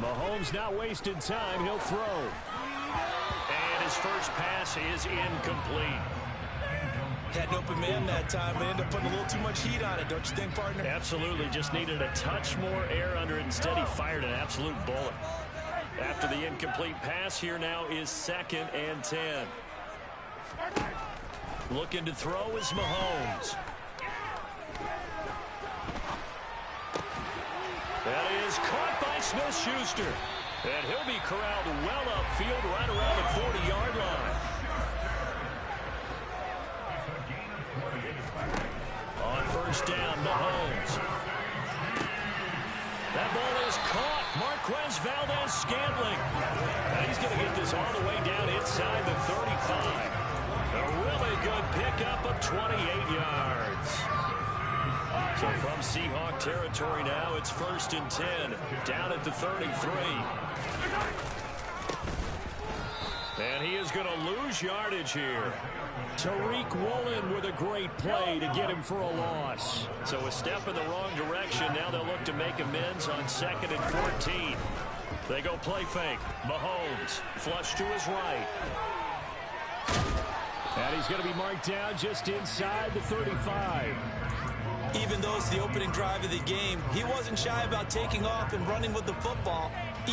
Mahomes not wasting time. He'll throw. And his first pass is incomplete. Had an open man that time, but ended up putting a little too much heat on it, don't you think, partner? Absolutely. Just needed a touch more air under it. Instead, he fired an absolute bullet. After the incomplete pass, here now is 2nd and 10. Looking to throw is Mahomes. That is caught by Smith-Schuster. And he'll be corralled well upfield right around the 40-yard line. On first down, Mahomes. That ball is caught. Marquez Valdez-Scantling. Now he's going to get this all the way down inside the 35. A really good pickup of 28 yards. So from Seahawk territory now, it's 1st and 10. Down at the 33. And he is going to lose yardage here. Tariq Woolen with a great play to get him for a loss. So a step in the wrong direction. Now they'll look to make amends on 2nd and 14. They go play fake. Mahomes flush to his right. And he's going to be marked down just inside the 35. Even though it's the opening drive of the game, he wasn't shy about taking off and running with the football,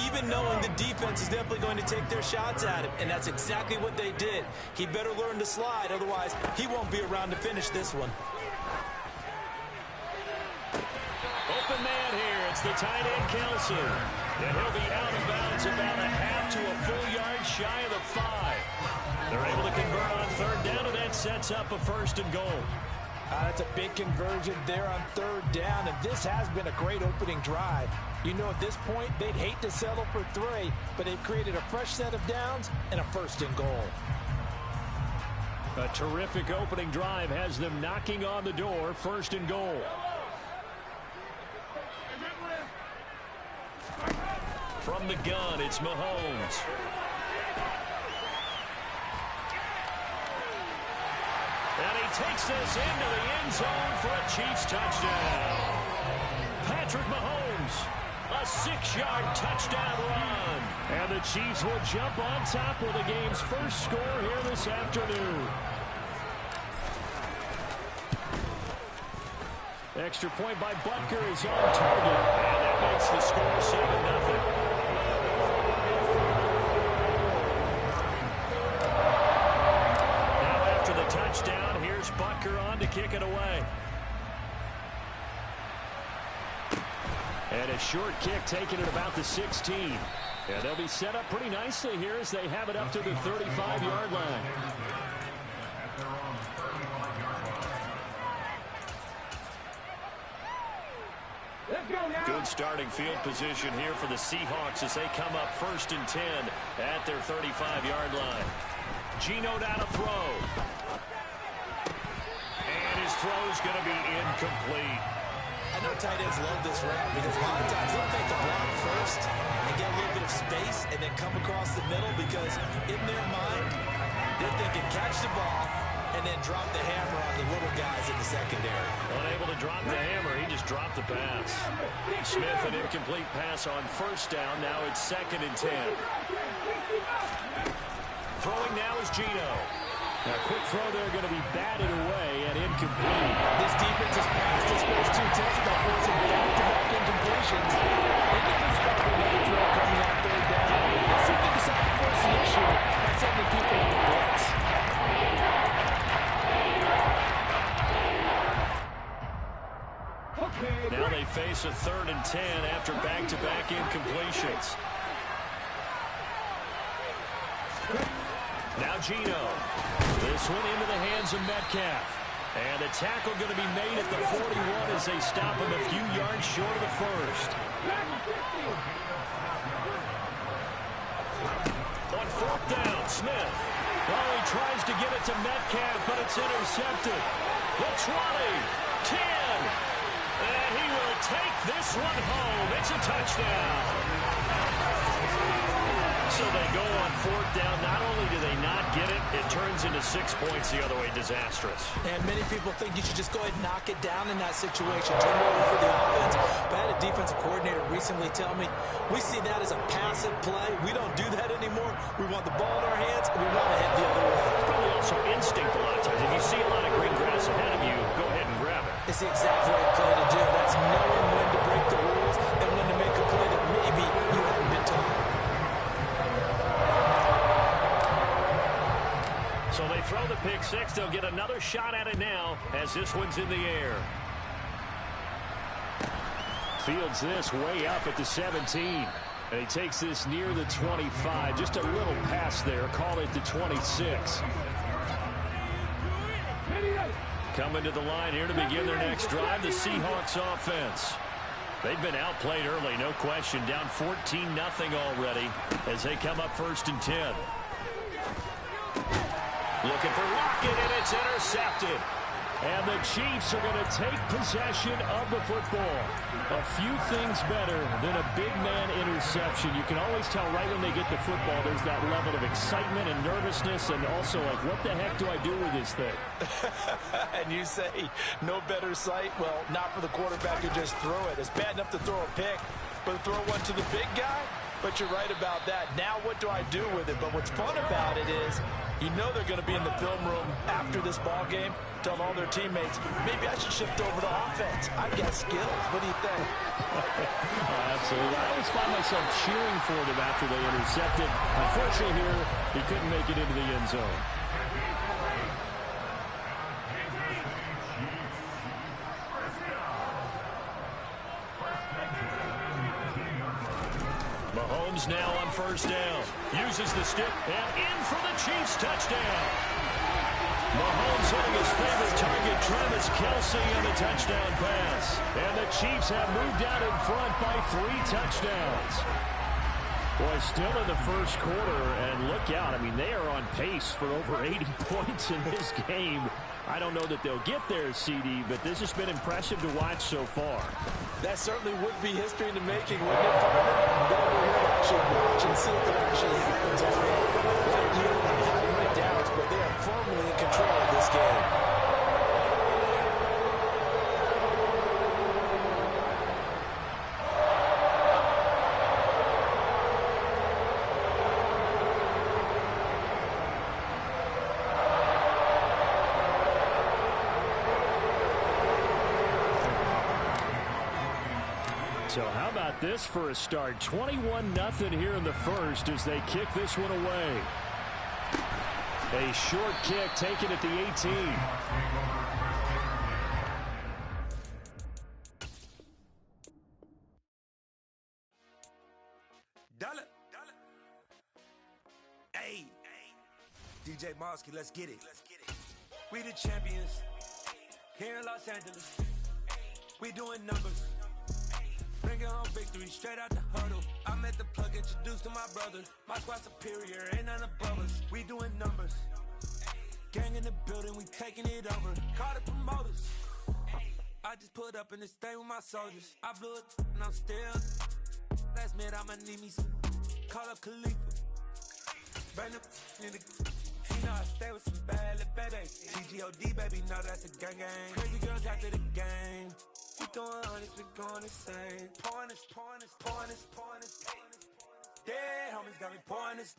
even knowing the defense is definitely going to take their shots at him. And that's exactly what they did. He better learn to slide, otherwise he won't be around to finish this one. Open man here. It's the tight end, Kelsey. And he'll be out of bounds about a half to a full yard shy of the 5. They're able to convert on 3rd down, and that sets up a 1st and goal. That's a big conversion there on 3rd down, and this has been a great opening drive. You know, at this point, they'd hate to settle for 3, but they've created a fresh set of downs and a 1st and goal. A terrific opening drive has them knocking on the door, 1st and goal. From the gun, it's Mahomes. And he takes this into the end zone for a Chiefs touchdown. Patrick Mahomes, a 6-yard touchdown run. And the Chiefs will jump on top with the game's first score here this afternoon. Extra point by Butker is on target. And that makes the score 7-0. Touchdown. Here's Butker on to kick it away. And a short kick taken at about the 16. And they'll be set up pretty nicely here as they have it up to the 35-yard line. Good starting field position here for the Seahawks as they come up 1st and 10 at their 35-yard line. Geno down to throw. His throw is going to be incomplete. I know tight ends love this route because a lot of times they'll take the block first and get a little bit of space and then come across the middle because in their mind, they're thinking catch the ball and then drop the hammer on the little guys in the secondary. Unable to drop the hammer, he just dropped the pass. Smith, an incomplete pass on 1st down. Now it's 2nd and 10. Throwing now is Geno. A quick throw there going to be batted away and incomplete. This defense has passed its first 2 tests by forcing back-to-back incompletions. They didn't expect another throw coming out 3rd down. They simply decided to force the issue by sending people on the blitz. Now they face a 3rd and 10 after back-to-back incompletions. Now Geno. This one into the hands of Metcalf. And the tackle going to be made at the 41 as they stop him a few yards short of the 1st. On 4th down, Smith. Well, he tries to get it to Metcalf, but it's intercepted. The 20, 10. And he will take this one home. It's a touchdown. So they go on fourth down. Not only do they not get it, it turns into 6 points the other way. Disastrous. And many people think you should just go ahead and knock it down in that situation. Turn it over for the offense. But I had a defensive coordinator recently tell me, we see that as a passive play. We don't do that anymore. We want the ball in our hands, and we want to head the other way. It's probably also instinct a lot of times. If you see a lot of green grass ahead of you, go ahead and grab it. It's the exact right play to do. That's knowing when to break the rules and when to make a play that maybe you haven't been taught. So they throw the pick six. They'll get another shot at it now as this one's in the air. Fields this way up at the 17. And he takes this near the 25. Just a little pass there. Call it the 26. Coming to the line here to begin their next drive, the Seahawks offense. They've been outplayed early, no question. Down 14-0 already as they come up 1st and 10. Looking for Lockett, and it's intercepted. And the Chiefs are going to take possession of the football. A few things better than a big man interception. You can always tell right when they get the football, there's that level of excitement and nervousness, and also like, what the heck do I do with this thing? And you say, no better sight? Well, not for the quarterback to just throw it. It's bad enough to throw a pick, but to throw one to the big guy? But you're right about that. Now what do I do with it? But what's fun about it is, you know they're going to be in the film room after this ball game, telling all their teammates, maybe I should shift over to offense. I've got skills. What do you think? Absolutely. I always find myself cheering for them after they intercepted. Unfortunately here, he couldn't make it into the end zone. Mahomes now on 1st down. Uses the stick and in for the Chiefs touchdown. Mahomes hitting his favorite target, Travis Kelce, on the touchdown pass. And the Chiefs have moved out in front by 3 touchdowns. Boy, still in the first quarter, and look out. I mean, they are on pace for over 80 points in this game. I don't know that they'll get there, CD, but this has been impressive to watch so far. That certainly would be history in the making, wouldn't it, partner? Go over here and actually watch and see if it actually happens already. Like you, I have my doubts, but they are firmly in control of this game. So how about this for a start? 21-0 here in the first as they kick this one away. A short kick taken at the 18. Dollar. Hey, DJ Mosky, let's get it. We the champions here in Los Angeles. We doing numbers. Bringing home victory straight out the huddle. I'm at the plug, introduced to my brother. My squad superior, ain't none above us. We doing numbers. Gang in the building, we taking it over. Call the promoters. I just put up in this thing with my soldiers. I blew it and I'm still. Last minute I'ma need me some. Call up Khalifa. Bring them in the. You know I stay with some bad little baby. TGOD baby, know that's a gang gang. Crazy girls after the game. We throwing honest, we going insane. Pouring this. Yeah, homies got me pouring this.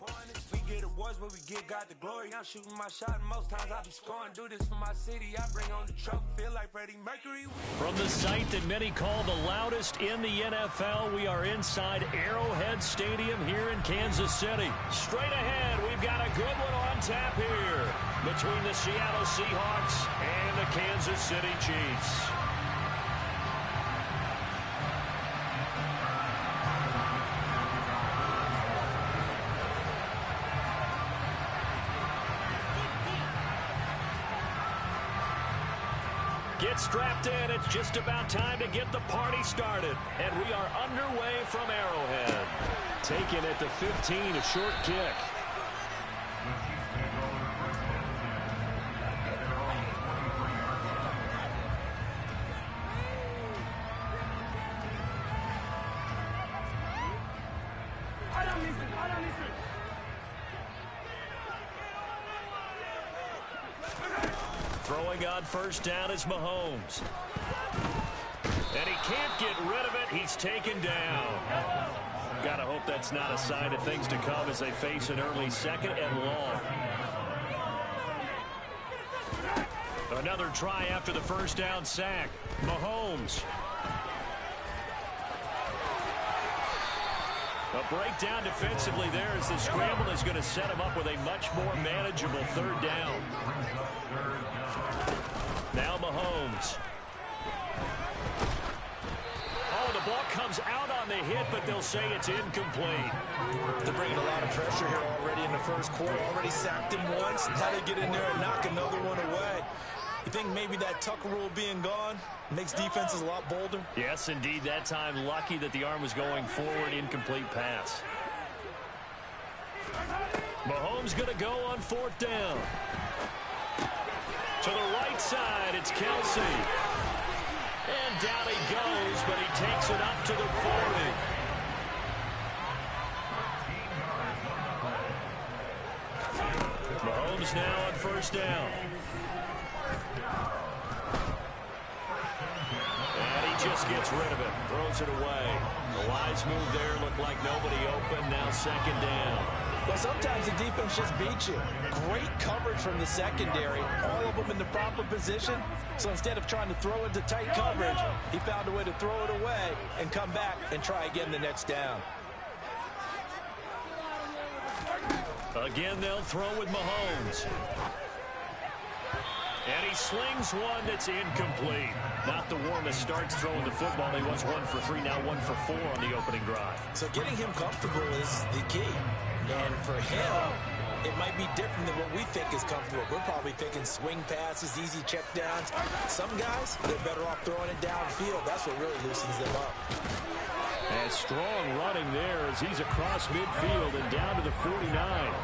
We get awards, but we give God the glory. I'm shooting my shot, and most times I be scoring. Do this for my city, I bring on the trophy. Feel like Freddie Mercury. From the site that many call the loudest in the NFL, we are inside Arrowhead Stadium here in Kansas City. Straight ahead, we've got a good one on tap here between the Seattle Seahawks and the Kansas City Chiefs. Get strapped in. It's just about time to get the party started. And we are underway from Arrowhead. Taken at the 15, a short kick. Throwing on first down is Mahomes. And he can't get rid of it. He's taken down. Gotta hope that's not a sign of things to come as they face an early second and long. Another try after the first down sack. Mahomes. A breakdown defensively there as the scramble is going to set him up with a much more manageable third down. Now Mahomes. Oh, the ball comes out on the hit, but they'll say it's incomplete. They're bringing a lot of pressure here already in the first quarter. Already sacked him once. Now they get in there and knock another one away. You think maybe that Tucker rule being gone makes defenses a lot bolder? Yes, indeed. That time, lucky that the arm was going forward. Incomplete pass. Mahomes going to go on fourth down. To the right side, it's Kelsey. And down he goes, but he takes it up to the 40. Mahomes now on first down. And he just gets rid of it, throws it away. The wise move there, looked like nobody open, now second down. Well, sometimes the defense just beats you. Great coverage from the secondary, all of them in the proper position. So instead of trying to throw into tight coverage, he found a way to throw it away and come back and try again the next down. Again, they'll throw with Mahomes. And he slings one that's incomplete. Not the warmest starts throwing the football. He was 1 for 3, now 1 for 4 on the opening drive. So getting him comfortable is the key. And for him, it might be different than what we think is comfortable. We're probably thinking swing passes, easy check downs. Some guys, they're better off throwing it downfield. That's what really loosens them up. And strong running there as he's across midfield and down to the 49.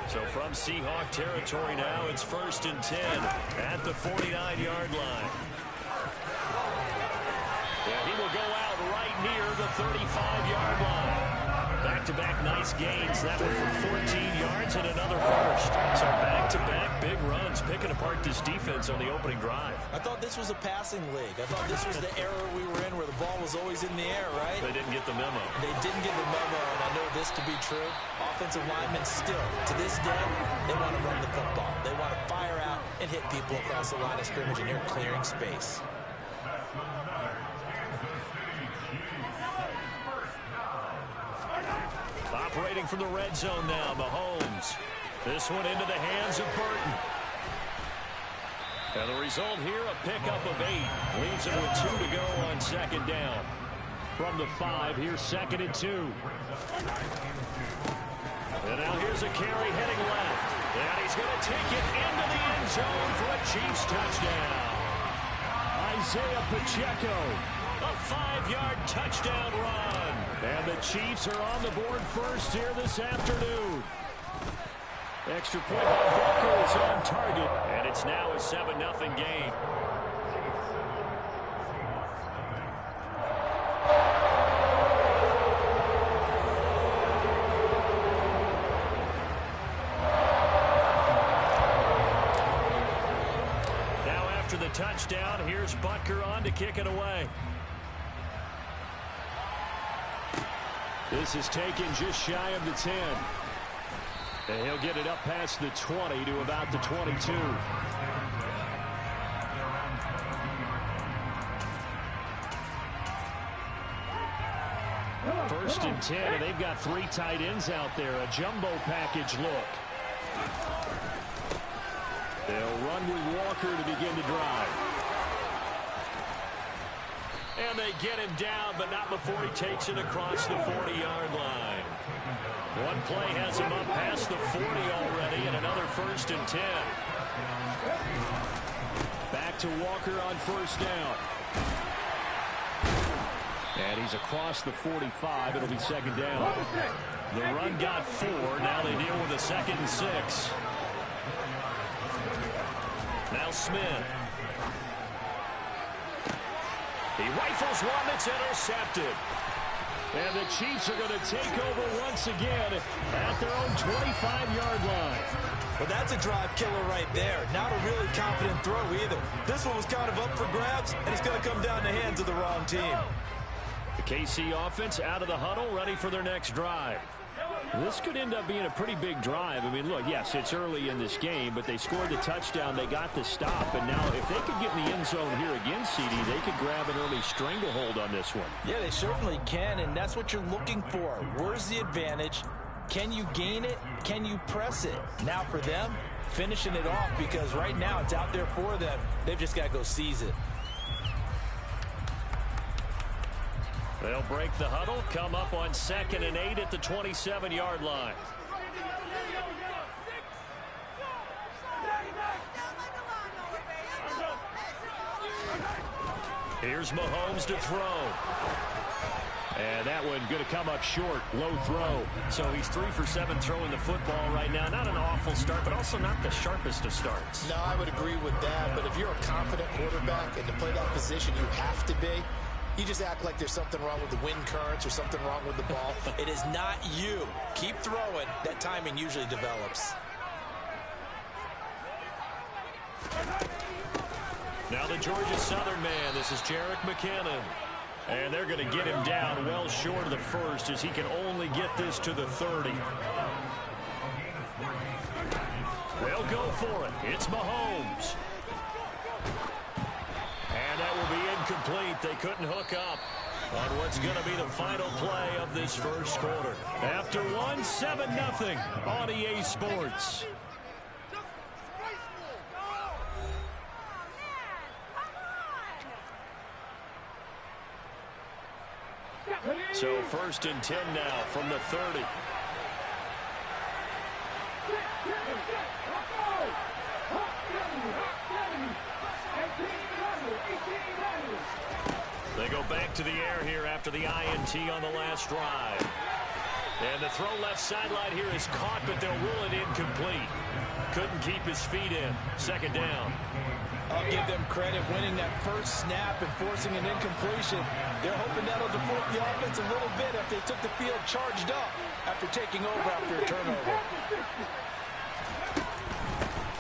So from Seahawk territory now, it's 1st and 10 at the 49-yard line. Yeah, he will go out right near the 35-yard line. Back-to-back nice gains. That one for 14 yards and another first. So back-to-back big runs, picking apart this defense on the opening drive. I thought this was a passing league. I thought this was the era we were in where the ball was always in the air, right? They didn't get the memo. They didn't get the memo, and I know this to be true. Offensive linemen still, to this day, they want to run the football. They want to fire out and hit people across the line of scrimmage, and they're clearing space. Operating from the red zone now, Mahomes. This one into the hands of Burton. And the result here, a pickup of 8. Leaves him with 2 to go on second down. From the 5, here's 2nd and 2. And now here's a carry heading left. And he's going to take it into the end zone for a Chiefs touchdown. Isaiah Pacheco, a 5-yard touchdown run. And the Chiefs are on the board first here this afternoon. Extra point by Booker is on target. And it's now a 7-0 game. Now after the touchdown, here's Butker on to kick it away. This is taken just shy of the 10. And he'll get it up past the 20 to about the 22. First and 10, and they've got 3 tight ends out there. A jumbo package look. They'll run with Walker to begin the drive. And they get him down, but not before he takes it across the 40-yard line. One play has him up past the 40 already, and another 1st and 10. Back to Walker on first down. And he's across the 45. It'll be 2nd down. The run got 4. Now they deal with a 2nd and 6. Now Smith. He rifles one that's intercepted. And the Chiefs are going to take over once again at their own 25-yard line. Well, that's a drive killer right there. Not a really confident throw either. This one was kind of up for grabs, and it's going to come down the hands of the wrong team. The KC offense out of the huddle, ready for their next drive. This could end up being a pretty big drive. I mean, look, yes, it's early in this game, but they scored the touchdown. They got the stop, and now if they could get in the end zone here again, CD, they could grab an early stranglehold on this one. Yeah, they certainly can, and that's what you're looking for. Where's the advantage? Can you gain it? Can you press it? Now for them, finishing it off, because right now it's out there for them. They've just got to go seize it. They'll break the huddle, come up on 2nd and 8 at the 27-yard line. Here's Mahomes to throw. And that one going to come up short, low throw. So he's 3 for 7 throwing the football right now. Not an awful start, but also not the sharpest of starts. No, I would agree with that. But if you're a confident quarterback and to play that position, you have to be. You just act like there's something wrong with the wind currents or something wrong with the ball. It is not you. Keep throwing. That timing usually develops. Now the Georgia Southern man. This is Jerick McKinnon. And they're going to get him down well short of the first as he can only get this to the 30. They'll go for it. It's Mahomes. And that will be incomplete. They couldn't hook up on what's going to be the final play of this first quarter. After one, 7-0 on EA Sports. So 1st and 10 now from the 30. They go back to the air here after the INT on the last drive. And the throw left sideline here is caught, but they'll rule it incomplete. Couldn't keep his feet in. 2nd down. I'll give them credit winning that first snap and forcing an incompletion. They're hoping that'll devote the offense a little bit if they took the field charged up after taking over after a turnover.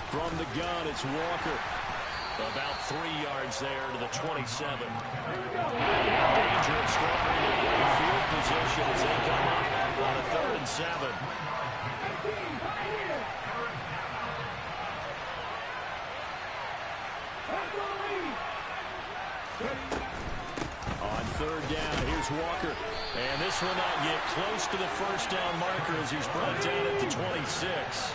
From the gun, it's Walker. About 3 yards there to the 27. Danger of scoring in great field position as they come up on a 3rd and 7. On 3rd down, here's Walker. And this will not get close to the first down marker as he's brought down at the 26.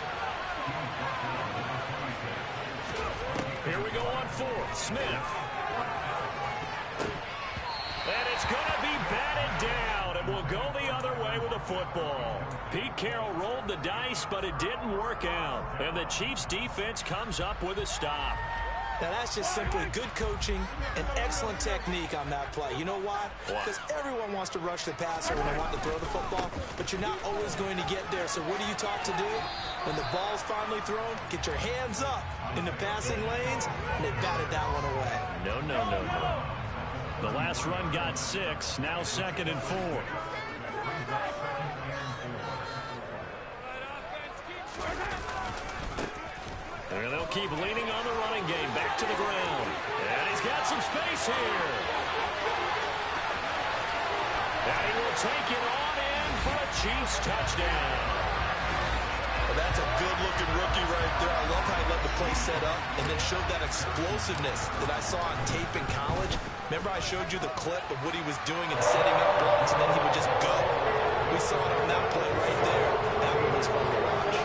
Here we go on 4th. Smith. And it's going to be batted down, and we'll go the other way with the football. Pete Carroll rolled the dice, but it didn't work out. And the Chiefs' defense comes up with a stop. Now, that's just simply good coaching and excellent technique on that play. You know why? Because everyone wants to rush the passer when they want to throw the football, but you're not always going to get there. So what are you taught to do? When the ball's finally thrown, get your hands up in the passing lanes, and they batted that one away. No. The last run got 6, now 2nd and 4. And they'll keep leaning on the running game. Back to the ground. And he's got some space here. And he will take it on in for a Chiefs touchdown. Well, that's a good-looking rookie right there. I love how he let the play set up and then showed that explosiveness that I saw on tape in college. Remember I showed you the clip of what he was doing and setting up blocks, and then he would just go. We saw it on that play right there. That one was fun to watch.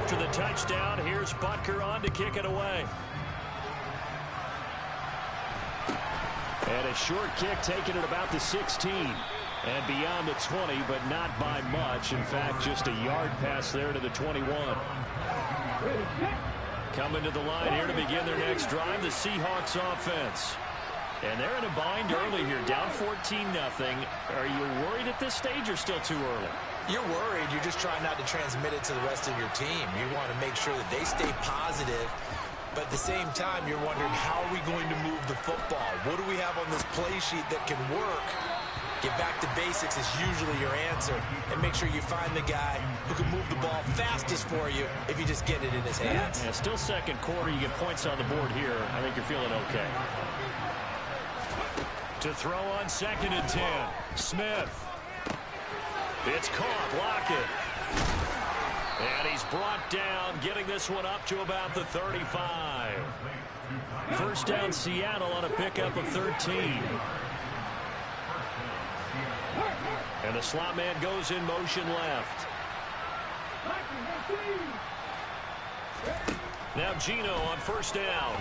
After the touchdown, here's Butker on to kick it away. And a short kick taken at about the 16. And beyond the 20, but not by much. In fact, just a yard pass there to the 21. Coming to the line here to begin their next drive, the Seahawks offense. And they're in a bind early here, down 14-0. Are you worried at this stage or still too early? You're worried. You're just trying not to transmit it to the rest of your team. You want to make sure that they stay positive. But at the same time, you're wondering, how are we going to move the football? What do we have on this play sheet that can work Get back to basics is usually your answer. And make sure you find the guy who can move the ball fastest for you if you just get it in his hands. Yeah, still second quarter. You get points on the board here. I think you're feeling okay. To throw on 2nd and 10. Smith. It's caught. Lockett. And he's brought down, getting this one up to about the 35. First down, Seattle on a pickup of 13. And the slot man goes in motion left. Now Gino on first down.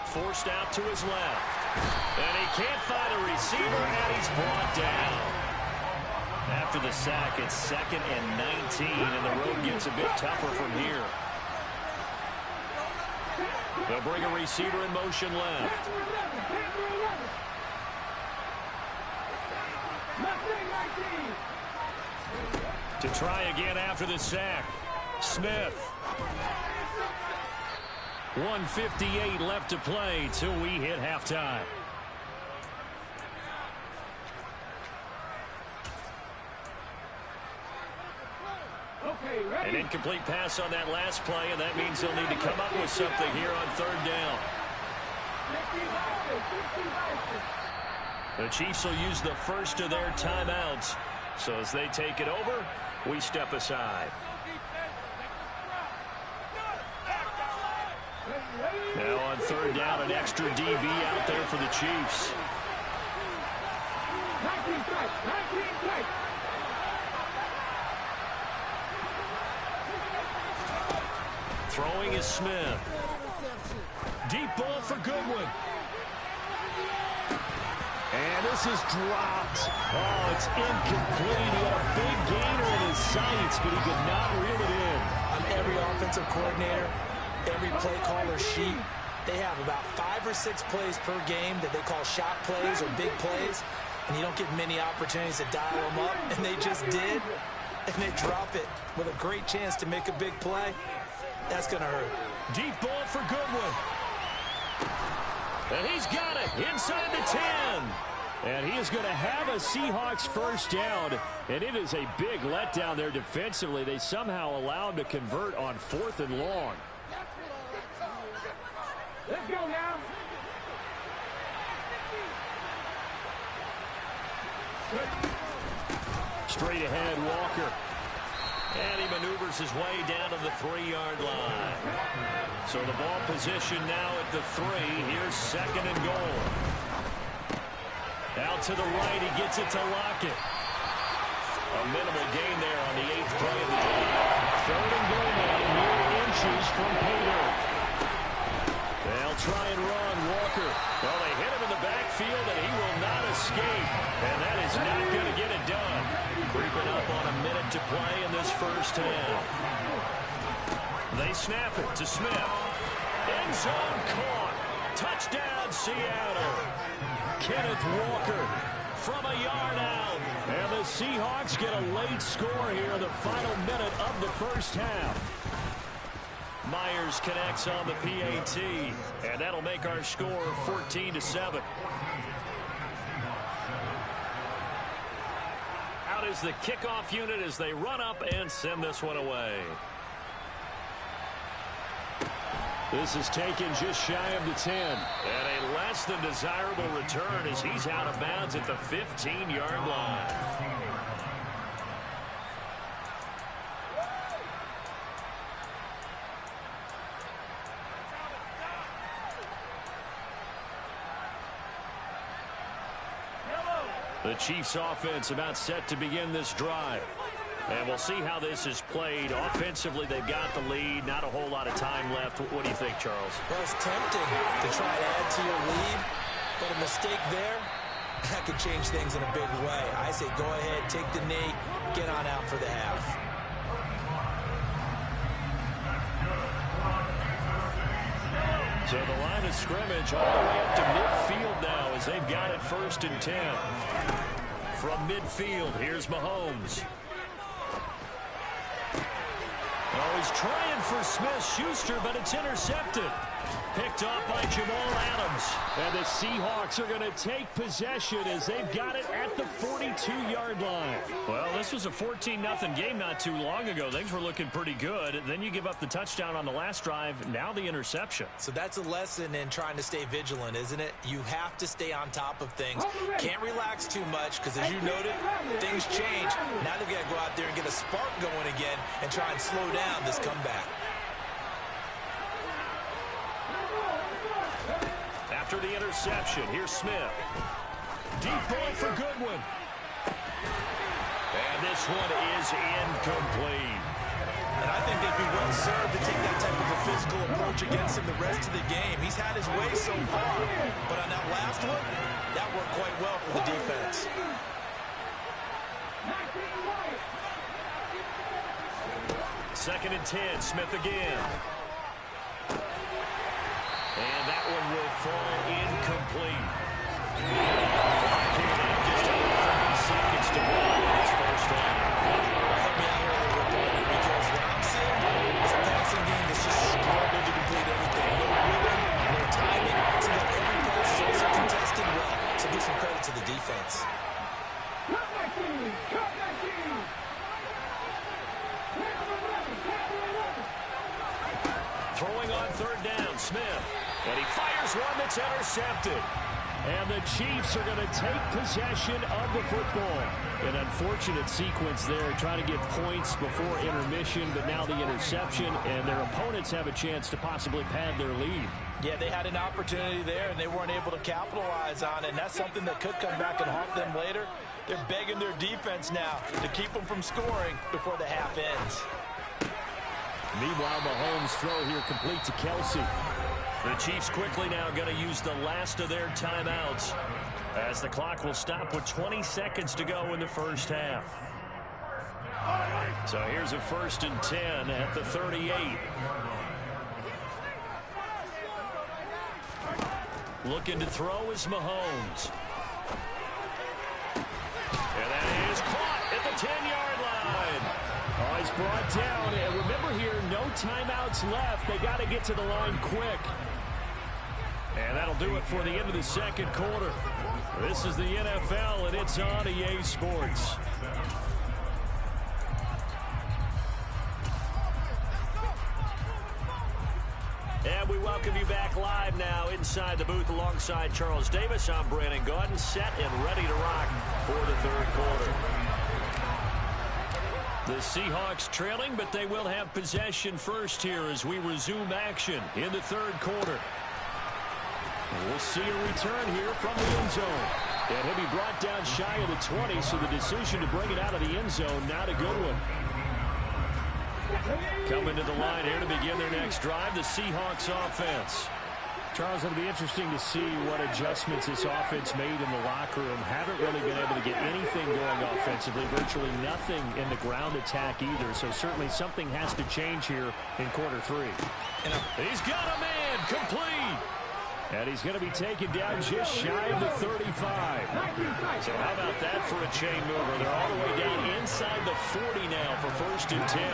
Forced out to his left. And he can't find a receiver, and he's brought down. After the sack, it's 2nd and 19, and the road gets a bit tougher from here. They'll bring a receiver in motion left. To try again after the sack. Smith. 1:58 left to play till we hit halftime. An incomplete pass on that last play, and that means they'll need to come up with something here on 3rd down. The Chiefs will use the first of their timeouts. So as they take it over, we step aside. Now on 3rd down, an extra DB out there for the Chiefs. Throwing is Smith. Deep ball for Goodwin. And this is dropped. Oh, it's incomplete. He had a big gainer in his sights, but he could not reel it in. On every offensive coordinator, every play caller sheet, they have about 5 or 6 plays per game that they call shot plays or big plays, and you don't get many opportunities to dial them up, and they just did, and they drop it with a great chance to make a big play. That's going to hurt. Deep ball for Goodwin. And he's got it inside the 10. And he is going to have a Seahawks first down. And it is a big letdown there defensively. They somehow allow him to convert on 4th and long. Let's go now. Straight ahead, Walker. And he maneuvers his way down to the 3-yard line. So the ball position now at the 3. Here's 2nd and goal. Out to the right, he gets it to Lockett. A minimal gain there on the 8th play of the drive. 3rd and goal now, mere inches from Peter. They'll try and run Walker. Well, they hit him in the backfield, and he will not escape. And that is not going to get it done. Creeping up on a minute to play in this first half. They snap it to Smith. End zone caught. Touchdown, Seattle. Kenneth Walker from a yard out. And the Seahawks get a late score here in the final minute of the first half. Myers connects on the PAT, and that'll make our score 14-7. Out is the kickoff unit as they run up and send this one away. This is taken just shy of the 10. And a less than desirable return as he's out of bounds at the 15-yard line. The Chiefs offense about set to begin this drive. And we'll see how this is played. Offensively, they've got the lead. Not a whole lot of time left. What do you think, Charles? Well, it's tempting to try to add to your lead, but a mistake there, that could change things in a big way. I say go ahead, take the knee, get on out for the half. So the line of scrimmage all the way up to midfield now as they've got it 1st and 10. From midfield, here's Mahomes. Oh, he's trying for Smith-Schuster, but it's intercepted. Picked off by Jamal Adams. And the Seahawks are going to take possession as they've got it at the 42-yard line. Well, this was a 14-0 game not too long ago. Things were looking pretty good. Then you give up the touchdown on the last drive. Now the interception. So that's a lesson in trying to stay vigilant, isn't it? You have to stay on top of things. Can't relax too much because, as you noted, things change. Now they've got to go out there and get a spark going again and try and slow down this comeback. After the interception, here's Smith. Deep ball for Goodwin. And this one is incomplete. And I think they'd be well served to take that type of a physical approach against him the rest of the game. He's had his way so far. But on that last one, that worked quite well for the defense. Second and 10, Smith again. And that one will fall incomplete. Just under 30 seconds to go on this first down. Help me out here a little bit, because what I'm seeing is a passing game that's just struggled to complete everything. No rhythm, no timing. It seems like every pass is also contested well. So give some credit to the defense. Throwing on third down, Smith. And he fires one that's intercepted. And the Chiefs are going to take possession of the football. An unfortunate sequence there, trying to get points before intermission, but now the interception, and their opponents have a chance to possibly pad their lead. Yeah, they had an opportunity there, and they weren't able to capitalize on it, and that's something that could come back and haunt them later. They're begging their defense now to keep them from scoring before the half ends. Meanwhile, Mahomes' throw here complete to Kelsey. The Chiefs quickly now going to use the last of their timeouts as the clock will stop with 20 seconds to go in the first half. So here's a 1st and 10 at the 38. Looking to throw is Mahomes. And that is caught at the 10-yard line. Oh, he's brought down. And remember here, no timeouts left. They got to get to the line quick. And that'll do it for the end of the second quarter. This is the NFL, and it's on EA Sports. And we welcome you back live now inside the booth alongside Charles Davis. I'm Brandon Gaudin, set and ready to rock for the third quarter. The Seahawks trailing, but they will have possession first here as we resume action in the third quarter. We'll see a return here from the end zone. And he'll be brought down shy of the 20, so the decision to bring it out of the end zone, not a good one. Coming to the line here to begin their next drive, the Seahawks offense. Charles, it'll be interesting to see what adjustments this offense made in the locker room. Haven't really been able to get anything going offensively, virtually nothing in the ground attack either. So certainly something has to change here in quarter three. And he's got a man complete. And he's going to be taken down just shy of the 35. So how about that for a chain mover? They're all the way down inside the 40 now for 1st and 10.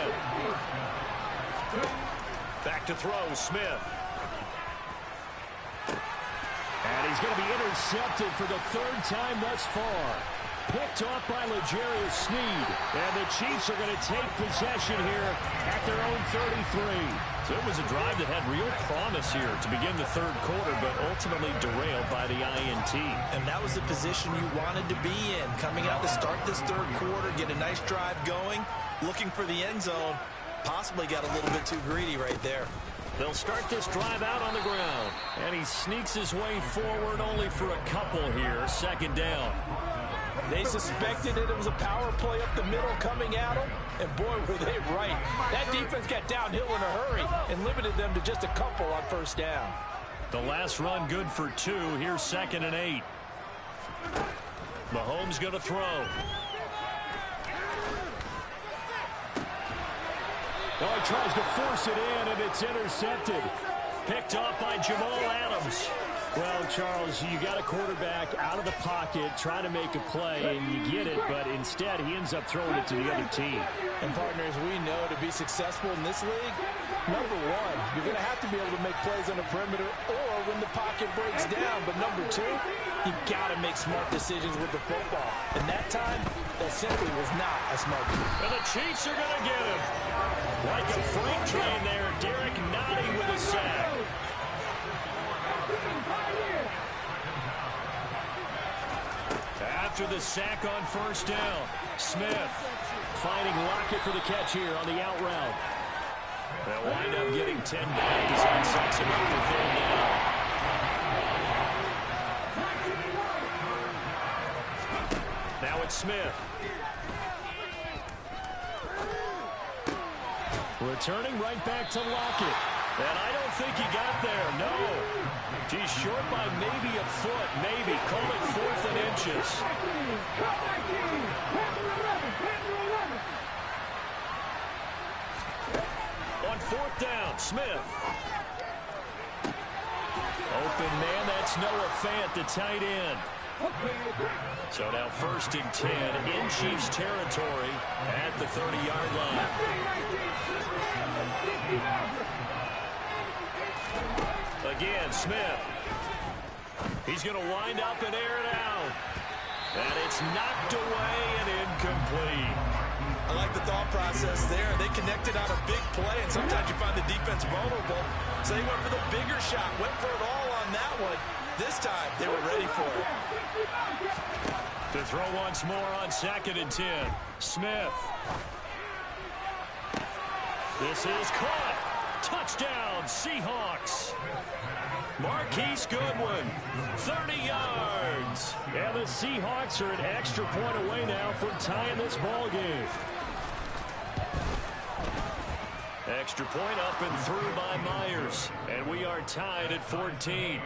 Back to throw, Smith. And he's going to be intercepted for the 3rd time thus far. Picked off by L'Jarius Sneed. And the Chiefs are going to take possession here at their own 33. So it was a drive that had real promise here to begin the third quarter, but ultimately derailed by the INT. And that was the position you wanted to be in. Coming out to start this third quarter, get a nice drive going, looking for the end zone. Possibly got a little bit too greedy right there. They'll start this drive out on the ground. And he sneaks his way forward only for a couple here. 2nd down. They suspected that it was a power play up the middle coming at them, and boy, were they right. That defense got downhill in a hurry and limited them to just a couple on 1st down. The last run good for 2. Here's 2nd and 8. Mahomes going to throw. Oh, he tries to force it in, and it's intercepted. Picked off by Jamal Adams. Well, Charles, you got a quarterback out of the pocket trying to make a play, and you get it, but instead he ends up throwing it to the other team. And partners, we know to be successful in this league, number one, you're going to have to be able to make plays on the perimeter or when the pocket breaks down. But number two, you've got to make smart decisions with the football. And that time, that simply was not a smart move. And the Chiefs are going to get him. Like a freight train there, Derek Nottie with a sack. After the sack on first down, Smith finding Lockett for the catch here on the out route. They'll wind up getting 10 back as that sets him up for third down. Now it's Smith. Returning right back to Lockett. And I don't think he got there, no. He's short by maybe a foot, maybe. Call it 4th and inches. On 4th down, Smith. Open man, that's Noah Fant, the tight end. So now 1st and 10 in Chiefs territory at the 30-yard line. Again, Smith. He's going to wind up and air it out. And it's knocked away and incomplete. I like the thought process there. They connected on a big play, and sometimes you find the defense vulnerable. So they went for the bigger shot, went for it all on that one. This time, they were ready for it. To throw once more on 2nd and 10. Smith. This is caught. Touchdown, Seahawks. Marquise Goodwin, 30 yards. And the Seahawks are an extra point away now from tying this ball game. Extra point up and through by Myers. And we are tied at 14.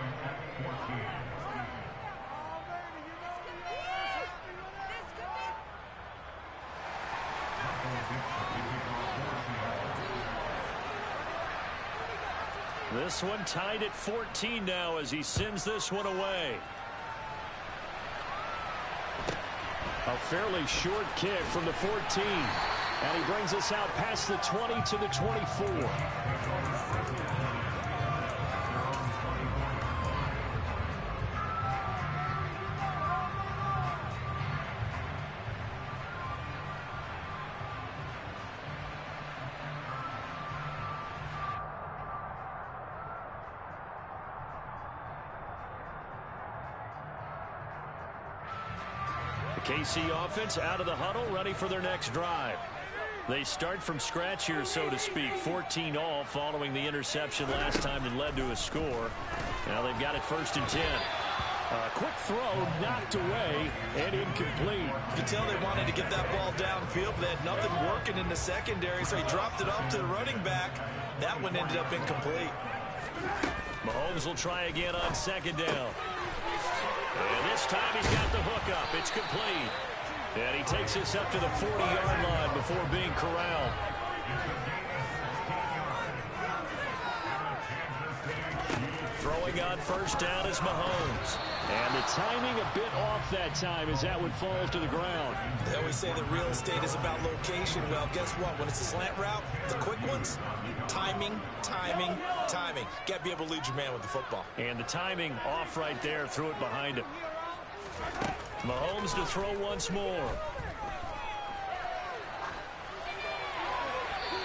This one tied at 14 now as he sends this one away. A fairly short kick from the 14. And he brings us out past the 20 to the 24. The KC offense out of the huddle, ready for their next drive. They start from scratch here, so to speak. 14 all following the interception last time that led to a score. Now they've got it 1st and 10. Quick throw, knocked away, and incomplete. You can tell they wanted to get that ball downfield, but they had nothing working in the secondary, so he dropped it off to the running back. That one ended up incomplete. Mahomes will try again on 2nd down. And this time he's got the hook up. It's complete. And he takes us up to the 40-yard line before being corralled. Throwing on 1st down is Mahomes. And the timing a bit off that time as that one falls to the ground. They always say that real estate is about location. Well, guess what? When it's a slant route, the quick ones, timing, timing, timing. Got to be able to lead your man with the football. And the timing off right there, threw it behind him. Mahomes to throw once more.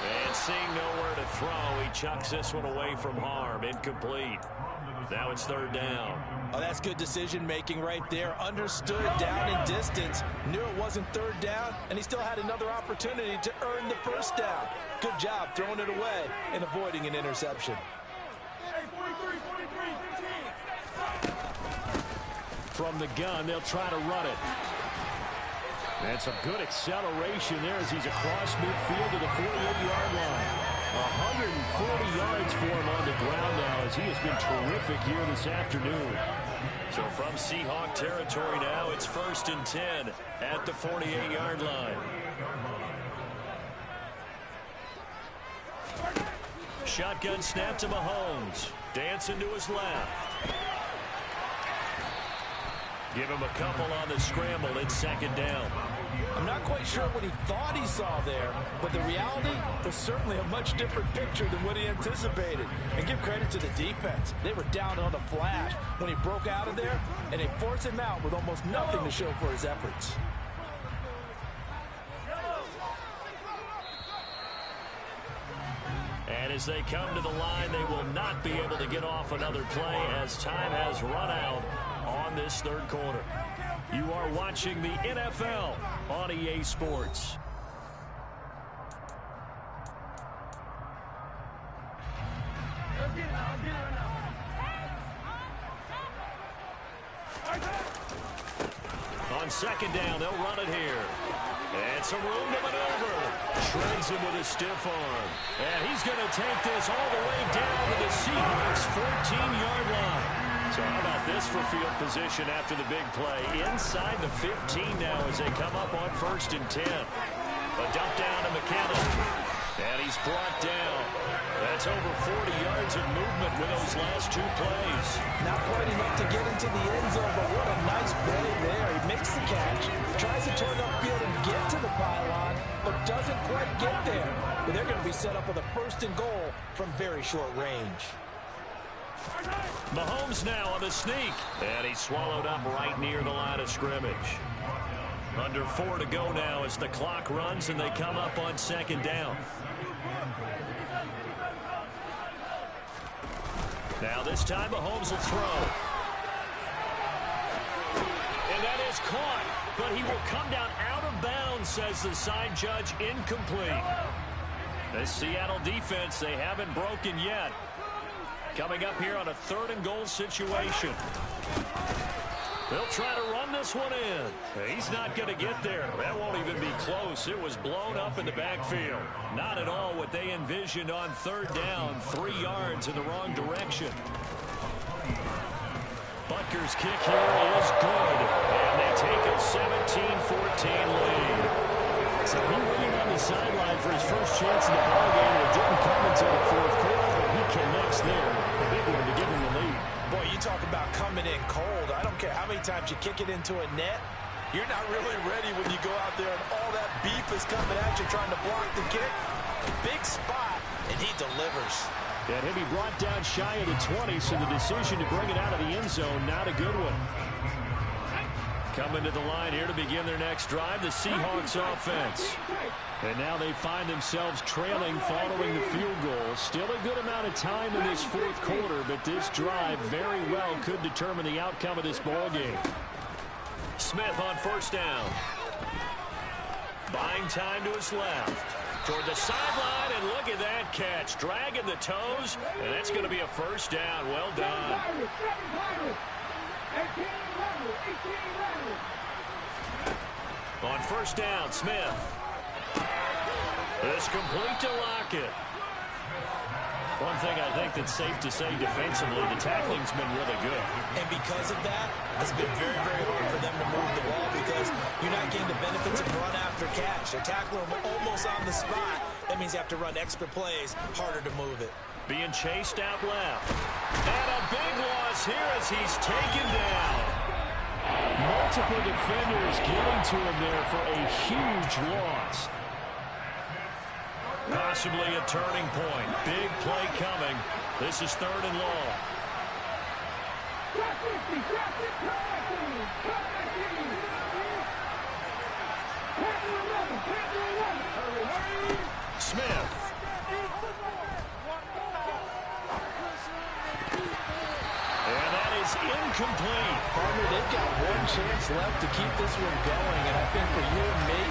And seeing nowhere to throw, he chucks this one away from harm. Incomplete. Now it's 3rd down. Oh, that's good decision-making right there. Understood down and distance. Knew it wasn't 3rd down, and he still had another opportunity to earn the 1st down. Good job throwing it away and avoiding an interception. From the gun, they'll try to run it. And some good acceleration there as he's across midfield to the 48-yard line. 140 yards for him on the ground now as he has been terrific here this afternoon. So from Seahawk territory now, it's 1st and 10 at the 48-yard line. Shotgun snap to Mahomes. Dancing to his left. Give him a couple on the scramble. It's second down. I'm not quite sure what he thought he saw there, but the reality was certainly a much different picture than what he anticipated. And give credit to the defense. They were down on the flash when he broke out of there, and they forced him out with almost nothing to show for his efforts. And as they come to the line, they will not be able to get off another play as time has run out on this third quarter. You are watching the NFL on EA Sports. On second down, they'll run it here. And some room to maneuver. Shreds him with a stiff arm. And he's going to take this all the way down to the Seahawks' 14-yard line. So how about this for field position after the big play? Inside the 15 now as they come up on 1st and 10. A dump down to McKinnon. And he's brought down. That's over 40 yards of movement with those last 2 plays. Not quite enough to get into the end zone, but what a nice play there. He makes the catch, tries to turn upfield and get to the pylon, but doesn't quite get there. But they're going to be set up with a 1st and goal from very short range. Mahomes now on the sneak. And he's swallowed up right near the line of scrimmage. Under 4 to go now as the clock runs and they come up on second down. Now this time Mahomes will throw. And that is caught. But he will come down out of bounds, says the side judge. Incomplete. This Seattle defense, they haven't broken yet. Coming up here on a 3rd and goal situation. They'll try to run this one in. He's not going to get there. That won't even be close. It was blown up in the backfield. Not at all what they envisioned on 3rd down. 3 yards in the wrong direction. Butker's kick here is good. And they take a 17-14 lead. So he waiting on the sideline for his first chance in the ballgame. It didn't come until the 4th quarter, but he connects there. A big one to give him the lead. Boy, you talk about coming in cold. I don't care how many times you kick it into a net. You're not really ready when you go out there and all that beef is coming at you trying to block the kick. Big spot, and he delivers. And he'll be brought down shy of the 20, so the decision to bring it out of the end zone, not a good one. Coming to the line here to begin their next drive, the Seahawks offense. And now they find themselves trailing following the field goal. Still a good amount of time in this 4th quarter, but this drive very well could determine the outcome of this ball game. Smith on 1st down. Buying time to his left. Toward the sideline, and look at that catch. Dragging the toes, and that's going to be a 1st down. Well done. On 1st down, Smith. It's complete to Lockett. One thing I think that's safe to say defensively, the tackling's been really good. And because of that, it's been very, very hard for them to move the ball because you're not getting the benefits of run after catch. They're tackling them almost on the spot. That means you have to run extra plays, harder to move it. Being chased out left. And a big loss here as he's taken down. Multiple defenders getting to him there for a huge loss. Possibly a turning point. Big play coming. This is 3rd and long. Smith. And that is incomplete. Partner, they've got one chance left to keep this one going, and I think for you and me,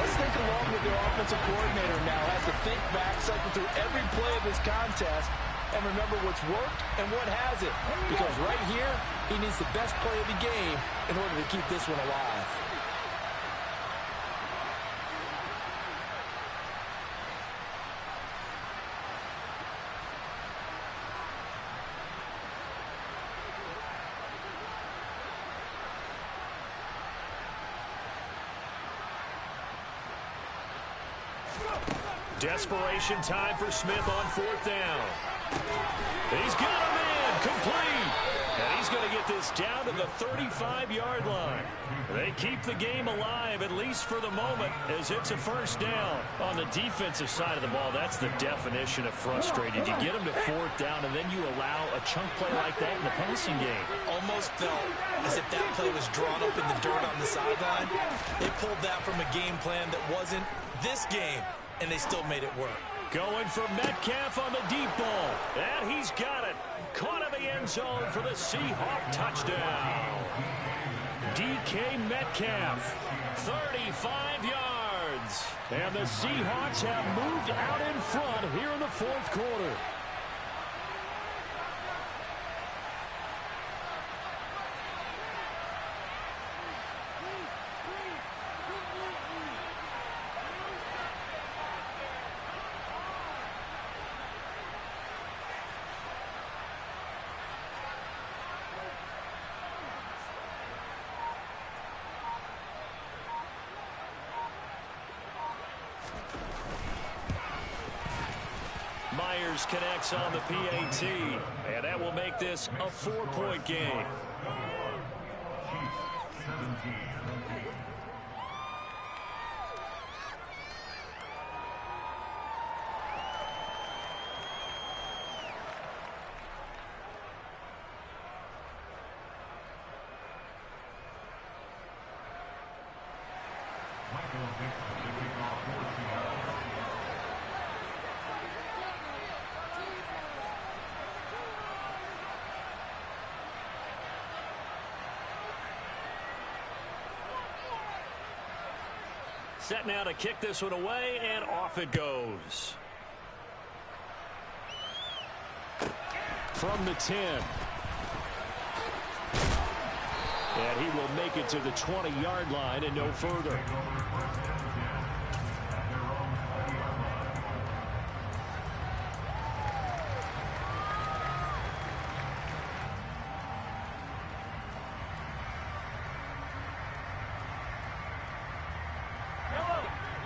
let's think along with their offensive coordinator now as to think back, cycle through every play of this contest, and remember what's worked and what hasn't. Because right here, he needs the best play of the game in order to keep this one alive. Desperation time for Smith on 4th down. He's got him in, complete. And he's going to get this down to the 35-yard line. They keep the game alive, at least for the moment, as it's a first down. On the defensive side of the ball, that's the definition of frustrated. You get them to fourth down, and then you allow a chunk play like that in the passing game. Almost felt as if that play was drawn up in the dirt on the sideline. They pulled that from a game plan that wasn't this game, and they still made it work. Going for Metcalf on the deep ball. And he's got it. Caught in the end zone for the Seahawk touchdown. DK Metcalf, 35 yards. And the Seahawks have moved out in front here in the fourth quarter. Myers connects on the PAT, and that will make this a 4-point game. Set now to kick this one away, and off it goes. From the 10. And he will make it to the 20-yard line and no further.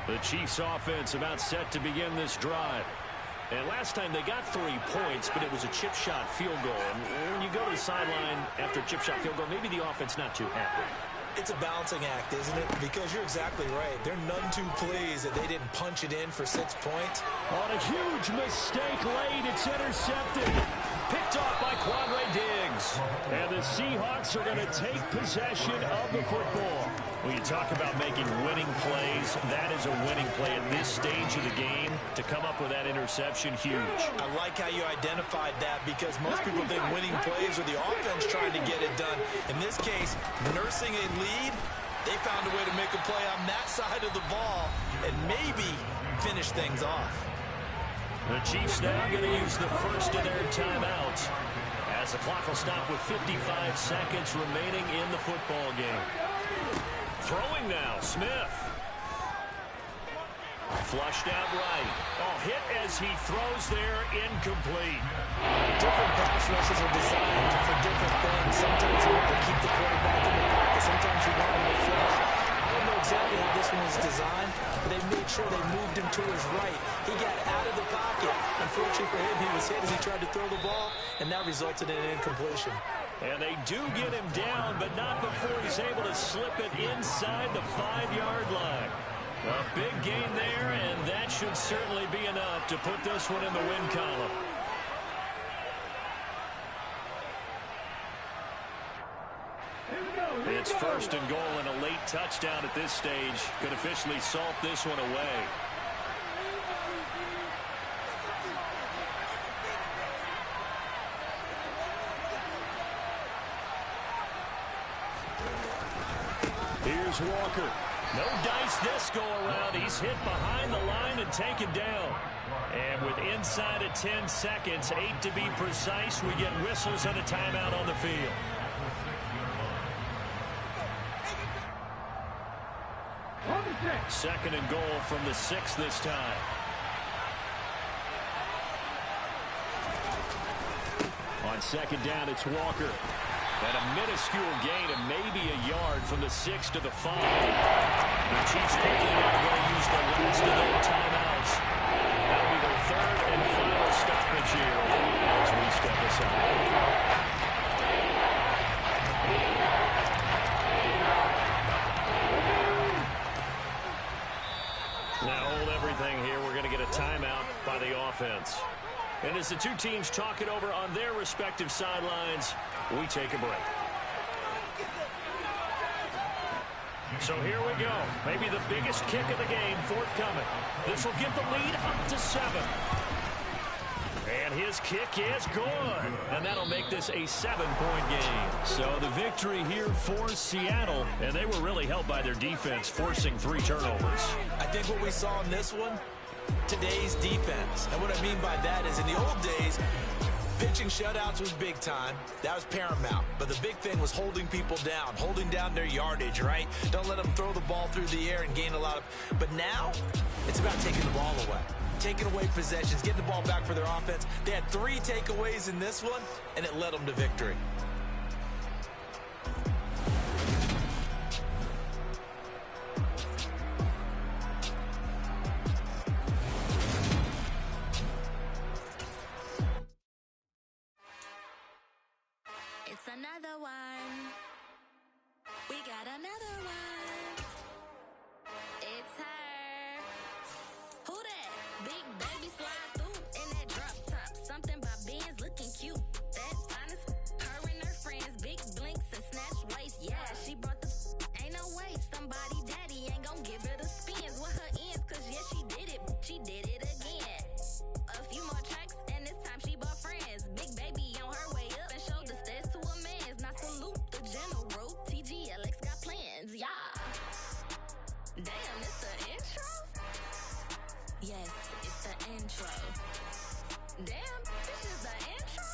The Chiefs offense about set to begin this drive. And last time they got 3 points, but it was a chip shot field goal. And when you go to the sideline after a chip shot field goal, maybe the offense not too happy. It's a balancing act, isn't it? Because you're exactly right. They're none too pleased that they didn't punch it in for 6 points. On a huge mistake late, it's intercepted. Picked off by Quandre Diggs. And the Seahawks are going to take possession of the football. When you talk about making winning plays, that is a winning play at this stage of the game. To come up with that interception, huge. I like how you identified that because most people think winning plays are the offense trying to get it done. In this case, nursing a lead, they found a way to make a play on that side of the ball and maybe finish things off. The Chiefs now going to use the first of their timeouts as the clock will stop with 55 seconds remaining in the football game. Throwing now, Smith. Flushed out right. Oh, hit as he throws there, incomplete. Different pass rushes are designed for different things. Sometimes you want to keep the quarterback in the pocket. Sometimes you want him to flush. I don't know exactly how this one was designed, but they made sure they moved him to his right. He got out of the pocket. Unfortunately for him, he was hit as he tried to throw the ball, and that resulted in an incompletion. And they do get him down, but not before he's able to slip it inside the 5-yard line. A big gain there, and that should certainly be enough to put this one in the win column. It's first and goal, and a late touchdown at this stage could officially salt this one away. Here's Walker. No dice this go-around. He's hit behind the line and taken down. And with inside of 10 seconds, 8 to be precise, we get whistles and a timeout on the field. Second and goal from the 6 this time. On second down, it's Walker. And a minuscule gain of maybe a yard from the 6 to the 5. The Chiefs quickly now going to use the last of their timeouts. That'll be their third and final stoppage here as we step aside. thing here. We're going to get a timeout by the offense. And as the two teams talk it over on their respective sidelines, we take a break. So here we go. Maybe the biggest kick of the game forthcoming. This will give the lead up to 7. And his kick is good. And that'll make this a 7-point game. So the victory here for Seattle. And they were really helped by their defense, forcing 3 turnovers. I think what we saw in this one, today's defense. And what I mean by that is in the old days, pitching shutouts was big time. That was paramount. But the big thing was holding people down, holding down their yardage, right? Don't let them throw the ball through the air and gain a lot of... But now, it's about taking the ball away. Taking away possessions, getting the ball back for their offense. They had 3 takeaways in this one, and it led them to victory. It's another one. We got another one. It's her. Who that? Big baby slide through in that drop top. Something by Benz looking cute. That's honest. Her and her friends, big blinks and snatch waist. Yeah, she brought the ain't no way. Somebody daddy ain't gon' give her the spins with her ends. Cause yeah, she did it. She did it again. A few more tracks and this time she bought friends. Big baby on her way up and showed the stairs to a man's. Now salute the general. TGLX got plans, yeah. Damn, it's the intro? Yes, it's the intro. Damn, this is the intro?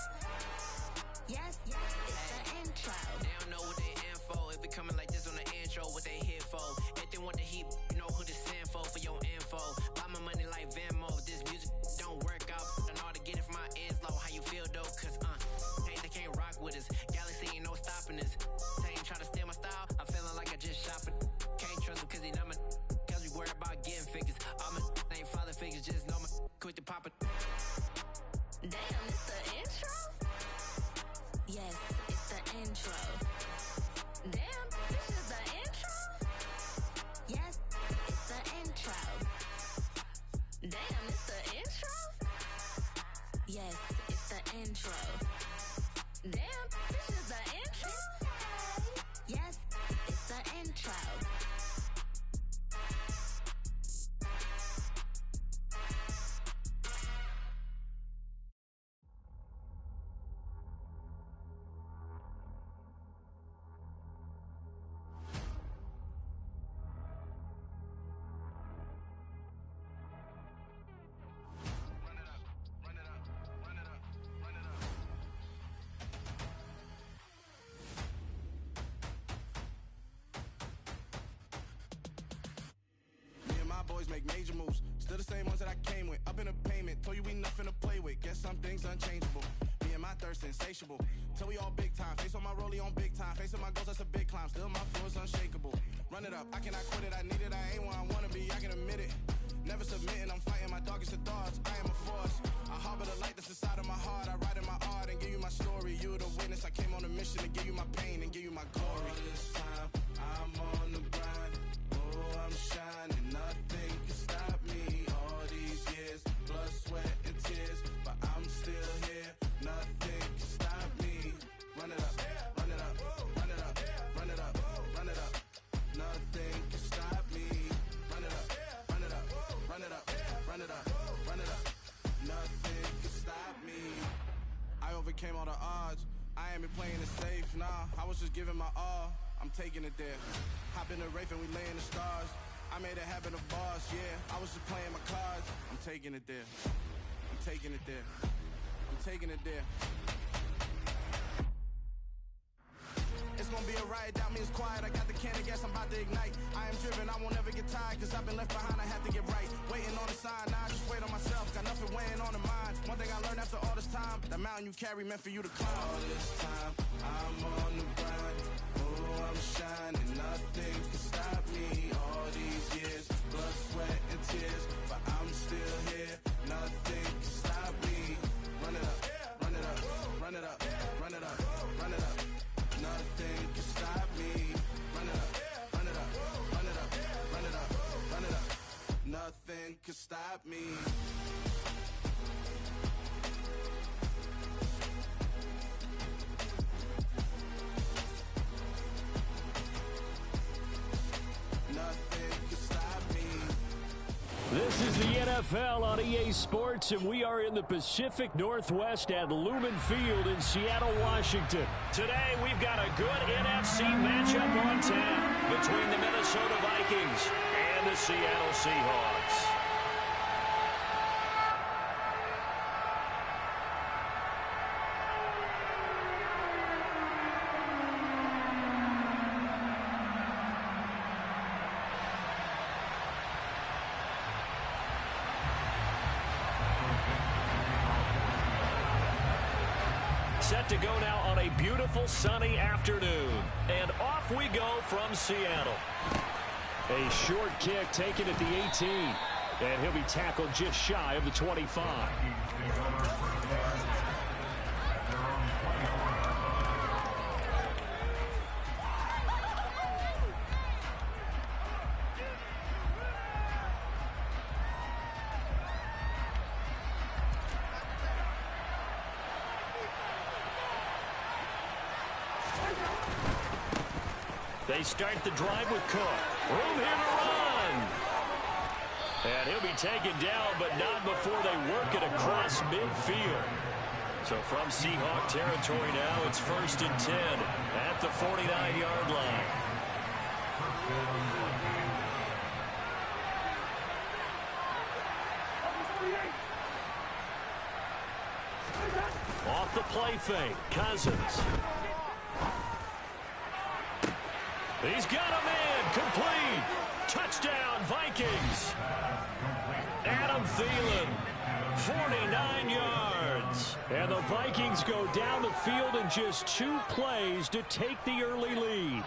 Yes, it's the intro. They don't know what they in for. If it coming like this on the intro, what they here for? If they want the heat, you know who to send for your info. Buy my money like Venmo. If this music don't work out, I know how to get it from my ends low. How you feel though? Cause they can't rock with us. Galaxy ain't no stopping us. They ain't trying to steal my style. I'm feeling like I just shop it. Can't trust them cause they know my cause we worry about getting figures. All my ain't father figures, just know my quick to pop it. Damn, it's the intro? Yes, it's the intro. Damn, this is the intro? Yes, it's the intro. Damn, it's the intro? Yes, it's the intro. Damn, this is the intro? Yes, it's the intro. Boys make major moves, still the same ones that I came with. Up in a payment, told you we nothing to play with. Guess some things unchangeable. Me and my thirst insatiable. Till we all big time. Face on my rollie on big time. Facing my goals, that's a big climb. Still my floor is unshakable. Run it up, I cannot quit it. I need it, I ain't where I wanna be. I can admit it. Never submitting, I'm fighting my darkest of thoughts. I am a force. I harbor the light that's inside of my heart. I write in my art and give you my story. You the witness. I came on a mission to give you my pain and give you my glory. All this time, I'm on the grind. Oh, I'm shining. Nothing can stop me. All these years, blood, sweat, and tears. But I'm still here. Nothing can stop me. Run it up, run it up, run it up, run it up, run it up. Nothing can stop me. Run it up, run it up, run it up, run it up, run it up. Nothing can stop me. I overcame all the odds. I ain't been playing it safe, nah. I was just giving my all. I'm taking it there. Hop in the Wraith and we lay in the stars. I made it happen to boss, yeah. I was just playing my cards. I'm taking it there. I'm taking it there. I'm taking it there. It's gonna be a riot, doubt me it's quiet. I got the can of gas, I'm about to ignite. I am driven, I won't ever get tired. Cause I've been left behind, I have to get right. Waiting on the sign, now I just wait on myself. Got nothing weighing on the mind. One thing I learned after all this time, the mountain you carry meant for you to climb. All this time, I'm on the grind. Oh, I'm shining, nothing can stop me. All these years, blood, sweat, and tears. But I'm still here, nothing can stop me. Run it up, run it up, run it up, run it up, run it up. Nothing can stop me. Run it up, run it up, run it up, run it up, run it up. Nothing can stop stop me. This is the NFL on EA Sports, and we are in the Pacific Northwest at Lumen Field in Seattle, Washington. Today, we've got a good NFC matchup on tap between the Minnesota Vikings and the Seattle Seahawks. Set to go now on a beautiful sunny afternoon. And off we go from Seattle. A short kick taken at the 18. And he'll be tackled just shy of the 25. They start the drive with Cook. Room here to run. And he'll be taken down, but not before they work it across midfield. So from Seahawk territory now, it's 1st and 10 at the 49-yard line. Off the play fake, Cousins. He's got a man, complete. Touchdown, Vikings. Adam Thielen, 49 yards. And the Vikings go down the field in just 2 plays to take the early lead.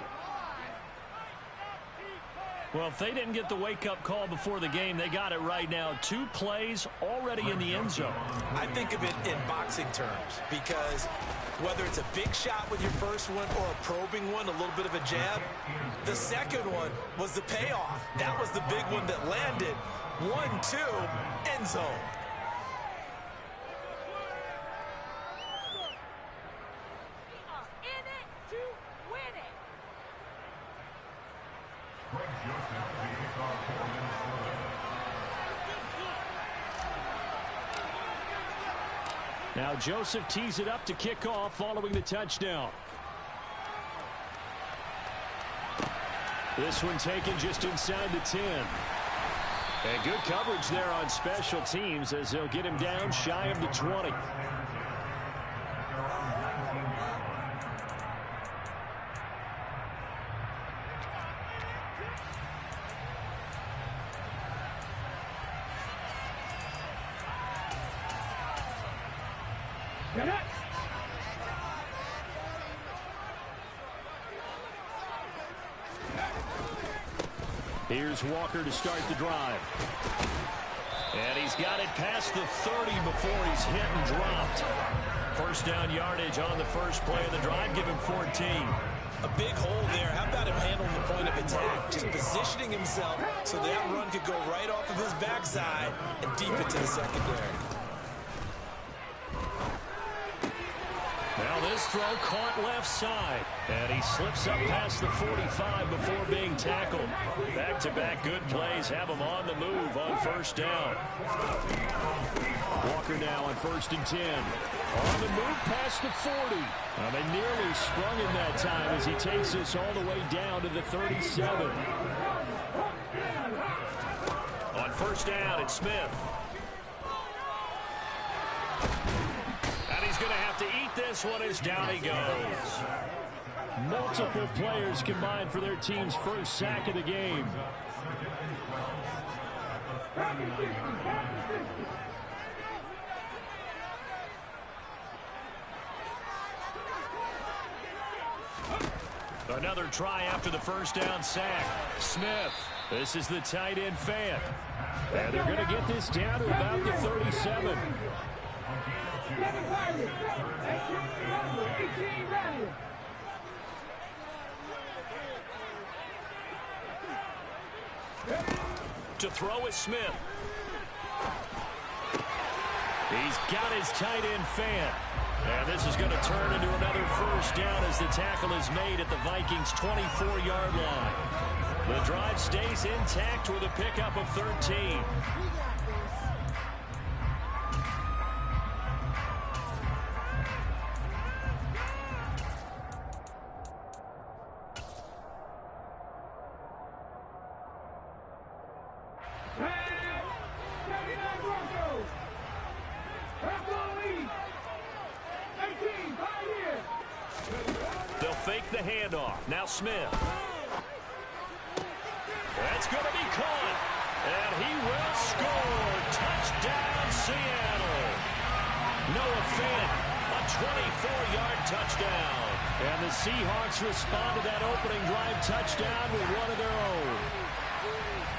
Well, if they didn't get the wake-up call before the game, they got it right now. 2 plays already in the end zone. I think of it in boxing terms because whether it's a big shot with your first one or a probing one, a little bit of a jab, the second one was the payoff. That was the big one that landed. 1-2, end zone. Now Joseph tees it up to kick off following the touchdown. This one taken just inside the 10. And good coverage there on special teams as they'll get him down shy of the 20. Here's Walker to start the drive. And he's got it past the 30 before he's hit and dropped. First down yardage on the first play of the drive. Give him 14. A big hole there. How about him handling the point of attack? Just positioning himself so that run could go right off of his backside and deep into the secondary. Now this throw caught left side. And he slips up past the 45 before being tackled. Back-to-back good plays have him on the move on first down. Walker now on 1st and 10. On the move past the 40. And they nearly sprung him that time as he takes this all the way down to the 37. On first down, it's Smith. He's going to have to eat this one as down he goes. Multiple players combined for their team's first sack of the game. Another try after the first down sack. Smith, this is the tight end fan. And they're going to get this down to about the 37. To throw is Smith. He's got his tight end fan. And this is going to turn into another first down as the tackle is made at the Vikings' 24-yard line. The drive stays intact with a pickup of 13. They'll fake the handoff. Now Smith. That's going to be caught. And he will score. Touchdown, Seattle. Noah Fant, a 24-yard touchdown. And the Seahawks respond to that opening drive touchdown with one of their own.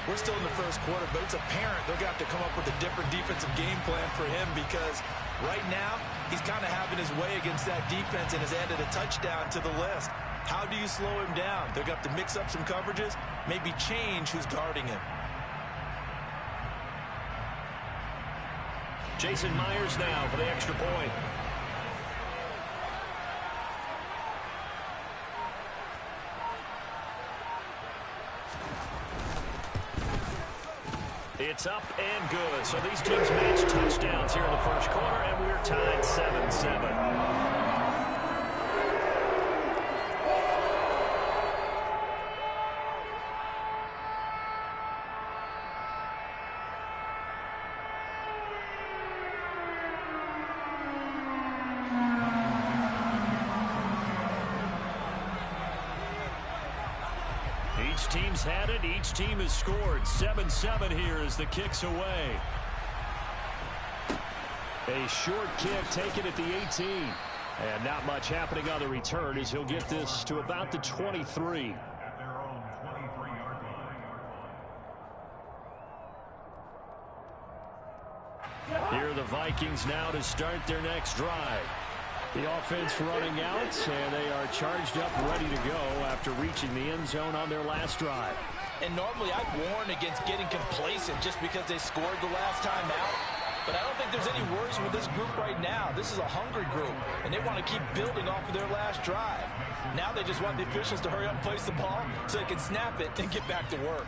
We're still in the first quarter, but it's apparent they're going to have to come up with a different defensive game plan for him because right now he's kind of having his way against that defense and has added a touchdown to the list. How do you slow him down? They're going to have to mix up some coverages, maybe change who's guarding him. Jason Myers now for the extra point. It's up and good. So these teams match touchdowns here in the first quarter, and we're tied 7-7. Each team's had it. Each team has scored. 7-7 here as the kick's away. A short kick taken at the 18. And not much happening on the return as he'll get this to about the 23. Here are the Vikings now to start their next drive. The offense running out, and they are charged up, ready to go after reaching the end zone on their last drive. And normally I'd warn against getting complacent just because they scored the last time out. But I don't think there's any worries with this group right now. This is a hungry group, and they want to keep building off of their last drive. Now they just want the officials to hurry up and place the ball so they can snap it and get back to work.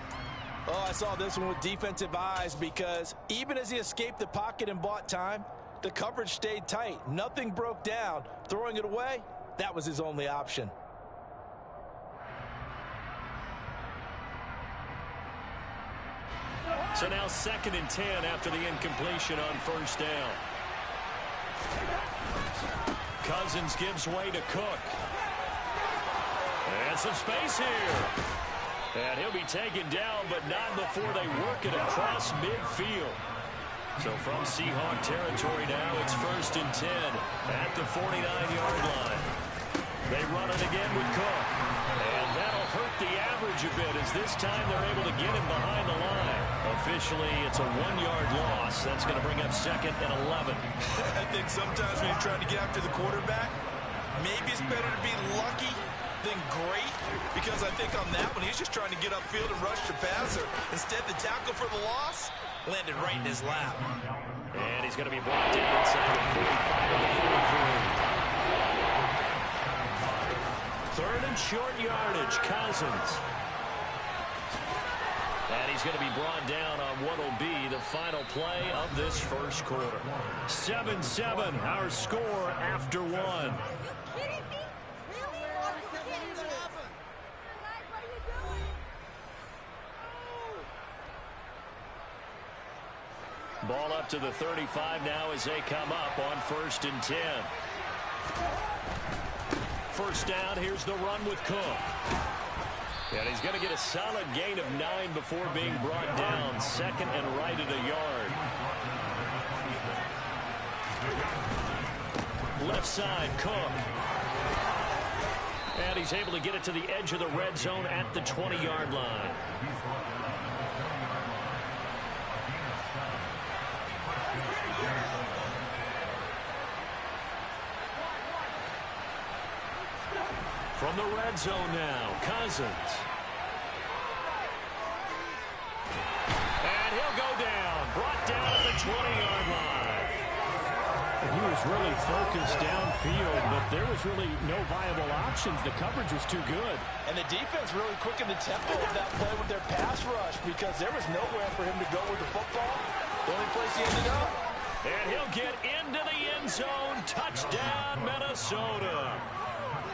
Oh, I saw this one with defensive eyes because even as he escaped the pocket and bought time, the coverage stayed tight. Nothing broke down. Throwing it away, that was his only option. So now 2nd and 10 after the incompletion on first down. Cousins gives way to Cook. And some space here. And he'll be taken down, but not before they work it across midfield. So from Seahawk territory now, it's 1st and 10 at the 49-yard line. They run it again with Cook. And that'll hurt the average a bit as this time they're able to get him behind the line. Officially, it's a 1-yard loss. That's going to bring up 2nd and 11. I think sometimes when you're trying to get after the quarterback, maybe it's better to be lucky than great, because I think on that one, he's just trying to get upfield and rush the passer. Instead, the tackle for the loss landed right in his lap. And he's going to be brought down inside the 45 of the 43. 3rd and short yardage, Cousins. And he's going to be brought down on what will be the final play of this first quarter. 7-7, our score after 1. Ball up to the 35 now as they come up on 1st and 10. First down, here's the run with Cook. And he's going to get a solid gain of 9 before being brought down. 2nd and right at a yard. Left side, Cook. And he's able to get it to the edge of the red zone at the 20-yard line. From the red zone now, Cousins. And he'll go down. Brought down at the 20-yard line. was really focused downfield, but there was really no viable options. The coverage was too good. And the defense really quickened the tempo of that play with their pass rush because there was nowhere for him to go with the football. The only place he ended up. And he'll get into the end zone. Touchdown, Minnesota.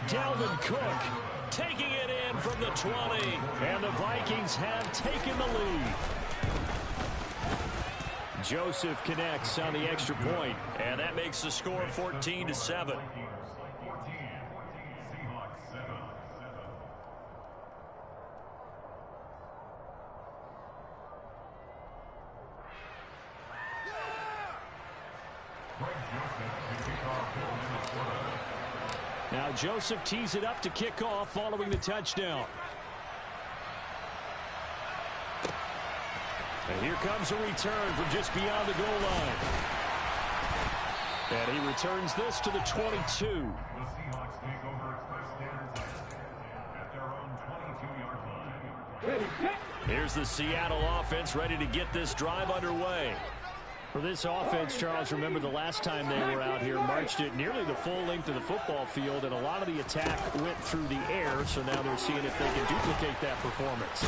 Dalvin Cook taking it in from the 20. And the Vikings have taken the lead. Joseph connects on the extra point, and that makes the score 14-7. Now Joseph tees it up to kick off following the touchdown. And here comes a return from just beyond the goal line. And he returns this to the 22. Here's the Seattle offense ready to get this drive underway. For this offense, Charles, remember the last time they were out here, marched it nearly the full length of the football field, and a lot of the attack went through the air, so now they're seeing if they can duplicate that performance.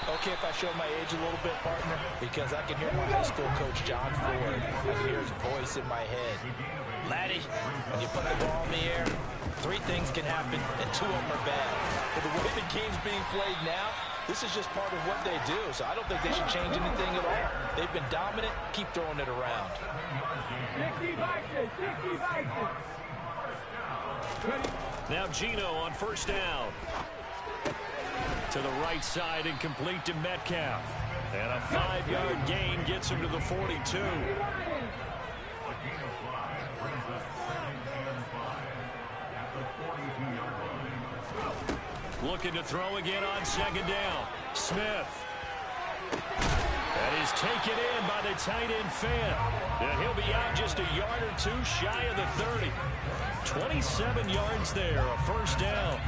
Okay, if I show my age a little bit, partner, because I can hear my high school coach, John Ford. I can hear his voice in my head. Laddie, when you put the ball in the air, 3 things can happen, and 2 of them are bad. But the way the game's being played now, this is just part of what they do, so I don't think they should change anything at all. They've been dominant. Keep throwing it around. Now Gino on first down. To the right side and complete to Metcalf. And a 5-yard gain gets him to the 42. Looking to throw again on second down. Smith. That is taken in by the tight end Fant. And he'll be out just a yard or 2 shy of the 30. 27 yards there, a first down.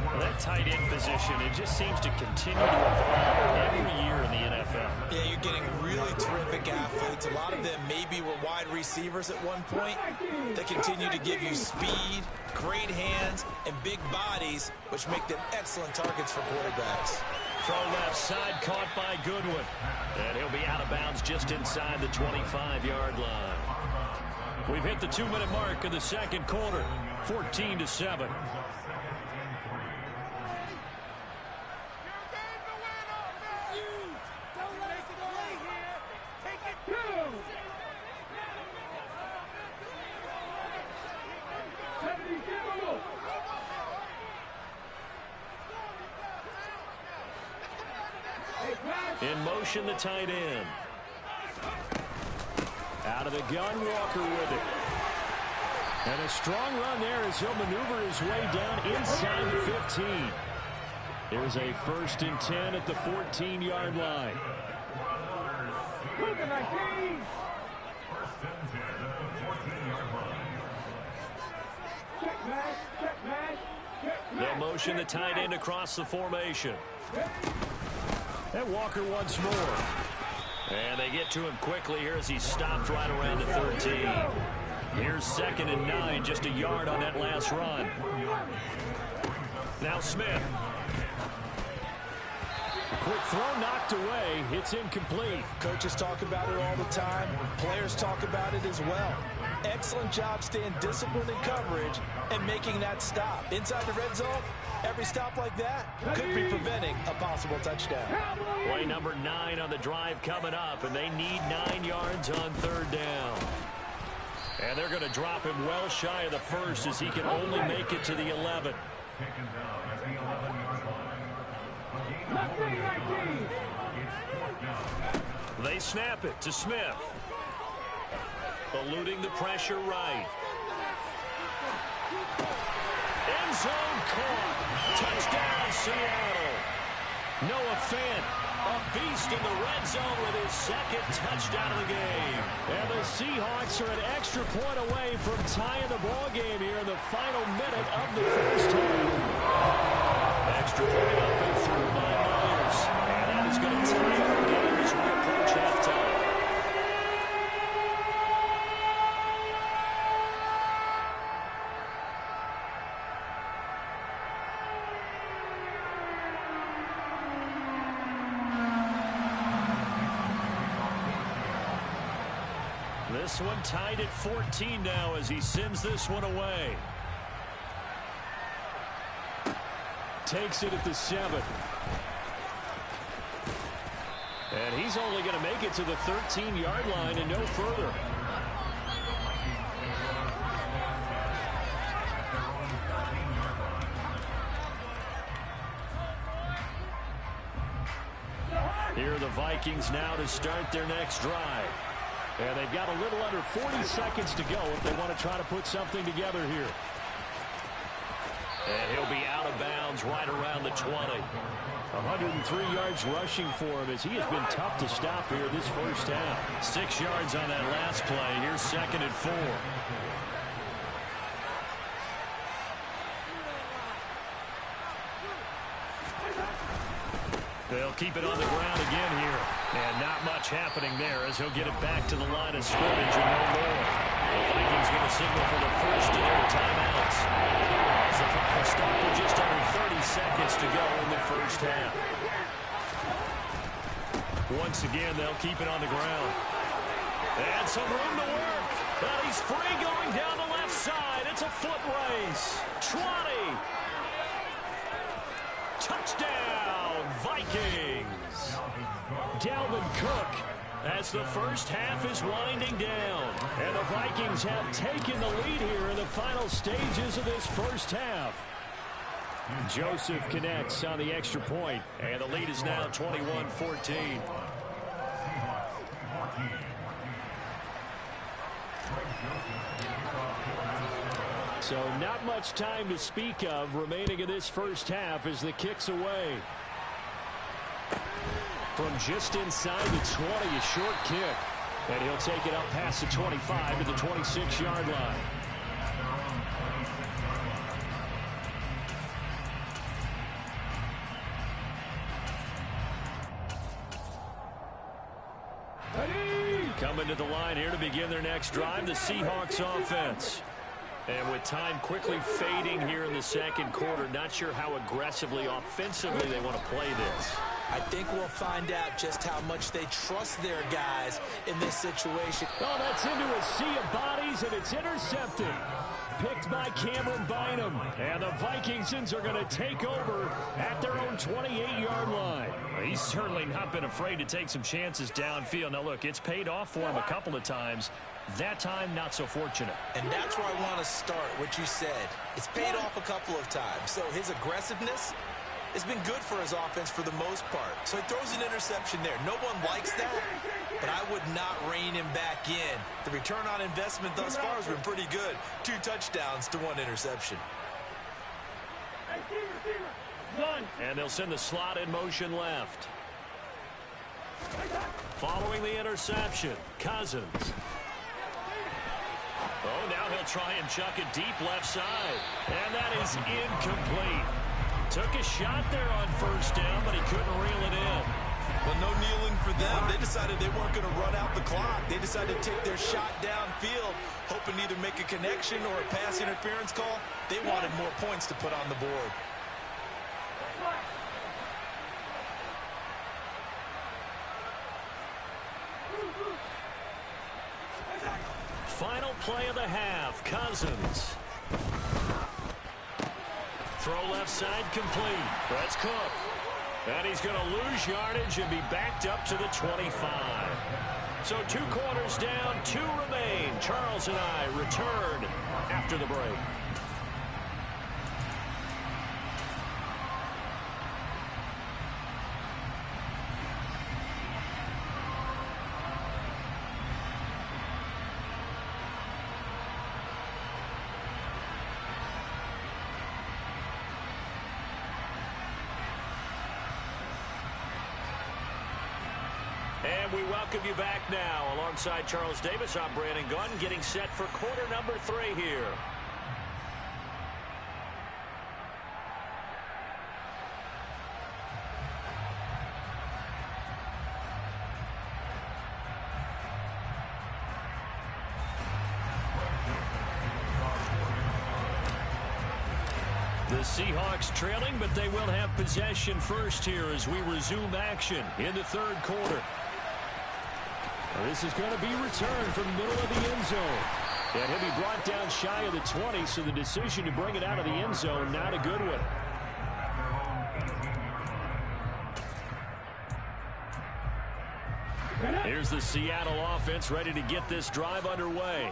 Well, that tight end position, it just seems to continue to evolve every year in the NFL. Yeah, you're getting really terrific athletes. A lot of them maybe were wide receivers at one point. They continue to give you speed, great hands, and big bodies, which make them excellent targets for quarterbacks. Throw left side, caught by Goodwin. And he'll be out of bounds just inside the 25-yard line. We've hit the 2-minute mark of the second quarter, 14-7. In motion, the tight end. Out of the gun, Walker with it. And a strong run there as he'll maneuver his way down inside the 15. There's a 1st and 10 at the 14-yard line. They'll motion the tight end across the formation. And Walker once more. And they get to him quickly here as he stopped right around the 13. Here's 2nd and 9, just a yard on that last run. Now Smith. Quick throw knocked away. It's incomplete. Coaches talk about it all the time. Players talk about it as well. Excellent job staying disciplined in coverage and making that stop. Inside the red zone, every stop like that could be preventing a possible touchdown. Play number 9 on the drive coming up, and they need 9 yards on 3rd down. And they're going to drop him well shy of the 1st as he can only make it to the 11. They snap it to Smith. Eluding the pressure right. End zone caught. Touchdown, Seattle. Noah Fant, a beast in the red zone with his 2nd touchdown of the game. And the Seahawks are an extra point away from tying the ball game here in the final minute of the 1st half. Extra point up and through by Myers. And that is going to tie the game as we approach halftime. This one tied at 14 now as he sends this one away. Takes it at the 7. And he's only going to make it to the 13-yard line and no further. Here are the Vikings now to start their next drive. And they've got a little under 40 seconds to go if they want to try to put something together here. And he'll be out of bounds right around the 20. 103 yards rushing for him as he has been tough to stop here this first half. 6 yards on that last play. Here's 2nd and 4. They'll keep it on the ground again here. And not much happening there as he'll get it back to the line of scrimmage and no more. The Vikings going to signal for the first of their timeouts. As the clock will stop with just under 30 seconds to go in the first half. Once again, they'll keep it on the ground. And some room to work. And he's free going down the left side. It's a foot race. 20. Touchdown, Vikings. Dalvin Cook as the first half is winding down. And the Vikings have taken the lead here in the final stages of this first half. Joseph connects on the extra point, and the lead is now 21-14. So not much time to speak of remaining in this first half as the kick's away. From just inside the 20, a short kick. And he'll take it up past the 25 to the 26-yard line. Coming to the line here to begin their next drive, the Seahawks offense. And with time quickly fading here in the second quarter, not sure how aggressively, offensively they want to play this. I think we'll find out just how much they trust their guys in this situation. Oh, that's into a sea of bodies, and it's intercepted. Picked by Cameron Bynum. And the Vikingsons are going to take over at their own 28-yard line. He's certainly not been afraid to take some chances downfield. Now, look, it's paid off for him a couple of times. That time, not so fortunate. And that's where I want to start, what you said. It's paid off a couple of times. So his aggressiveness has been good for his offense for the most part. So he throws an interception there. No one likes that, but I would not rein him back in. The return on investment thus far has been pretty good. 2 touchdowns to 1 interception. And they'll send the slot in motion left. Following the interception, Cousins. Oh, now he'll try and chuck it deep left side. And that is incomplete. Took a shot there on first down, but he couldn't reel it in. Well, no kneeling for them. They decided they weren't going to run out the clock. They decided to take their shot downfield, hoping to either make a connection or a pass interference call. They wanted more points to put on the board. Final play of the half, Cousins. Throw left side complete. That's Cook. And he's going to lose yardage and be backed up to the 25. So 2 quarters down, 2 remain. Charles and I return after the break. And we welcome you back now. Alongside Charles Davis, I'm Brandon Gunn, getting set for quarter number 3 here. The Seahawks trailing, but they will have possession first here as we resume action in the third quarter. This is going to be returned from the middle of the end zone. And he'll be brought down shy of the 20, so the decision to bring it out of the end zone, not a good one. Here's the Seattle offense ready to get this drive underway.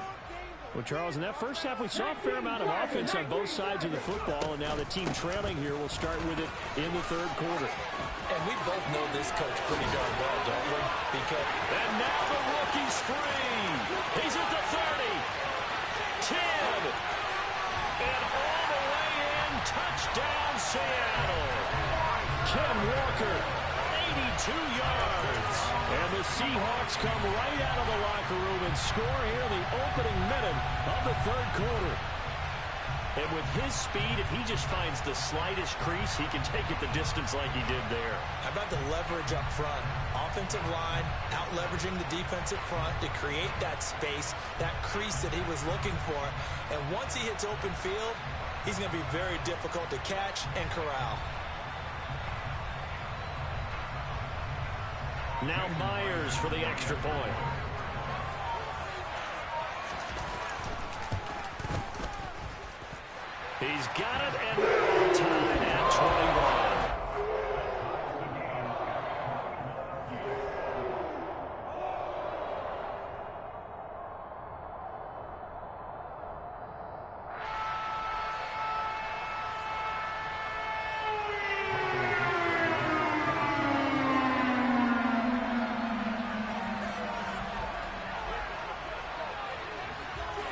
Well, Charles, in that first half, we saw a fair amount of offense on both sides of the football, and now the team trailing here will start with it in the third quarter. And we both know this coach pretty darn well, don't we? And now the rookie's free. He's at the 30, 10, and all the way in. Touchdown, Seattle. Ken Walker, 82 yards. And the Seahawks come right out of the locker room and score here in the opening minute of the third quarter. And with his speed, if he just finds the slightest crease, he can take it the distance like he did there. How about the leverage up front? Offensive line out-leveraging the defensive front to create that space, that crease that he was looking for. And once he hits open field, he's going to be very difficult to catch and corral. Now Myers for the extra point. He's got it, and they're tied at 21.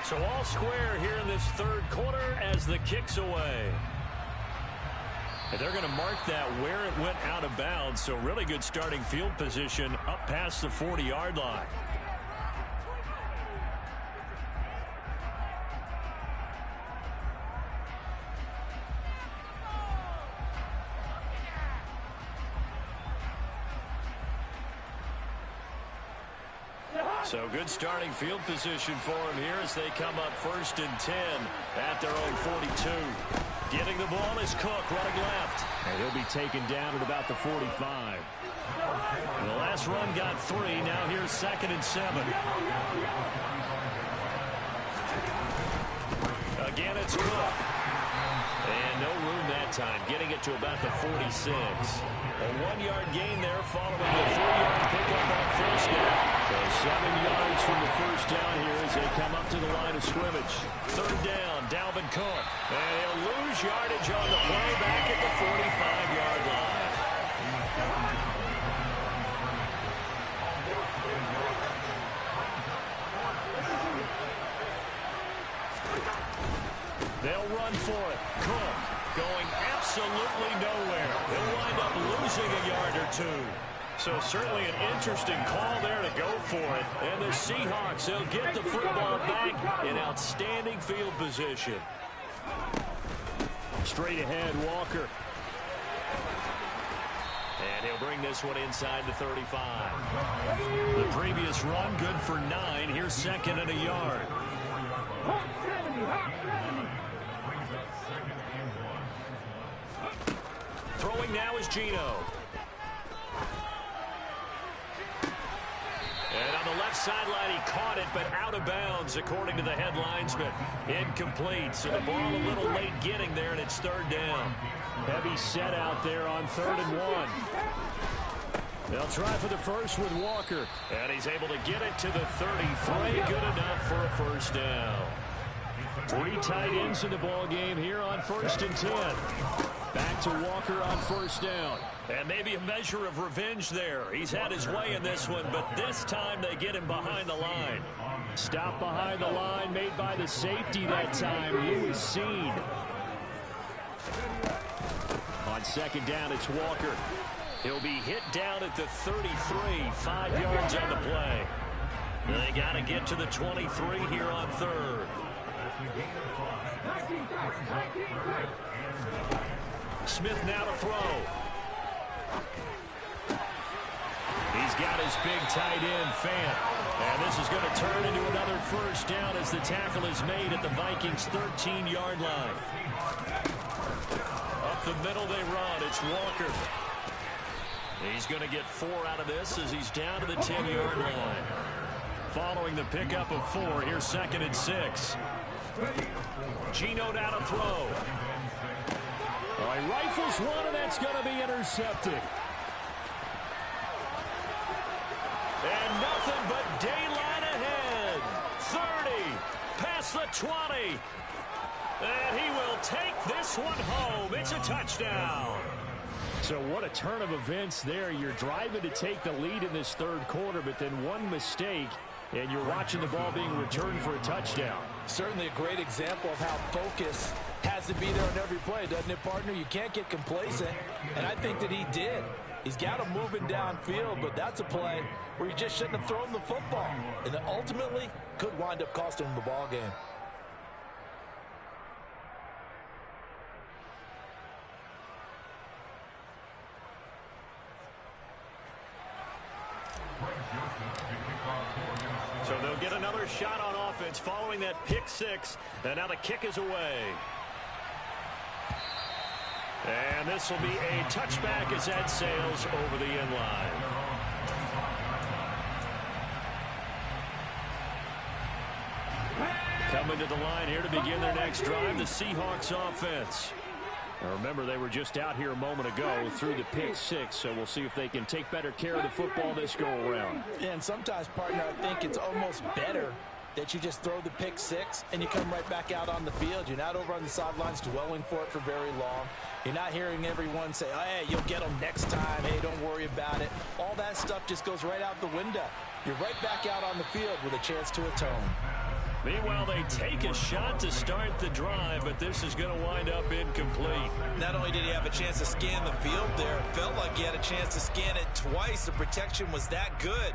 So all square here in this third quarter as the kick's away. And they're going to mark that where it went out of bounds. So really good starting field position up past the 40-yard line. So good starting field position for him here as they come up 1st and 10 at their own 42. Getting the ball is Cook running left. And he'll be taken down at about the 45. And the last run got 3. Now here's 2nd and 7. Again, it's Cook. And no room that time, getting it to about the 46. A 1-yard gain there following the 3-yard pickup on first down. So 7 yards from the first down here as they come up to the line of scrimmage. 3rd down, Dalvin Cook. And he'll lose yardage on the play back at the 45-yard line. They'll run for it. Cook going absolutely nowhere. They'll wind up losing a yard or 2. So certainly an interesting call there to go for it. And the Seahawks, they'll get the football back in outstanding field position. Straight ahead, Walker. And he'll bring this one inside the 35. The previous run good for 9. Here's 2nd and a yard. Throwing now is Geno. And on the left sideline, he caught it, but out of bounds, according to the head linesman. Incomplete, so the ball a little late getting there, and it's 3rd down. Heavy set out there on 3rd and 1. They'll try for the first with Walker. And he's able to get it to the 33. Good enough for a 1st down. 3 tight ends in the ball game here on 1st and 10. Back to Walker on 1st down. And maybe a measure of revenge there. He's had his way in this one, but this time they get him behind the line. Stop behind the line made by the safety that time, Lewis Seen. On 2nd down, it's Walker. He'll be hit down at the 33, 5 yards on the play. They got to get to the 23 here on 3rd. Smith now to throw. He's got his big tight end, Fant. And this is going to turn into another 1st down as the tackle is made at the Vikings' 13-yard line. Up the middle they run. It's Walker. He's going to get 4 out of this as he's down to the 10-yard line. Following the pickup of 4, here's 2nd and 6. Geno down to throw. All right, rifles one, and that's going to be intercepted. And nothing but daylight ahead. 30, past the 20. And he will take this one home. It's a touchdown. So what a turn of events there. You're driving to take the lead in this third quarter, but then one mistake, and you're watching the ball being returned for a touchdown. Certainly a great example of how focus has to be there on every play, doesn't it, partner? You can't get complacent, and I think that he did. He's got him moving downfield, but that's a play where he just shouldn't have thrown the football, and that ultimately could wind up costing him the ball game. So they'll get another shot on offense following that pick 6. And now the kick is away. And this will be a touchback as that sails over the end line. Coming to the line here to begin their next drive, the Seahawks offense. Now remember, they were just out here a moment ago through the pick 6, so we'll see if they can take better care of the football this go-around. Yeah, and sometimes, partner, I think it's almost better that you just throw the pick 6 and you come right back out on the field. You're not over on the sidelines dwelling for it for very long. You're not hearing everyone say, oh, hey, you'll get them next time. Hey, don't worry about it. All that stuff just goes right out the window. You're right back out on the field with a chance to atone. Meanwhile, they take a shot to start the drive, but this is going to wind up incomplete. Not only did he have a chance to scan the field there, it felt like he had a chance to scan it twice. The protection was that good.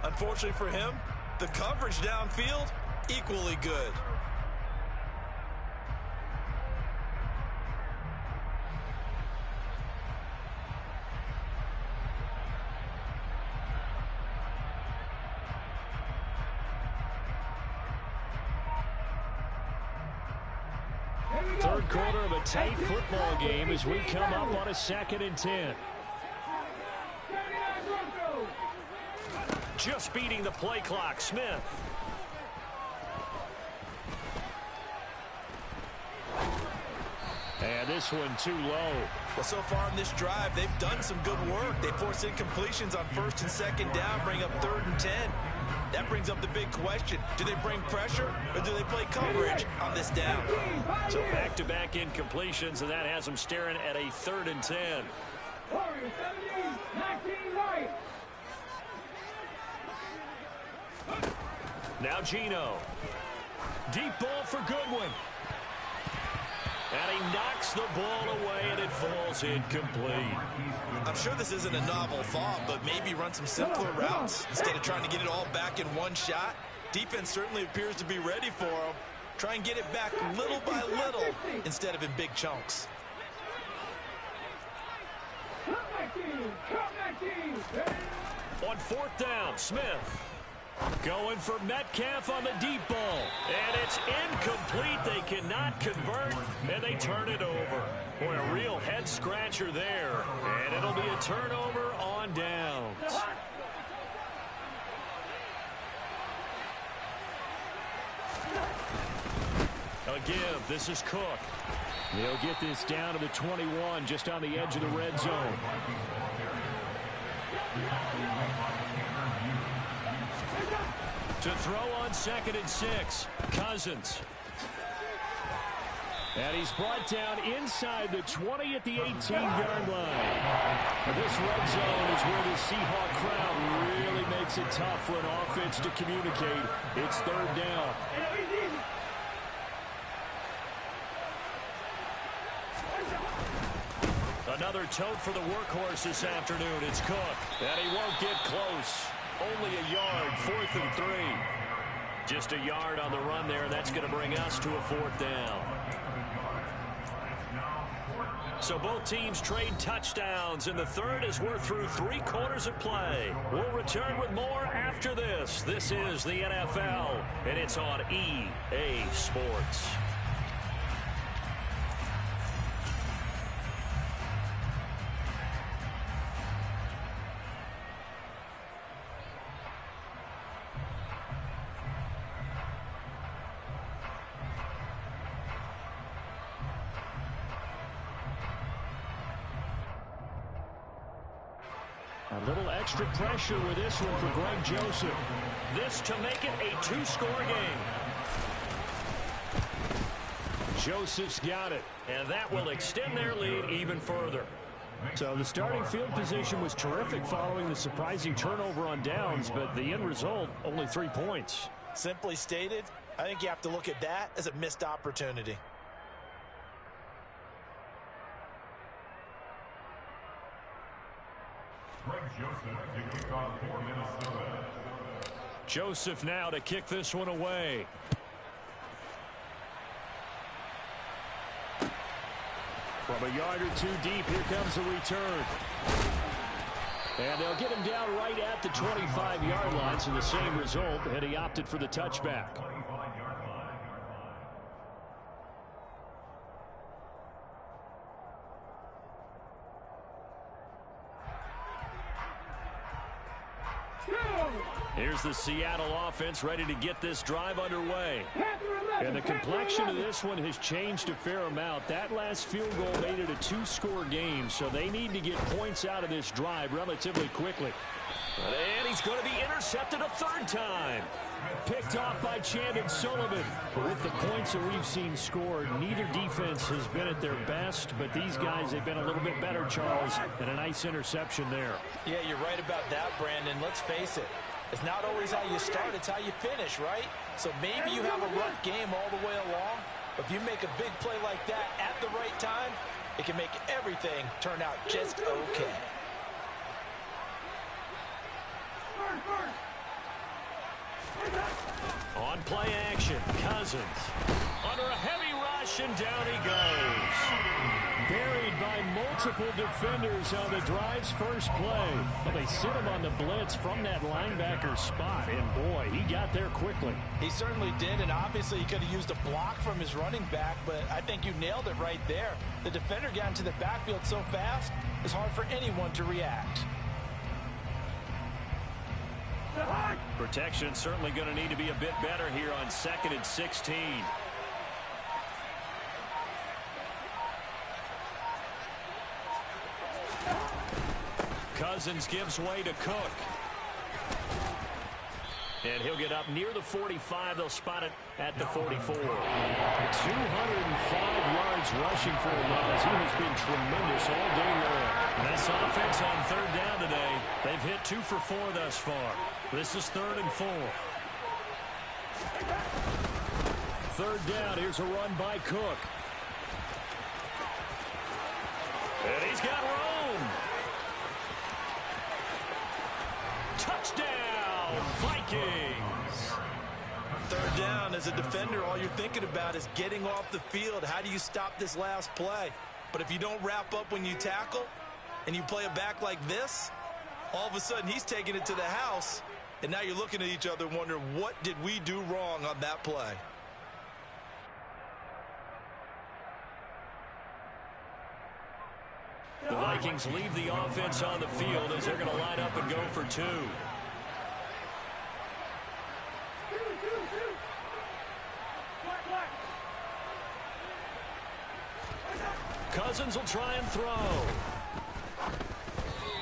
Unfortunately for him, the coverage downfield, equally good. Third quarter of a tight football game as we come up on a 2nd and 10. Just beating the play clock, Smith. And this one too low. Well, so far in this drive, they've done some good work. They forced incompletions on 1st and 2nd down, bring up 3rd and 10. That brings up the big question. Do they bring pressure or do they play coverage on this down? So back-to-back incompletions, and that has them staring at a 3rd and 10. Now Geno. Deep ball for Goodwin. And he knocks the ball away, and it falls incomplete. I'm sure this isn't a novel thought, but maybe run some simpler routes instead of trying to get it all back in one shot. Defense certainly appears to be ready for him. Try and get it back little by little instead of in big chunks. On 4th down, Smith. Going for Metcalf on the deep ball. And it's incomplete. They cannot convert, and they turn it over. Boy, a real head-scratcher there. And it'll be a turnover on downs. A give. This is Cook. They'll get this down to the 21, just on the edge of the red zone. To throw on 2nd and 6, Cousins. And he's brought down inside the 20 at the 18-yard line. This red zone is where the Seahawk crowd really makes it tough for an offense to communicate. It's 3rd down. Another tote for the workhorse this afternoon. It's Cook. And he won't get close. Only a yard, 4th and 3. Just a yard on the run there, and that's going to bring us to a 4th down. So both teams trade touchdowns in the third as we're through 3 quarters of play. We'll return with more after this. This is the NFL, and it's on EA Sports. A little extra pressure with this one for Greg Joseph. This to make it a two-score game. Joseph's got it, and that will extend their lead even further. So the starting field position was terrific following the surprising turnover on downs, but the end result, only 3 points. Simply stated, I think you have to look at that as a missed opportunity. Joseph now to kick this one away. From a yard or two deep, here comes the return. And they'll get him down right at the 25-yard line, so the same result, and he opted for the touchback. Here's the Seattle offense ready to get this drive underway. And the complexion of this one has changed a fair amount. That last field goal made it a two-score game, so they need to get points out of this drive relatively quickly. And he's going to be intercepted a third time. Picked off by Chandon Sullivan. But with the points that we've seen scored, neither defense has been at their best, but these guys, they've been a little bit better, Charles, and a nice interception there. Yeah, you're right about that, Brandon. Let's face it. It's not always how you start, it's how you finish, right? So maybe you have a rough game all the way along, but if you make a big play like that at the right time, it can make everything turn out just okay. On play action, Cousins. Under a heavy rush, and down he goes. Buried by multiple defenders on the drive's first play. Well, they sit him on the blitz from that linebacker spot, and boy, he got there quickly. He certainly did, and obviously he could have used a block from his running back, but I think you nailed it right there. The defender got into the backfield so fast, it's hard for anyone to react. Protection certainly going to need to be a bit better here on 2nd and 16. Cousins gives way to Cook. And he'll get up near the 45. They'll spot it at the 44. 205 yards rushing for him now, as he has been tremendous all day long. And this offense on third down today, they've hit 2 for 4 thus far. This is 3rd and 4. Third down, here's a run by Cook. And he's got room. Touchdown, Vikings. Third down, as a defender, all you're thinking about is getting off the field. How do you stop this last play? But if you don't wrap up when you tackle and you play it back like this, all of a sudden he's taking it to the house, and now you're looking at each other wondering, what did we do wrong on that play? The Vikings leave the offense on the field as they're going to line up and go for 2. Cousins will try and throw.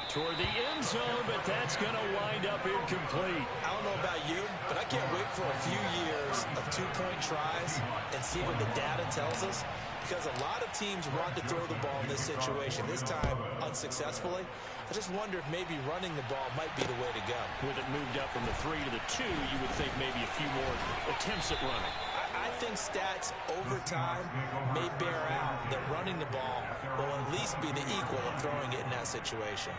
Toward the end zone, but that's going to wind up incomplete. I don't know about you, but I can't wait for a few years of two-point tries and see what the data tells us, because a lot of teams want to throw the ball in this situation, this time unsuccessfully. I just wonder if maybe running the ball might be the way to go. With it moved up from the 3 to the 2, you would think maybe a few more attempts at running. I think stats over time may bear out that running the ball will at least be the equal of throwing it in that situation.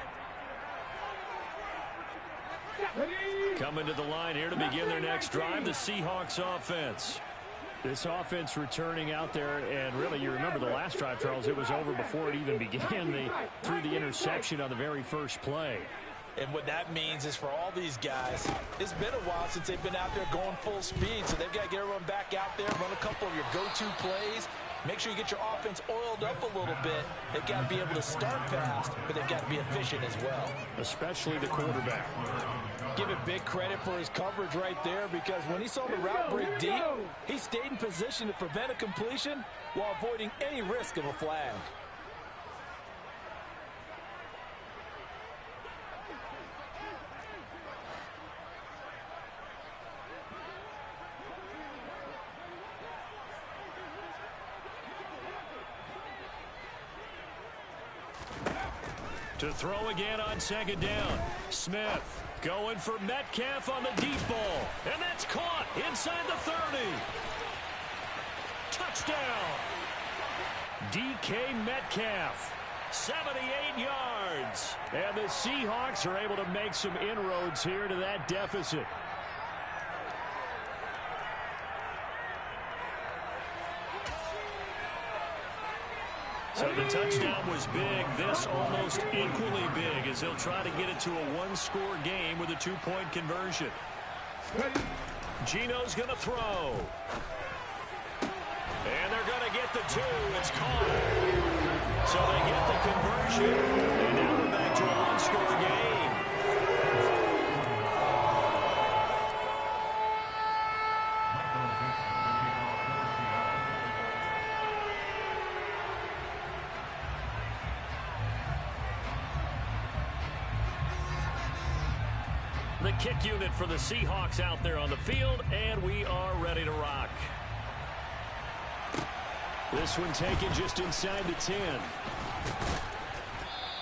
Coming to the line here to begin their next drive, the Seahawks offense. This offense returning out there, and really, you remember the last drive, Charles, it was over before it even began. They threw the interception on the very first play. And what that means is for all these guys, it's been a while since they've been out there going full speed, so they've got to get everyone back out there, run a couple of your go-to plays, make sure you get your offense oiled up a little bit. They've got to be able to start fast, but they've got to be efficient as well. Especially the quarterback. Give it big credit for his coverage right there, because when he saw the route break deep, he stayed in position to prevent a completion while avoiding any risk of a flag. To throw again on second down. Smith going for Metcalf on the deep ball. And that's caught inside the 30. Touchdown. DK Metcalf. 78 yards. And the Seahawks are able to make some inroads here to that deficit. So the touchdown was big. This almost equally big as they'll try to get it to a one-score game with a two-point conversion. Gino's going to throw. And they're going to get the two. It's caught. So they get the conversion. And now we're back to a one-score game. The kick unit for the Seahawks out there on the field, and we are ready to rock. This one taken just inside the 10.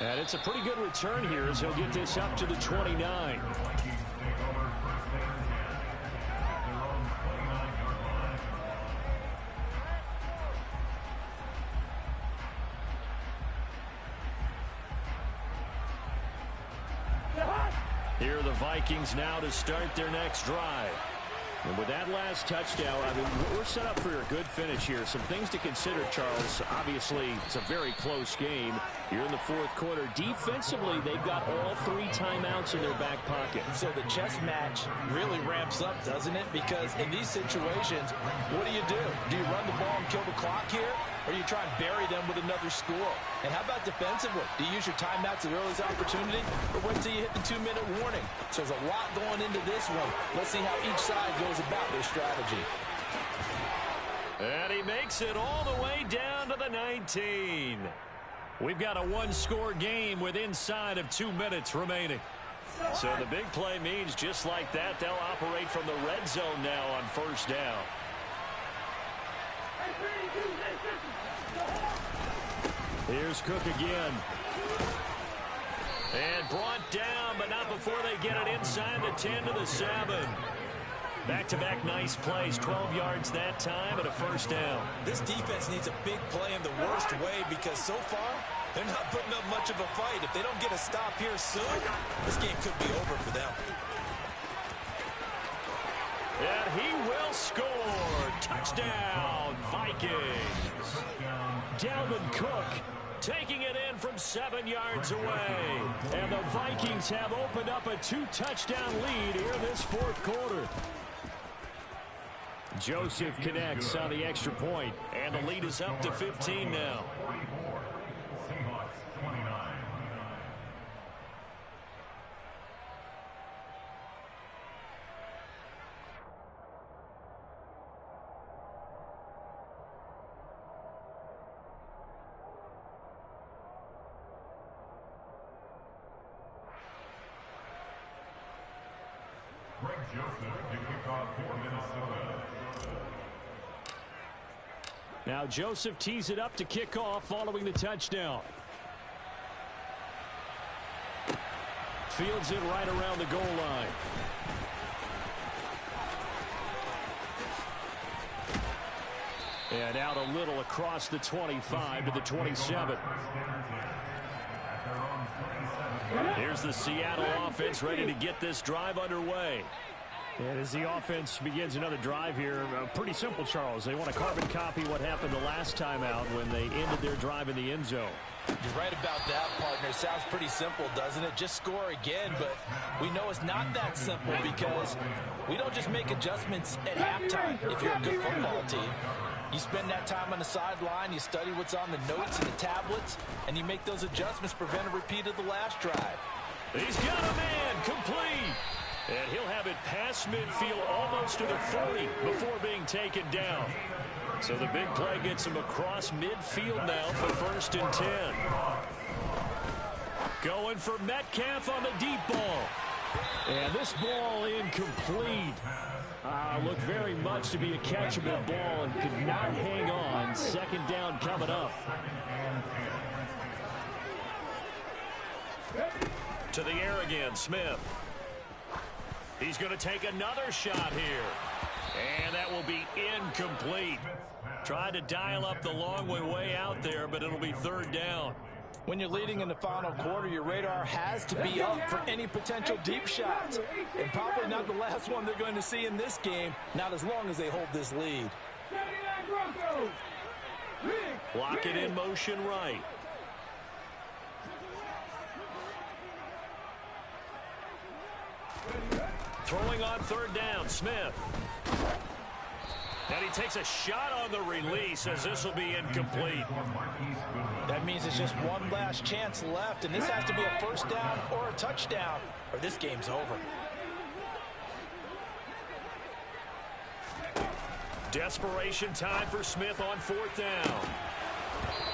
And it's a pretty good return here as he'll get this up to the 29. Here are the Vikings now to start their next drive. And with that last touchdown, I mean, we're set up for a good finish here. Some things to consider, Charles. Obviously, it's a very close game. You're in the fourth quarter. Defensively, they've got all three timeouts in their back pocket. So the chess match really ramps up, doesn't it? Because in these situations, what do? Do you run the ball and kill the clock here? Or you try and bury them with another score? And how about defensively? Do you use your timeouts at the earliest opportunity? Or wait till you hit the 2-minute warning? So there's a lot going into this one. Let's see how each side goes about their strategy. And he makes it all the way down to the 19. We've got a one-score game with inside of 2 minutes remaining. So the big play means just like that, they'll operate from the red zone now on first down. Here's Cook again. And brought down, but not before they get it inside the 10 to the 7. Back-to-back nice plays, 12 yards that time and a first down. This defense needs a big play in the worst way because so far, they're not putting up much of a fight. If they don't get a stop here soon, this game could be over for them. And he will score. Touchdown, Vikings. Dalvin Cook taking it in from 7 yards away. And the Vikings have opened up a 2-touchdown lead here this fourth quarter. Joseph connects on the extra point, and the lead is up to 15 now. Now Joseph tees it up to kick off following the touchdown. Fields it right around the goal line. And out a little across the 25 to the 27. Here's the Seattle offense ready to get this drive underway. And as the offense begins another drive here, pretty simple, Charles. They want to carbon copy what happened the last time out when they ended their drive in the end zone. You're right about that, partner. Sounds pretty simple, doesn't it? Just score again, but we know it's not that simple because we don't just make adjustments at halftime if you're a good football team. You spend that time on the sideline, you study what's on the notes and the tablets, and you make those adjustments, prevent a repeat of the last drive. He's got a man, complete. And he'll have it past midfield almost to the 40 before being taken down. So the big play gets him across midfield now for 1st and 10. Going for Metcalf on the deep ball. And this ball incomplete. Looked very much to be a catchable ball and could not hang on. 2nd down coming up. To the air again, Smith. He's going to take another shot here. And that will be incomplete. Tried to dial up the long way out there, but it'll be third down. When you're leading in the final quarter, your radar has to be up for any potential deep shots. And probably not the last one they're going to see in this game, not as long as they hold this lead. Lock it in motion right. Throwing on third down, Smith. And he takes a shot on the release as this will be incomplete. That means it's just one last chance left, and this has to be a first down or a touchdown, or this game's over. Desperation time for Smith on fourth down.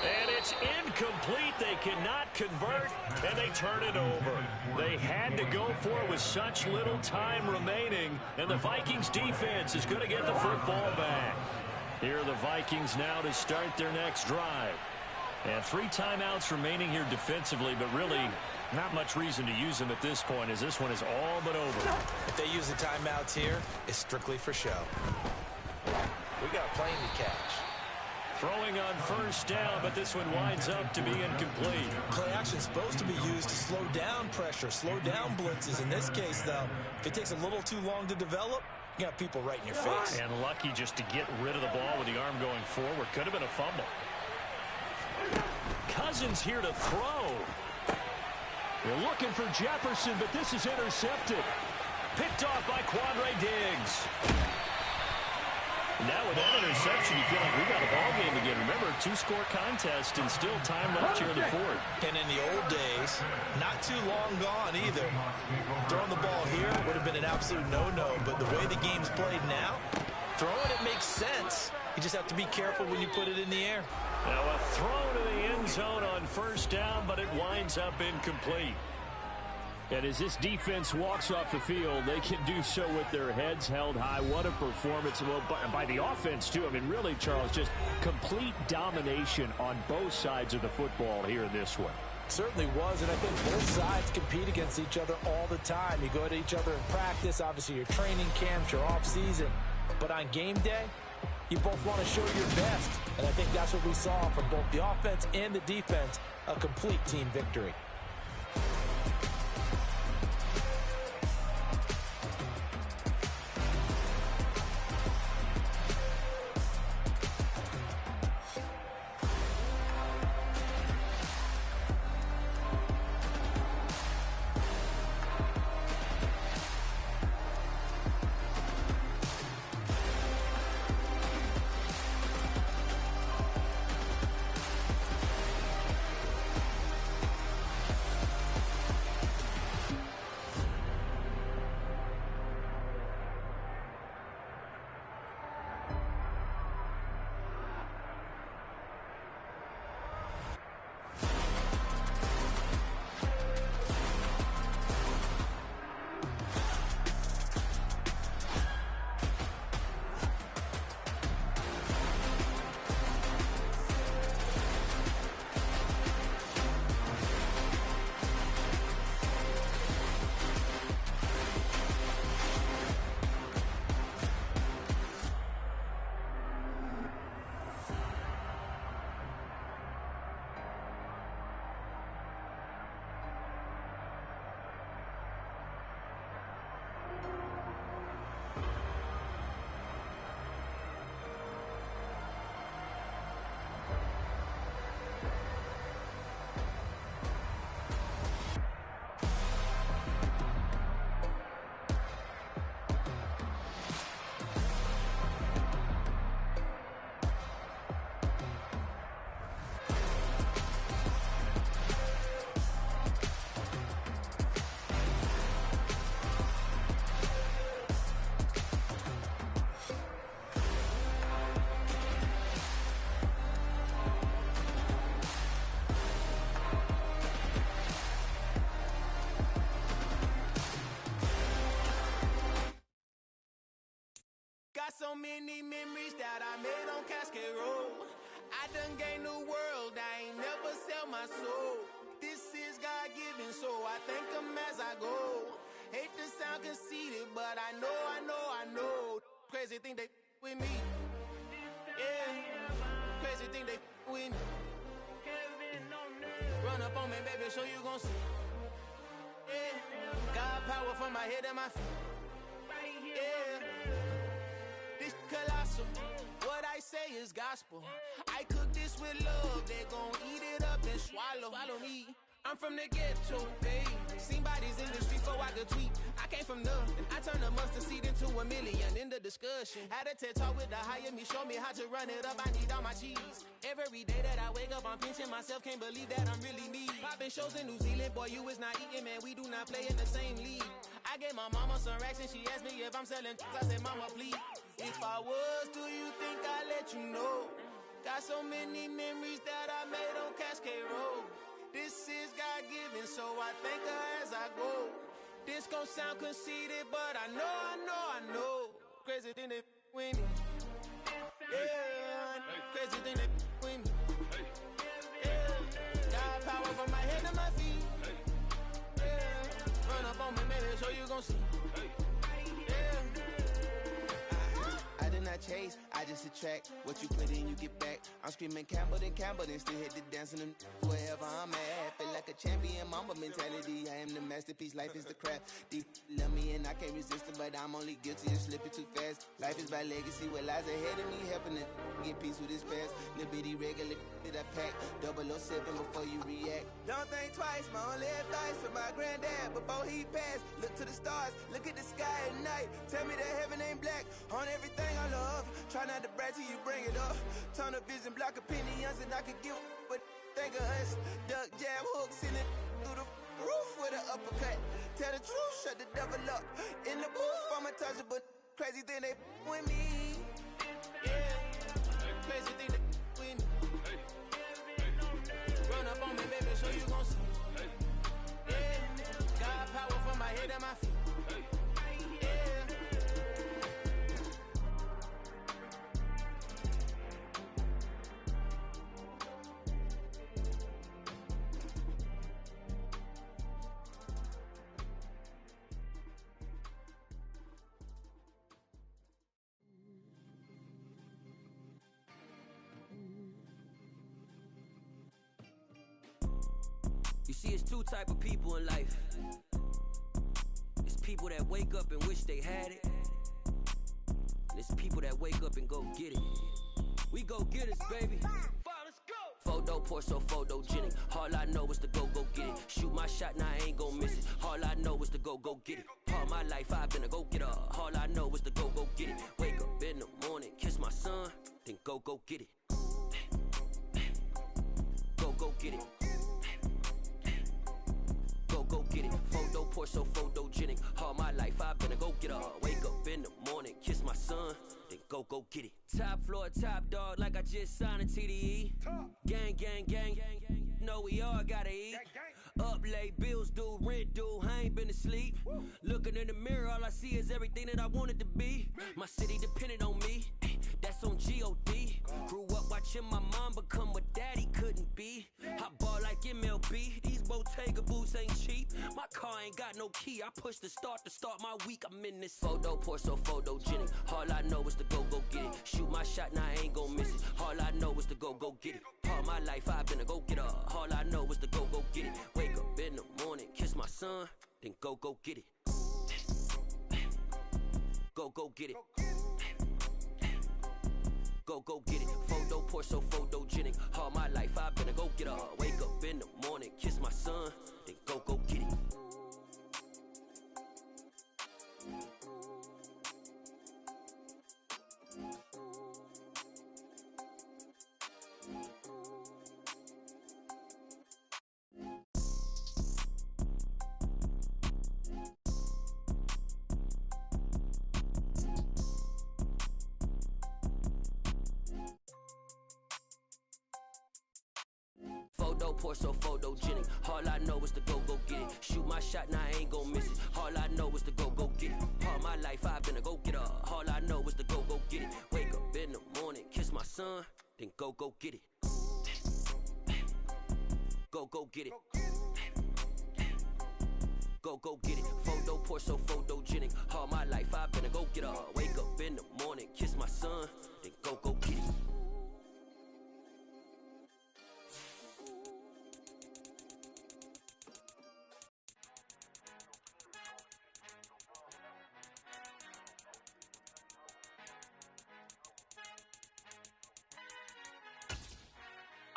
And it's incomplete. They cannot convert, and they turn it over. They had to go for it with such little time remaining, and the Vikings defense is going to get the football back. Here are the Vikings now to start their next drive. And 3 timeouts remaining here defensively, but really not much reason to use them at this point, as this one is all but over. If they use the timeouts here, it's strictly for show. We got a plane to catch. Throwing on first down, but this one winds up to be incomplete. Play action is supposed to be used to slow down pressure, slow down blitzes. In this case, though, if it takes a little too long to develop, you got people right in your face. And lucky just to get rid of the ball with the arm going forward. Could have been a fumble. Cousins here to throw. They're looking for Jefferson, but this is intercepted. Picked off by Quandre Diggs. Now with that interception, you feel like we got a ball game again. Remember, 2-score contest and still time left here in the fourth. And in the old days, not too long gone either. Throwing the ball here would have been an absolute no-no, but the way the game's played now, throwing it makes sense. You just have to be careful when you put it in the air. Now a throw to the end zone on first down, but it winds up incomplete. And as this defense walks off the field, they can do so with their heads held high. What a performance by the offense, too. I mean, really, Charles, just complete domination on both sides of the football here in this one. Certainly was, and I think both sides compete against each other all the time. You go at each other in practice, obviously your training camps, your off-season. But on game day, you both want to show your best. And I think that's what we saw from both the offense and the defense, a complete team victory. Got so many memories that I made on Cascade Road. I done gained the world, I ain't never sell my soul. This is God-given so I thank him as I go. Hate to sound conceited, but I know. Crazy thing they with me. Yeah, crazy thing they with me. Run up on me, baby, so you gon' see. Yeah, God power from my head and my feet. Yeah, this colossal. What I say is gospel. I cook this with love. They gon' eat it up and swallow me. I'm from the ghetto, baby. Seen bodies in the street so I could tweet. I came from nothing. I turned a mustard seed into a million in the discussion. Had a TED talk with the higher me, show me how to run it up. I need all my cheese. Every day that I wake up, I'm pinching myself. Can't believe that I'm really me. Popping shows in New Zealand, boy, you is not eating, man. We do not play in the same league. I gave my mama some racks and she asked me if I'm selling. I said, mama, please. If I was, do you think I'd let you know? Got so many memories that I made on Cascade Road. This is God-given, so I thank her as I go. This gon' sound conceited, but I know. Crazy thing they with me. Yeah, crazy thing they with me. Yeah, God power from my head to my feet. Yeah, run up on me, baby, so you gon' see. I did not chase, I just attract. What you put in, you get back. I'm screaming Campbell, then still hit the dance and wherever I'm at. Feel like a champion, mamba mentality. I am the masterpiece, life is the craft. Deep love me and I can't resist it, but I'm only guilty of slipping too fast. Life is by legacy, what lies ahead of me, helping to get peace with his past. Little bitty regular that I pack, 007 before you react. Don't think twice, my only advice for my granddad before he passed. Look to the stars, look at the sky at night. Tell me that heaven ain't black on everything I love. Try not to brag till you bring it up. Turn a vision, block opinions, and I could give but think of us. Duck, jab, hook, send it through the roof with an uppercut. Tell the truth, shut the devil up. In the booth, I'm untouchable. Crazy thing they with me. Yeah, crazy thing they with me. Run up on me, baby, so you gon' see. Yeah, God power from my head and my feet. You see, it's two type of people in life. It's people that wake up and wish they had it. And it's people that wake up and go get it. We go get it, baby. Let's go. Photo pour so photogenic. All I know is to go get it. Shoot my shot, now I ain't gon' miss it. All I know is to go get it. All my life I've been a go-getter. All I know is to go get it. Wake up in the morning, kiss my son, then go get it. Go get it. Go get it. Photo pour so photogenic. All my life I've been a go-getter. Wake up in the morning, kiss my son, then go get it. Top floor, top dog, like I just signed a TDE. Gang, gang, gang. Know we all gotta eat. Up late, bills due, rent due, I ain't been asleep. Looking in the mirror, all I see is everything that I wanted to be. My city depended on me, that's on G.O.D. Grew up watching my mom become what daddy couldn't be. I ball like MLB, these Bottega boots ain't cheap. My car ain't got no key, I push the start to start my week. I'm in this photo pour so photogenic. All I know is to go get it. Shoot my shot, now I ain't gon' miss it. All I know is to go get it. All my life I've been a go-getter. All I know is to go get it. Wake up in the morning, kiss my son, then go get it. Go get it. Go get it. Photo pour so photogenic. All my life I've been a go-getter. Wake up in the morning, kiss my son, then go get it. Photo pour so photogenic. All I know is to go get it. Shoot my shot, now I ain't gon' miss it. All I know is to go get it. All my life I've been a go-getter. All I know is to go get it. Wake up in the morning, kiss my son, then go get it. Go get it. go get it. Photo poor, so photogenic. All my life I've been a go get up. Wake up in the morning, kiss my son, then go get it.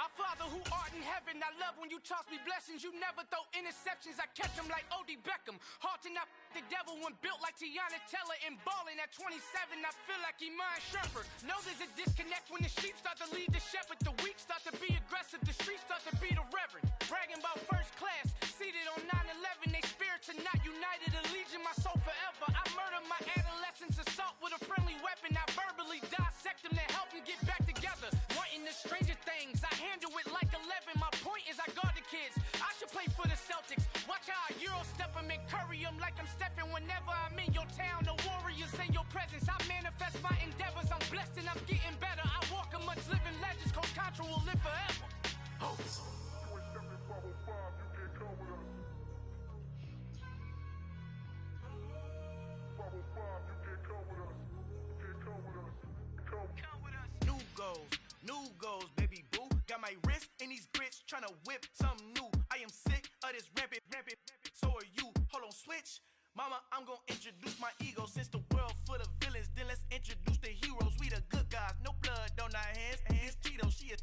Our Father who art in heaven, I love when you toss me blessings. You never throw interceptions, I catch them like O.D. Beckham. Hard to not the devil when built like Tiana Teller and balling at 27. I feel like Iman Shumpert. Know there's a disconnect when the sheep start to lead the shepherd. The weak start to be aggressive, the streets start to be the reverend. Bragging about first class, seated on 9/11. They spirits are not united, allegiance my soul forever. I murder my adolescence, assault with a friendly weapon. I verbally dissect them to help them get back together. Wanting the stranger things, I handle it like 11. My point is I guard the kids. I should play for the Celtics. Watch how I Euro step them and curry them like I'm stepping. Whenever I'm in your town, the Warriors in your presence. I manifest my endeavors. I'm blessed and I'm getting better. I walk amongst living legends. Coach Contra will live forever. Oh. New goals, baby boo. Got my wrist in these grits, tryna whip something new. I am sick of this rampant. So are you. Hold on, switch. Mama, I'm gonna introduce my ego. Since the world full of villains, then let's introduce the heroes. We the good guys, no blood on our hands. Hands Tito, she a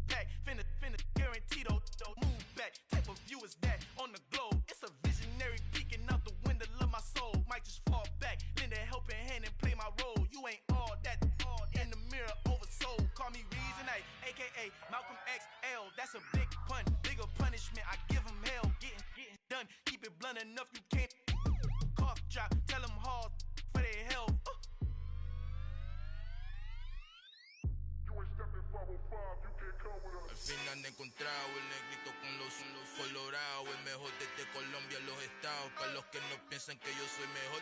pack. Finna guarantee though. Move back. Type of view is that on the globe? It's a visionary peeking out the window of my soul. Might just fall back, lend a helping hand and play my role. You ain't all that in the mirror oversold. Call me Reason A, aka Malcolm XL. That's a big pun, bigger punishment. I give him hell, getting done. Keep it blunt enough, you can't cough drop. Tell them hard for their health. Al fin han encontrado el negrito con los colorados, el mejor desde Colombia, los estados. Para los que no piensan que yo soy mejor,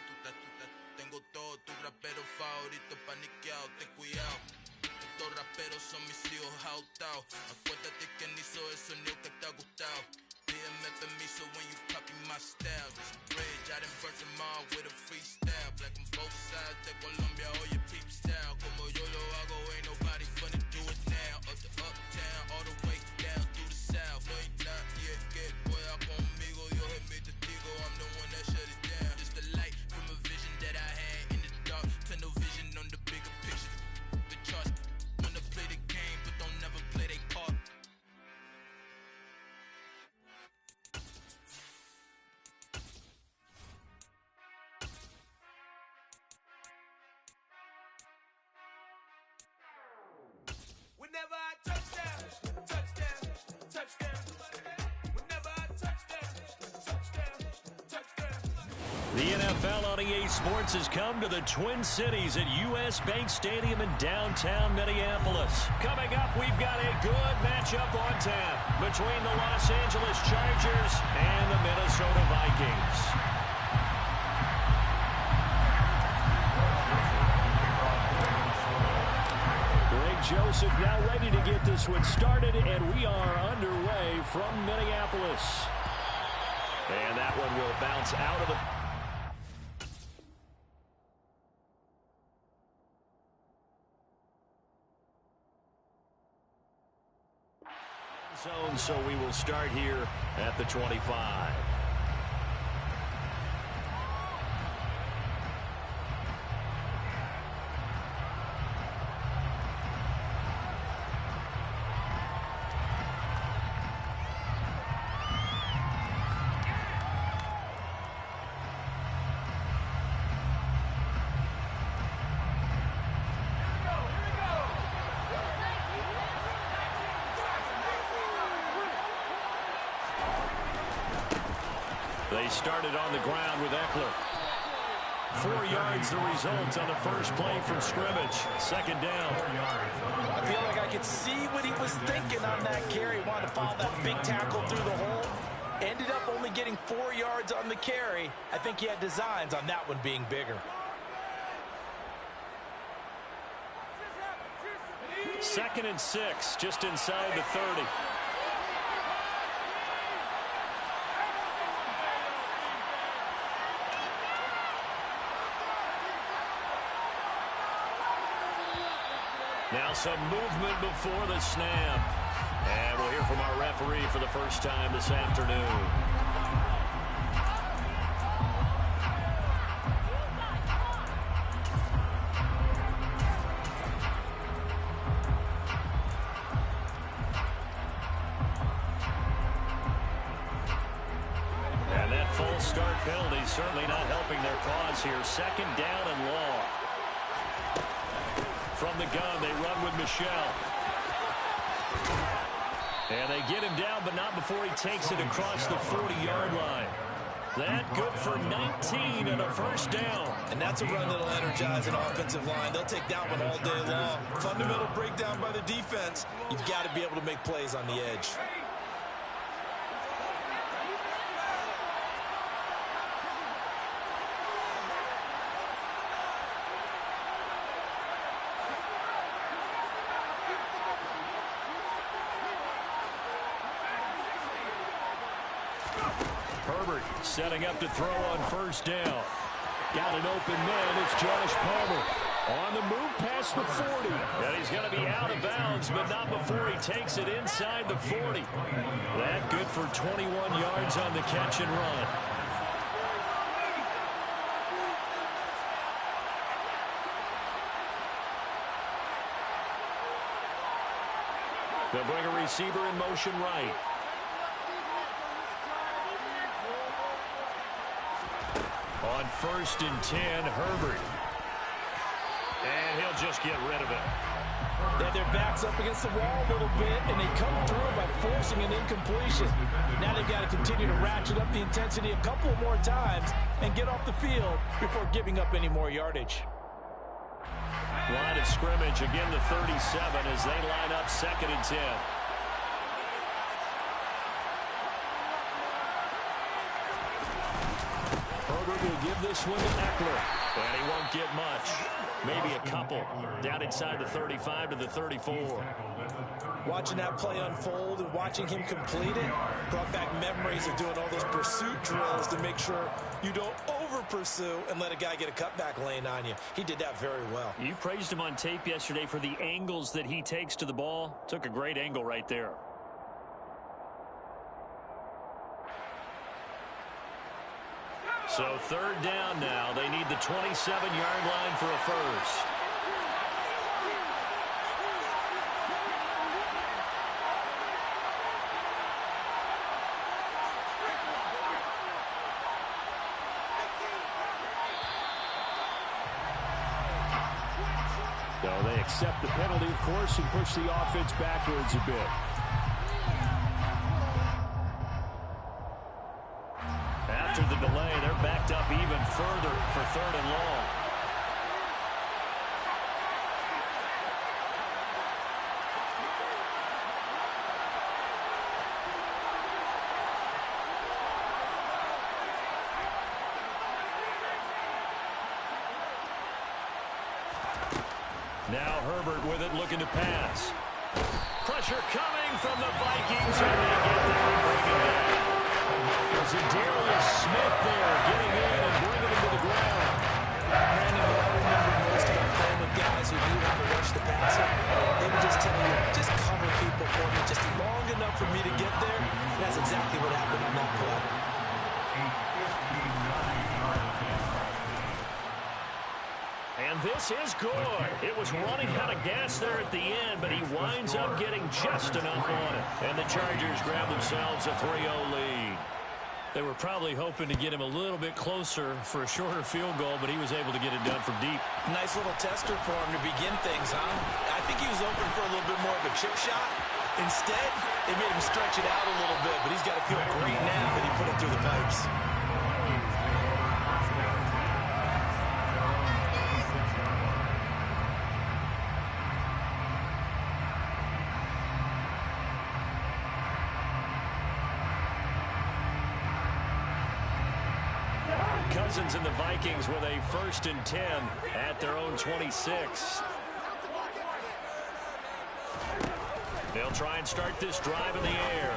tengo todo, tu rapero favorito paniqueado, ten cuidado. Estos raperos son mis hijos jautados. Acuérdate que ni hizo el sonido que te ha gustado. Pídeme permiso when you copy my style. This bridge, I done burnt them all with a freestyle. Black on both sides de Colombia, oye peep style. Como yo lo hago, ain't nobody funny do it now. Up to uptown, all the way down through the south. No hay nadie que pueda conmigo, Dios es mi testigo. I'm the one that shut it down. Just the light from a vision that I had in the dark. Tunnel vision on the bigger picture. The charts wanna play the game, but don't never play their part. Whenever I touchdown. Whenever I touchdown. The NFL on EA Sports has come to the Twin Cities at US Bank Stadium in downtown Minneapolis. Coming up, we've got a good matchup on tap between the Los Angeles Chargers and the Minnesota Vikings. Joseph now ready to get this one started, and we are underway from Minneapolis. And that one will bounce out of the zone, so we will start here at the 25. They started on the ground with Eckler. 4 yards the result on the first play from scrimmage. Second down. I feel like I could see what he was thinking on that carry. Wanted to follow that big tackle through the hole. Ended up only getting 4 yards on the carry. I think he had designs on that one being bigger. Second and 6, just inside the 30. Now some movement before the snap. And we'll hear from our referee for the first time this afternoon. And that false start penalty certainly not helping their cause here. Second down and long. From the gun, they run with Michel. And they get him down, but not before he takes it across the 40-yard line. That good for 19 and a first down. And that's a run that'll energize an offensive line. They'll take that one all day long. Fundamental breakdown by the defense. You've got to be able to make plays on the edge. Herbert setting up to throw on first down. Got an open man. It's Josh Palmer. On the move past the 40. And he's going to be out of bounds, but not before he takes it inside the 40. That good for 21 yards on the catch and run. They'll bring a receiver in motion right. On first and 10, Herbert. And he'll just get rid of it. They have their backs up against the wall a little bit, and they come through by forcing an incompletion. Now they've got to continue to ratchet up the intensity a couple more times and get off the field before giving up any more yardage. Line of scrimmage, again the 37 as they line up second and 10. Herbert will give this one to Eckler, and he won't get much. Maybe a couple. Down inside the 35 to the 34. Watching that play unfold and watching him complete it brought back memories of doing all those pursuit drills to make sure you don't over-pursue and let a guy get a cutback lane on you. He did that very well. You praised him on tape yesterday for the angles that he takes to the ball. Took a great angle right there. So third down now. They need the 27-yard line for a first. So they accept the penalty, of course, and push the offense backwards a bit. After the delay, they're backed up even further for third and long. Now Herbert with it, looking to pass. Pressure coming from the Vikings, and they get there and bring it down. Zadarius Smith there, getting in and bringing him to the ground. Brandon, what I remember most about playing with guys who knew how to rush the passer, they would just tell you, just cover people for me, just long enough for me to get there. And that's exactly what happened on that play. And this is good. It was running out of gas there at the end, but he winds up getting just enough on it. And the Chargers grab themselves a 3-0 lead. They were probably hoping to get him a little bit closer for a shorter field goal, but he was able to get it done from deep. Nice little tester for him to begin things, huh? I think he was open for a little bit more of a chip shot. Instead, they made him stretch it out a little bit, but he's got to feel great now that he put it through the pipes. Cousins and the Vikings with a 1st and 10 at their own 26. They'll try and start this drive in the air.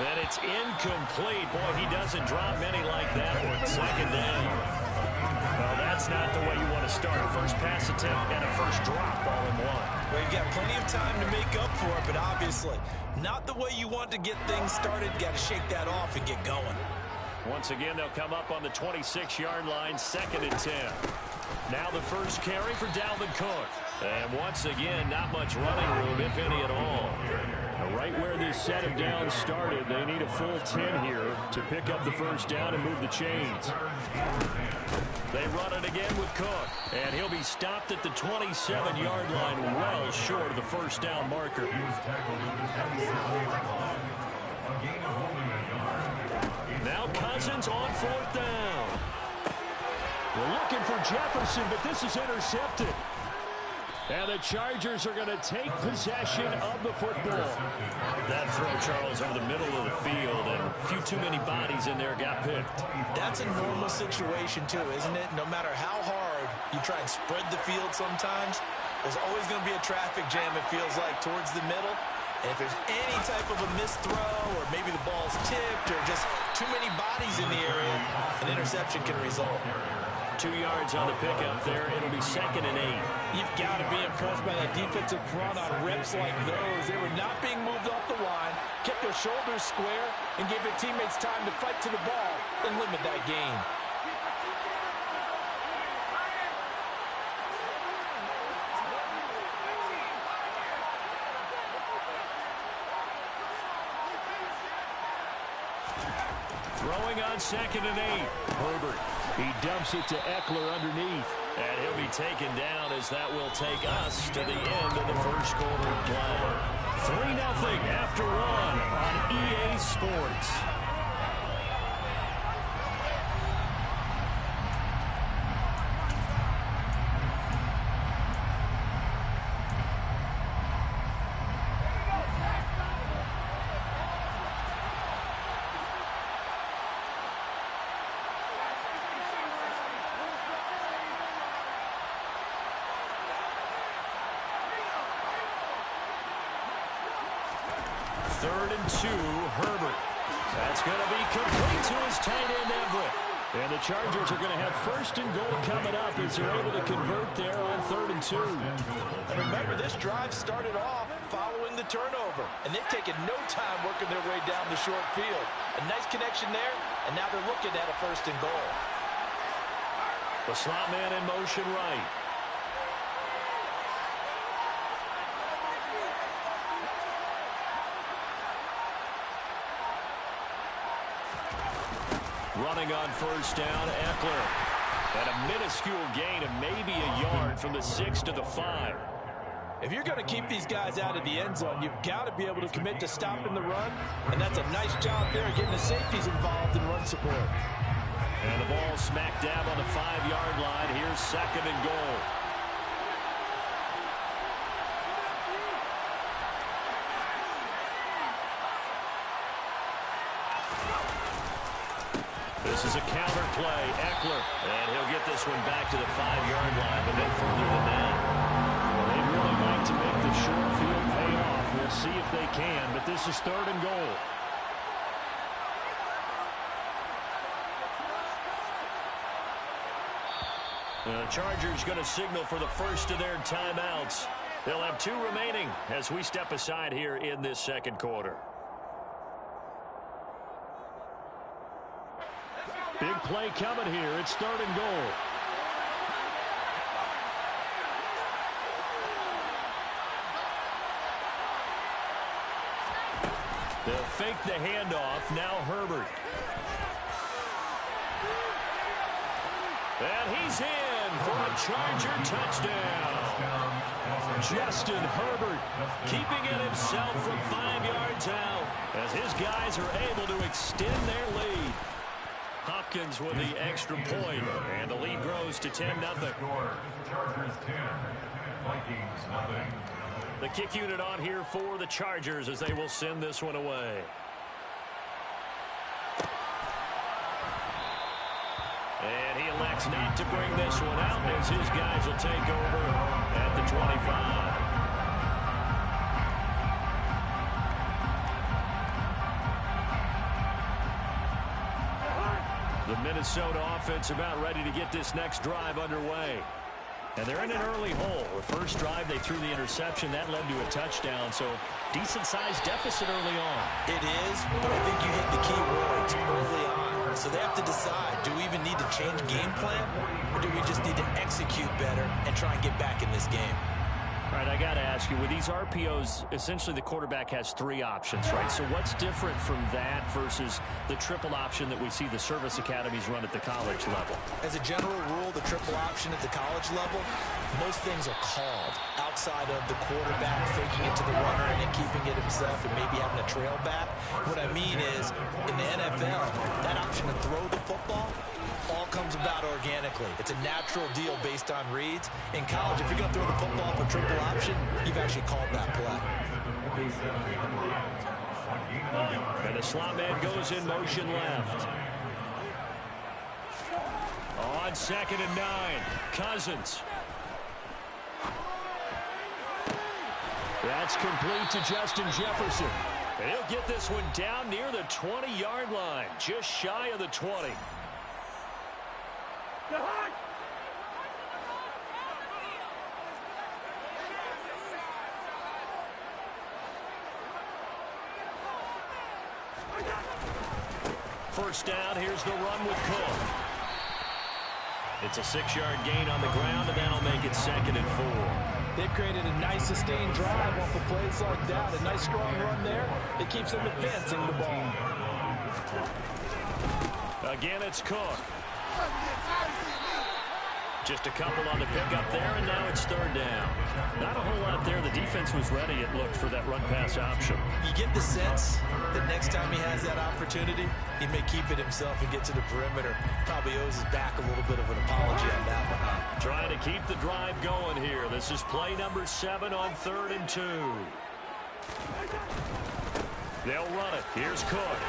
And it's incomplete. Boy, he doesn't drop many like that one. Second down. Well, that's not the way you want to start. First pass attempt and a first drop all in one. Well, you've got plenty of time to make up for it, but obviously not the way you want to get things started. Got to shake that off and get going. Once again, they'll come up on the 26-yard line, 2nd and 10. Now the first carry for Dalvin Cook. And once again, not much running room, if any at all. Right where this set of downs started, they need a full 10 here to pick up the first down and move the chains. They run it again with Cook, and he'll be stopped at the 27-yard line, well short of the first down marker. Now Cousins on 4th down. We're looking for Jefferson, but this is intercepted. And the Chargers are going to take possession of the football. That throw, Charles, over the middle of the field, and a few too many bodies in there got picked. That's a normal situation, too, isn't it? No matter how hard you try and spread the field sometimes, there's always going to be a traffic jam, it feels like, towards the middle. And if there's any type of a missed throw, or maybe the ball's tipped, or just too many bodies in the area, an interception can result. 2 yards on the pickup there. It'll be 2nd and 8. You've got to be impressed by that defensive front on reps like those. They were not being moved off the line, kept their shoulders square, and gave their teammates time to fight to the ball and limit that gain. Throwing on 2nd and 8. Herbert. He dumps it to Eckler underneath. And he'll be taken down as that will take us to the end of the first quarter of play. 3-0 after 1 on EA Sports. Third and 2, Herbert. That's going to be complete to his tight end, Everett. And the Chargers are going to have 1st and goal coming up as they're able to convert there on 3rd and 2. And remember, this drive started off following the turnover, and they've taken no time working their way down the short field. A nice connection there, and now they're looking at a 1st and goal. The slot man in motion right. Running on 1st down, Eckler. And a minuscule gain of maybe a yard from the 6 to the 5. If you're going to keep these guys out of the end zone, you've got to be able to commit to stopping the run. And that's a nice job there, getting the safeties involved in run support. And the ball smack dab on the 5-yard line. Here's 2nd and goal. This is a counter play, Eckler, and he'll get this one back to the 5-yard line, but no further than that. Well, they'd really like to make the short field pay off. We'll see if they can, but this is 3rd and goal. The Chargers going to signal for the first of their timeouts. They'll have 2 remaining as we step aside here in this 2nd quarter. Big play coming here. It's 3rd and goal. They'll fake the handoff. Now Herbert. And he's in for a Charger touchdown. Justin Herbert keeping it himself from 5 yards out as his guys are able to extend their lead. Hopkins with the extra point, and the lead grows to 10-0. Chargers 10, Vikings nothing. The kick unit on here for the Chargers as they will send this one away. And he elects not to bring this one out as his guys will take over at the 25. The Minnesota offense about ready to get this next drive underway. And they're in an early hole. The first drive, they threw the interception. That led to a touchdown. So decent-sized deficit early on. It is, but I think you hit the key words early on. So they have to decide, do we even need to change game plan, or do we just need to execute better and try and get back in this game? All right, I got to ask you, with these RPOs, essentially the quarterback has 3 options, right? So what's different from that versus the triple option that we see the service academies run at the college level? As a general rule, the triple option at the college level, most things are called outside of the quarterback faking it to the runner and then keeping it himself and maybe having a trail back. What I mean is, in the NFL, that option to throw the football all comes about organically. It's a natural deal based on reads. In college, if you're going to throw the football for triple option, you've actually called that play. And the slot man goes in motion left. On 2nd and 9, Cousins. That's complete to Justin Jefferson. And he'll get this one down near the 20-yard line, just shy of the 20. First down, here's the run with Cook. It's a 6-yard gain on the ground, and that'll make it 2nd and 4. They've created a nice sustained drive off of plays like that. A nice strong run there. It keeps them advancing the ball. Again, it's Cook. Just a couple on the pickup there, and now it's 3rd down. Not a whole lot there. The defense was ready, it looked, for that run-pass option. You get the sense that next time he has that opportunity, he may keep it himself and get to the perimeter. Probably owes his back a little bit of an apology on that one. Trying to keep the drive going here. This is play number 7 on 3rd and 2. They'll run it. Here's Cook.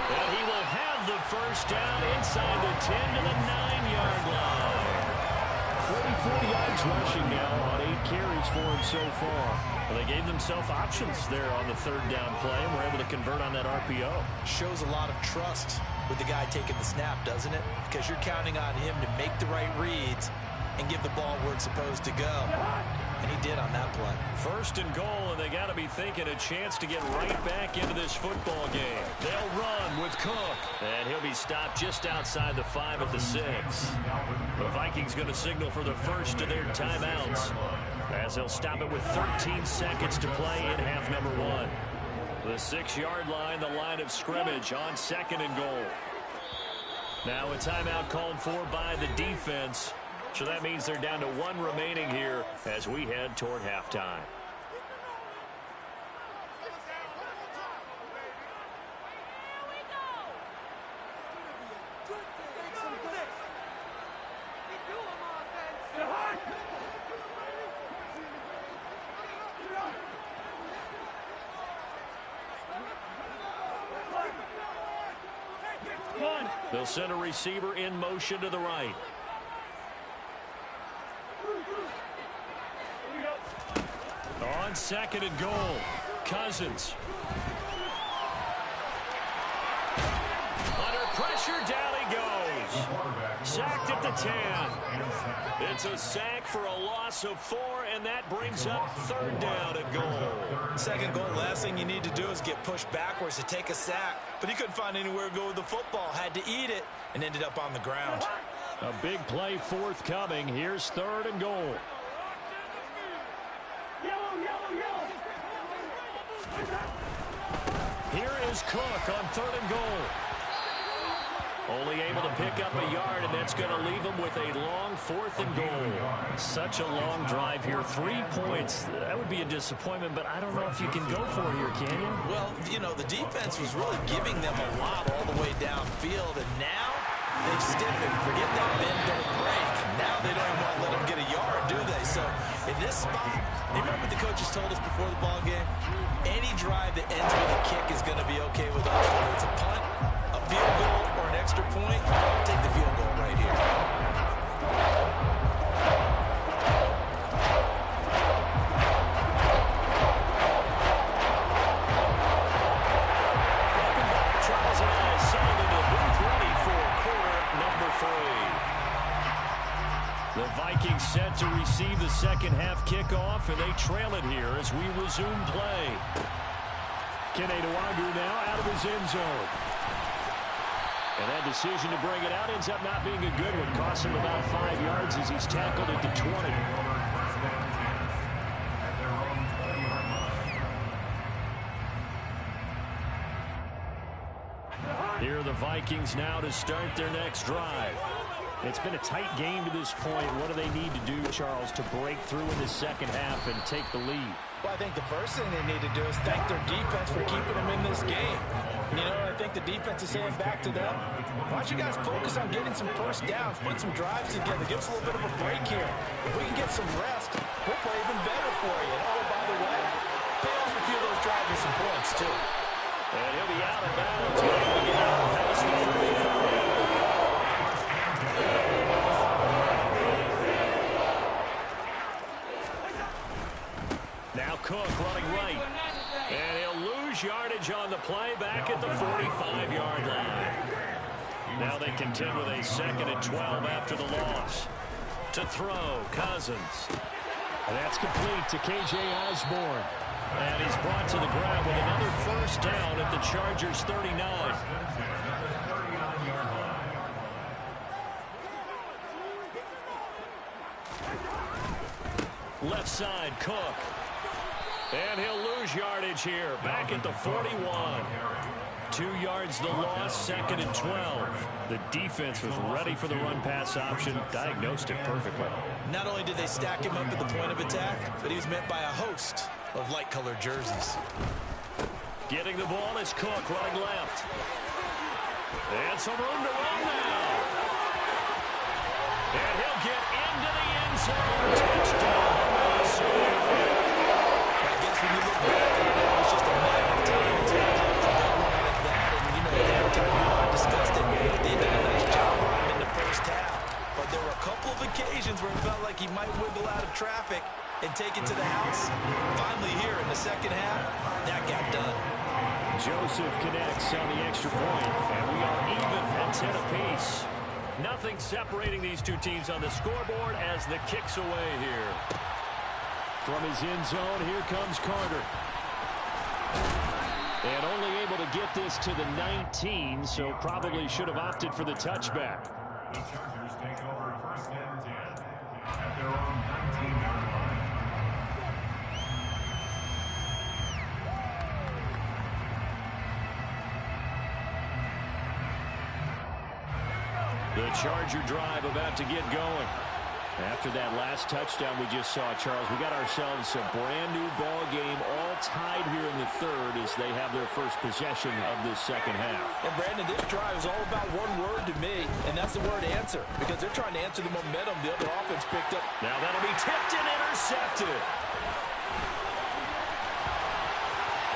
And he will have the first down inside the 10 to the 9-yard line. 44 yards rushing now on 8 carries for him so far. Well, they gave themselves options there on the 3rd down play and were able to convert on that RPO. Shows a lot of trust with the guy taking the snap, doesn't it? Because you're counting on him to make the right reads and give the ball where it's supposed to go. And he did on that play. 1st and goal, and they got to be thinking a chance to get right back into this football game. They'll run with Cook, and he'll be stopped just outside the 5 at the 6. The Vikings going to signal for the first of their timeouts, as they'll stop it with 13 seconds to play in half number 1. The 6-yard line, the line of scrimmage on 2nd and goal. Now a timeout called for by the defense. So that means they're down to 1 remaining here as we head toward halftime. They'll send a receiver in motion to the right. On 2nd and goal, Cousins. Under pressure, down he goes. Sacked at the 10. It's a sack for a loss of 4, and that brings up 3rd down and goal. 2nd goal, last thing you need to do is get pushed backwards to take a sack. But he couldn't find anywhere to go with the football. Had to eat it and ended up on the ground. A big play forthcoming. Here's 3rd and goal. Here is Cook on 3rd and goal. Only able to pick up a yard, and that's going to leave him with a long 4th and goal. Such a long drive here. 3 points. That would be a disappointment, but I don't know if you can go for it here, can you? Well, you know, the defense was really giving them a lot all the way downfield, and now they've stiffened. Forget that bend, don't break. Now they don't even want to let them get a yard, do they? So in this spot, you remember what the coaches told us before the ball game? Any drive that ends with a kick is going to be okay with us. Whether it's a punt, a field goal, or an extra point, take the field goal right here. Welcome back, Charles and I, settled into booth ready for quarter number 3. The Vikings set to second half kickoff, and they trail it here as we resume play. Keneduagu now out of his end zone. And that decision to bring it out ends up not being a good one. Costs him about 5 yards as he's tackled at the 20. Here are the Vikings now to start their next drive. It's been a tight game to this point. What do they need to do, Charles, to break through in the second half and take the lead? Well, I think the first thing they need to do is thank their defense for keeping them in this game. You know, I think the defense is saying back to them, why don't you guys focus on getting some first downs, put some drives together, give us a little bit of a break here. If we can get some rest, we'll play even better for you. And oh, by the way, pay off a few of those drives with some points, too. And he'll be out of bounds. Past the 35. Now Cook running right. And he'll lose yardage on the play back at the 45-yard line. Now they contend with a 2nd and 12 after the loss. To throw, Cousins. And that's complete to K.J. Osborne. And he's brought to the ground with another first down at the Chargers' 39. Left side, Cook. And he'll lose yardage here, back at the 41. 2 yards the loss, 2nd and 12. The defense was ready for the run-pass option, diagnosed it perfectly. Not only did they stack him up at the point of attack, but he was met by a host of light-colored jerseys. Getting the ball is Cook running left. And some room to run now. And he'll get into the end zone. Touchdown. I guess when you look back at it, it was just a matter of time until it got to that line like that. And, you know, every time you and I discussed it, they did a nice job on him in the first half. But there were a couple of occasions where it felt like he might wiggle out of traffic and take it to the house. Finally here in the second half, that got done. Joseph connects on the extra point, and we are even at 10 apiece. Nothing separating these two teams on the scoreboard as the kick's away here. From his end zone, here comes Carter. And only able to get this to the 19, so probably should have opted for the touchback. The Chargers take over 1st and 10 at their own 19-yard line. The Charger drive about to get going. After that last touchdown we just saw, Charles, we got ourselves a brand new ball game, all tied here in the third as they have their first possession of this second half. And Brandon, this drive is all about one word to me, and that's the word answer, because they're trying to answer the momentum the other offense picked up. Now that'll be tipped and intercepted.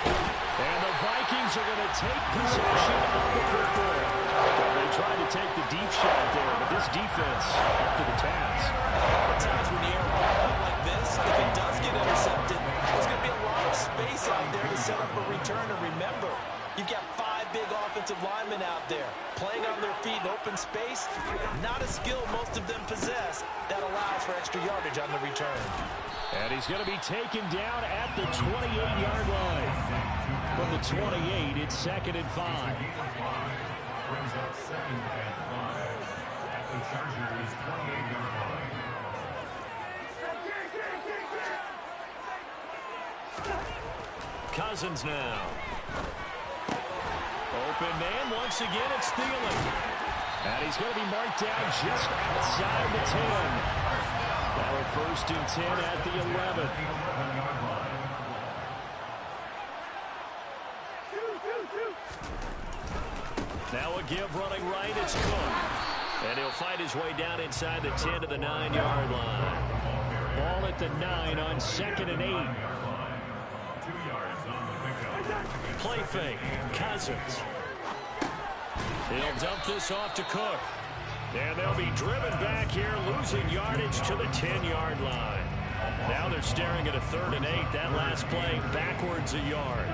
And the Vikings are going to take possession of the football. They tried to take the deep shot there, but this defense up to the task. At times when you air a ball out like this, if it does get intercepted, there's going to be a lot of space out there to set up a return. And remember, you've got 5 big offensive linemen out there playing on their feet in open space. Not a skill most of them possess that allows for extra yardage on the return. And he's going to be taken down at the 28-yard line. From the 28, it's 2nd and 5. Brings up 2nd and 5 at the Chargers' 28-yard line. Cousins now. Open man once again, it's Thielen. And he's going to be marked down just outside the 10. Now a 1st and 10 at the 11. Now a give running right, it's Cook. And he'll fight his way down inside the 10 to the 9-yard line. Ball at the 9 on 2nd and 8. 2 yards on the pickup. Play fake, Cousins. He'll dump this off to Cook. And they'll be driven back here, losing yardage to the 10-yard line. Now they're staring at a 3rd and 8. That last play backwards a yard.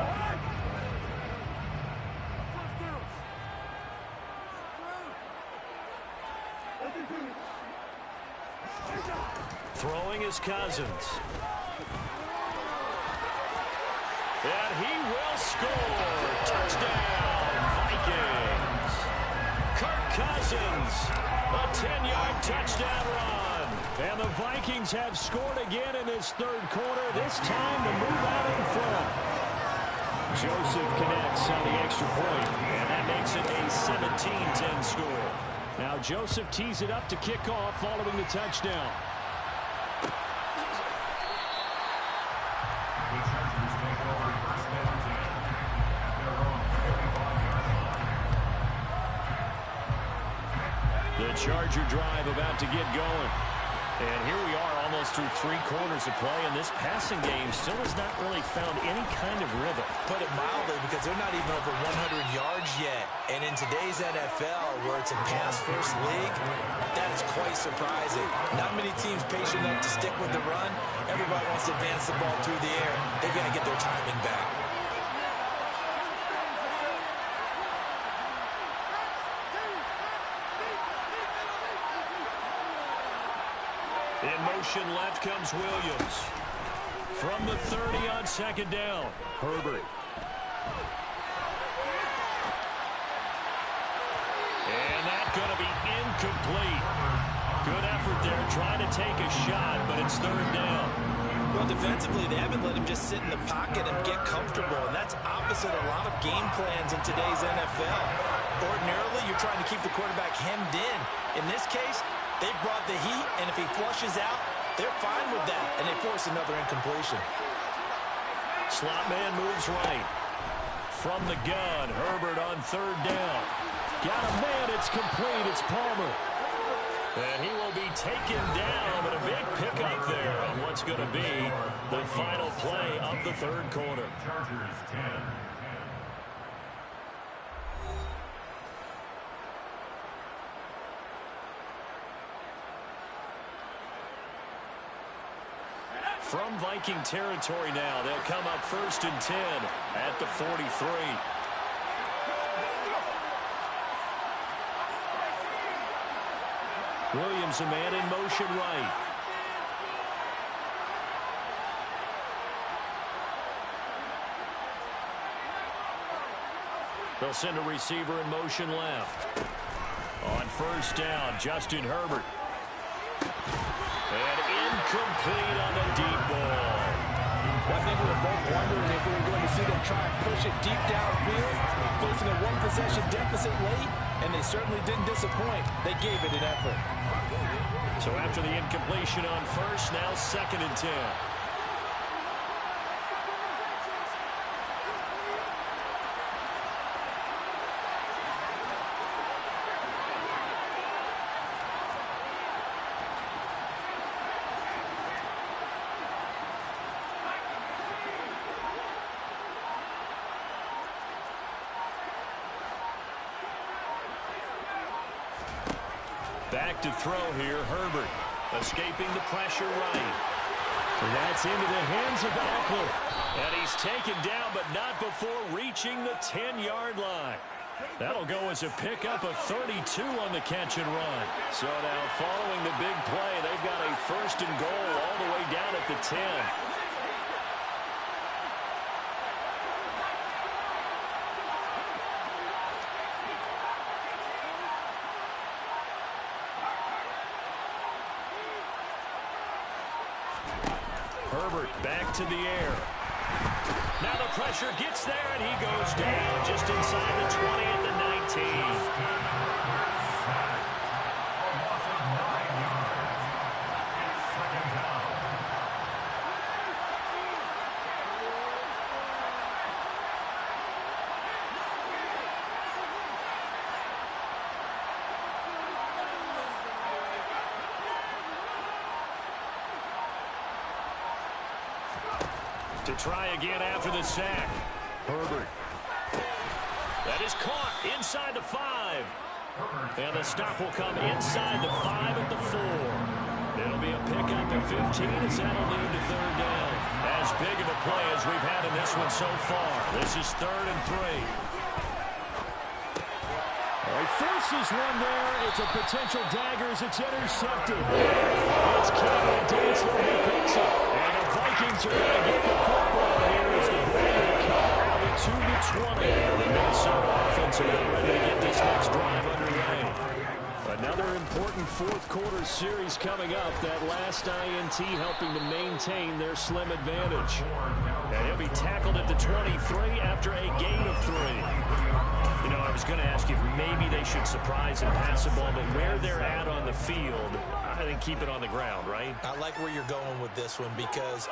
Throwing is is Cousins. And he will score. Touchdown, Vikings. Kirk Cousins, a 10-yard touchdown run. And the Vikings have scored again in this third quarter, this time to move out in front. Joseph connects on the extra point, and that makes it a 17-10 score. Now Joseph tees it up to kick off following the touchdown. The Chargers take over first and 10 at their own 35-yard line. The Charger drive about to get going. And here we are almost through 3 quarters of play, and this passing game still has not really found any kind of rhythm. Put it mildly, because they're not even over 100 yards yet. And in today's NFL, where it's a pass-first league, that is quite surprising. Not many teams patient enough to stick with the run. Everybody wants to advance the ball through the air. They've got to get their timing back. In motion left comes Williams. From the 30 on second down, Herbert. And that's going to be incomplete. Good effort there, trying to take a shot, but it's third down. Well, defensively, they haven't let him just sit in the pocket and get comfortable, and that's opposite a lot of game plans in today's NFL. Ordinarily, you're trying to keep the quarterback hemmed in. In this case, they brought the heat, and if he flushes out, they're fine with that, and they force another incompletion. Slot man moves right. From the gun, Herbert on third down. Got a man, it's complete, it's Palmer. And he will be taken down, but a big pickup there on what's going to be the final play of the third quarter. Chargers 10. From Viking territory now, they'll come up first and 10 at the 43. Williams, a man in motion right. They'll send a receiver in motion left. On first down, Justin Herbert. And incomplete on the deep ball. I think we were both wondering if we were going to see them try and push it deep downfield, facing a one-possession deficit late, and they certainly didn't disappoint. They gave it an effort. So after the incompletion on first, now second and 10. Back to throw here, Herbert. Escaping the pressure right. And that's into the hands of Eckler. And he's taken down, but not before reaching the 10-yard line. That'll go as a pickup of 32 on the catch and run. So now following the big play, they've got a first and goal all the way down at the 10. Herbert back to the air. Now the pressure gets there, and he goes down just inside the 20 at the 19. To try again after the sack. Herbert. That is caught inside the 5. And the stop will come inside the 5 at the 4. It'll be a pickup of 15 as that'll lead to third down. As big of a play as we've had in this one so far. This is 3rd and 3. forces one there. It's a potential dagger as it's intercepted. It's Cameron Dantzler who picks it. And the Vikings are going to get the football here as the ball will come out to the 20. The Minnesota offense are ready to get this next drive underway. Another important fourth-quarter series coming up. That last INT helping to maintain their slim advantage. And he'll be tackled at the 23 after a gain of 3. You know, I was going to ask you if maybe they should surprise and pass the ball, but where they're at on the field, I think keep it on the ground, right? I like where you're going with this one because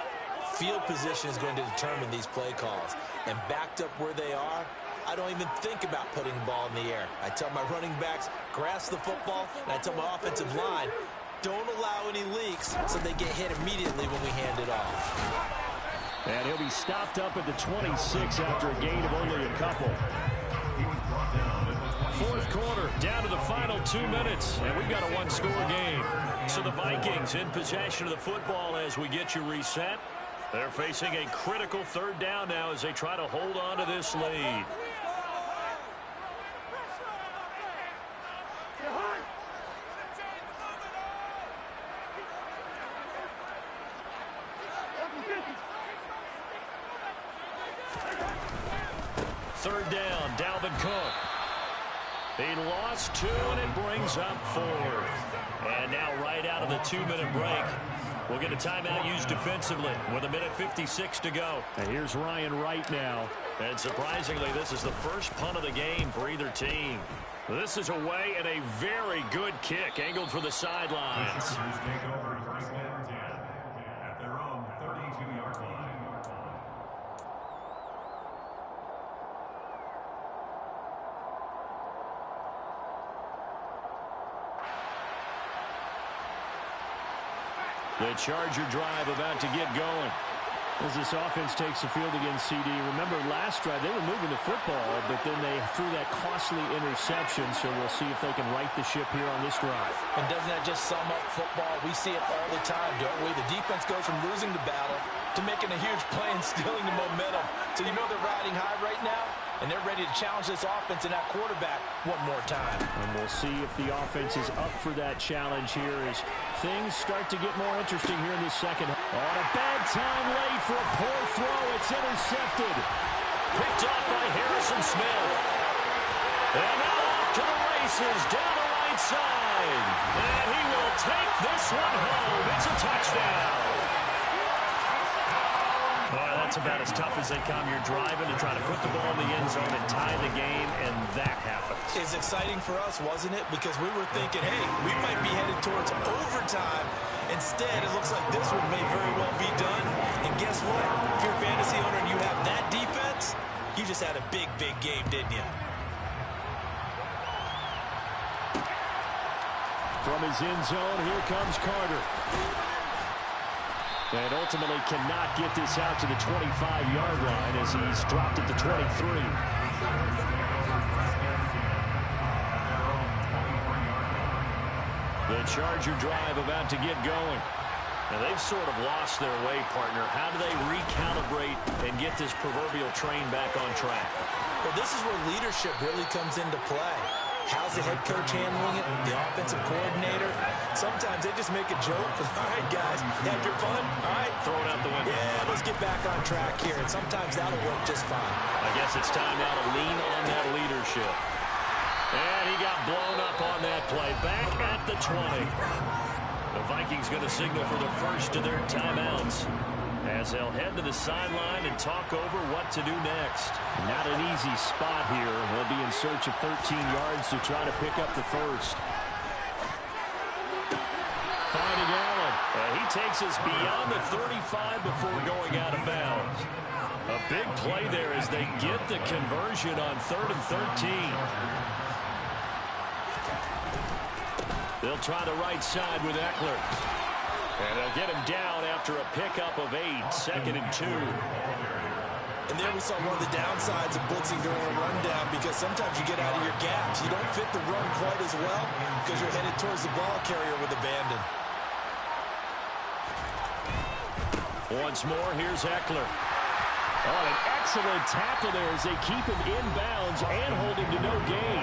field position is going to determine these play calls. And backed up where they are, I don't even think about putting the ball in the air. I tell my running backs, grasp the football, and I tell my offensive line, don't allow any leaks so they get hit immediately when we hand it off. And he'll be stopped up at the 26 after a gain of only a couple. Fourth quarter, down to the final 2 minutes, and we've got a one-score game. So the Vikings in possession of the football as we get you reset. They're facing a critical third down now as they try to hold on to this lead. Third down, Dalvin Cook. He lost 2, and it brings up 4. And now right out of the 2-minute break, we'll get a timeout used defensively with 1:56 to go. And here's Ryan Wright now. And surprisingly, this is the first punt of the game for either team. This is away and a very good kick angled for the sidelines. The Chargers take over first and 10 at their own 32-yard line. The Charger drive about to get going. As this offense takes the field against CD. Remember, last drive, they were moving the football, but then they threw that costly interception, so we'll see if they can right the ship here on this drive. And doesn't that just sum up football? We see it all the time, don't we? The defense goes from losing the battle to making a huge play and stealing the momentum. So you know they're riding high right now, and they're ready to challenge this offense and that quarterback one more time. And we'll see if the offense is up for that challenge here as things start to get more interesting here in the second. On a bad time late for a poor throw. It's intercepted. Picked off by Harrison Smith. And now off to the races down the right side. And he will take this one home. It's a touchdown. That's about as tough as they come. You're driving to try to put the ball in the end zone and tie the game, and that happens. It's exciting for us, wasn't it? Because we were thinking, hey, we might be headed towards overtime. Instead, it looks like this one may very well be done. And guess what? If you're a fantasy owner and you have that defense, you just had a big, big game, didn't you? From his end zone, here comes Carter. And ultimately cannot get this out to the 25-yard line as he's dropped at the 23. The Charger drive about to get going. And they've sort of lost their way, partner. How do they recalibrate and get this proverbial train back on track? Well, this is where leadership really comes into play. How's the head coach handling it? The offensive coordinator? Sometimes they just make a joke. All right, guys, you had your fun? All right. Throw it out the window. Yeah, let's get back on track here. And sometimes that'll work just fine. I guess it's time now to lean on that leadership. And he got blown up on that play. Back at the 20. The Vikings going to signal for the first of their timeouts as they'll head to the sideline and talk over what to do next. Not an easy spot here. They'll be in search of 13 yards to try to pick up the first. Finding Allen. He takes us beyond the 35 before going out of bounds. A big play there as they get the conversion on 3rd and 13. They'll try the right side with Eckler. And they'll get him down after a pickup of 8, 2nd and 2. And there we saw one of the downsides of blitzing during a rundown because sometimes you get out of your gaps. You don't fit the run quite as well because you're headed towards the ball carrier with abandon. Once more, here's Eckler. Oh, an excellent tackle there as they keep him in bounds and hold him to no gain.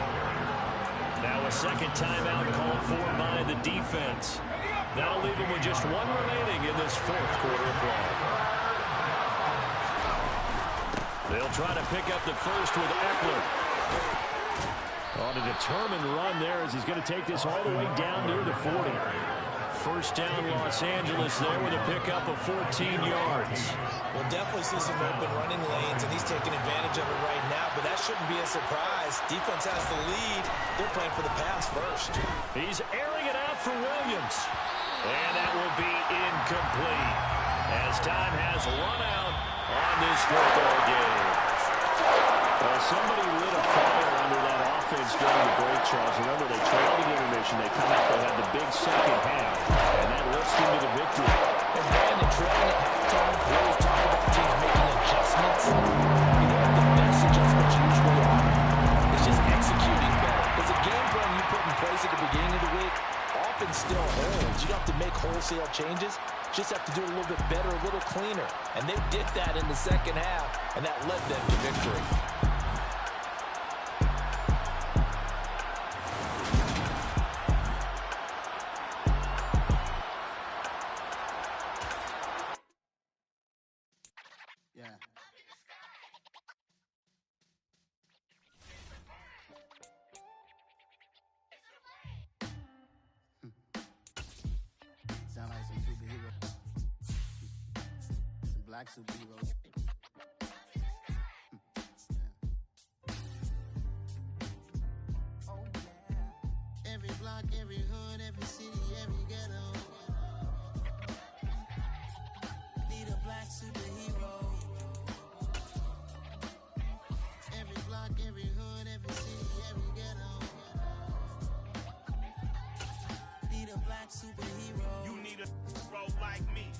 Now a second timeout called for by the defense. That'll leave them with just one remaining in this fourth quarter of play. They'll try to pick up the first with Eckler. On a determined run there as he's going to take this all the way down near the 40. First down, Los Angeles there with a pickup of 14 yards. We'll definitely see some open running lanes, and he's taking advantage of it right now, but that shouldn't be a surprise. Defense has the lead. They're playing for the pass first. He's airing it out for Williams. And that will be incomplete as time has run out on this football game. Well, somebody lit a fire under that offense during the break, Charles. Remember, they trailed at intermission. They come out, they had the big second half, and that lifts them to the victory. And Brandon, trailing at halftime, we always talk about teams making adjustments. You know what the best adjustments usually are? It's just executing better. Because the game plan you put in place at the beginning of the week often still holds. You don't have to make wholesale changes. Just have to do it a little bit better, a little cleaner. And they did that in the second half, and that led them to victory. Black superheroes. Oh yeah. Every block, every hood, every city, every ghetto. Need a black superhero. Every block, every hood, every city, every ghetto. Need a black superhero. You need a hero like me.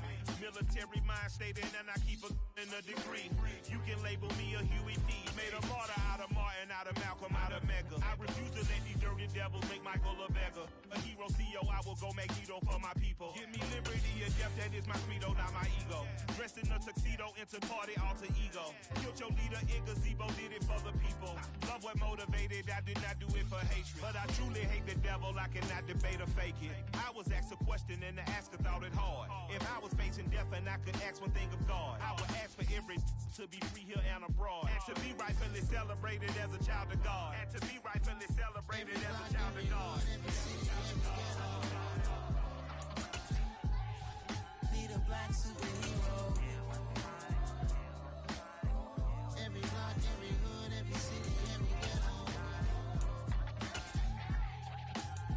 Military mind stated, and I keep in a degree. You can label me a Huey P. Made a martyr out of Martin, out of Malcolm, out of Mega. I refuse to let these dirty devils make Michael a beggar. A hero CEO, I will go Magneto for my people. Give me liberty and death, that is my credo, not my ego. Dressed in a tuxedo, into party alter ego. Killed your leader in gazebo, did it for the people. Love what motivated, I did not do it for hatred. But I truly hate the devil, I cannot debate or fake it. I was asked a question and the asker thought it hard. If I was facing death and I could ask one thing of God, I would ask for every to be free here and abroad, and to be rightfully celebrated as a child of God, and to be rightfully celebrated as a child of God. Need a black superhero. Every block, every hood, every city, every ghetto.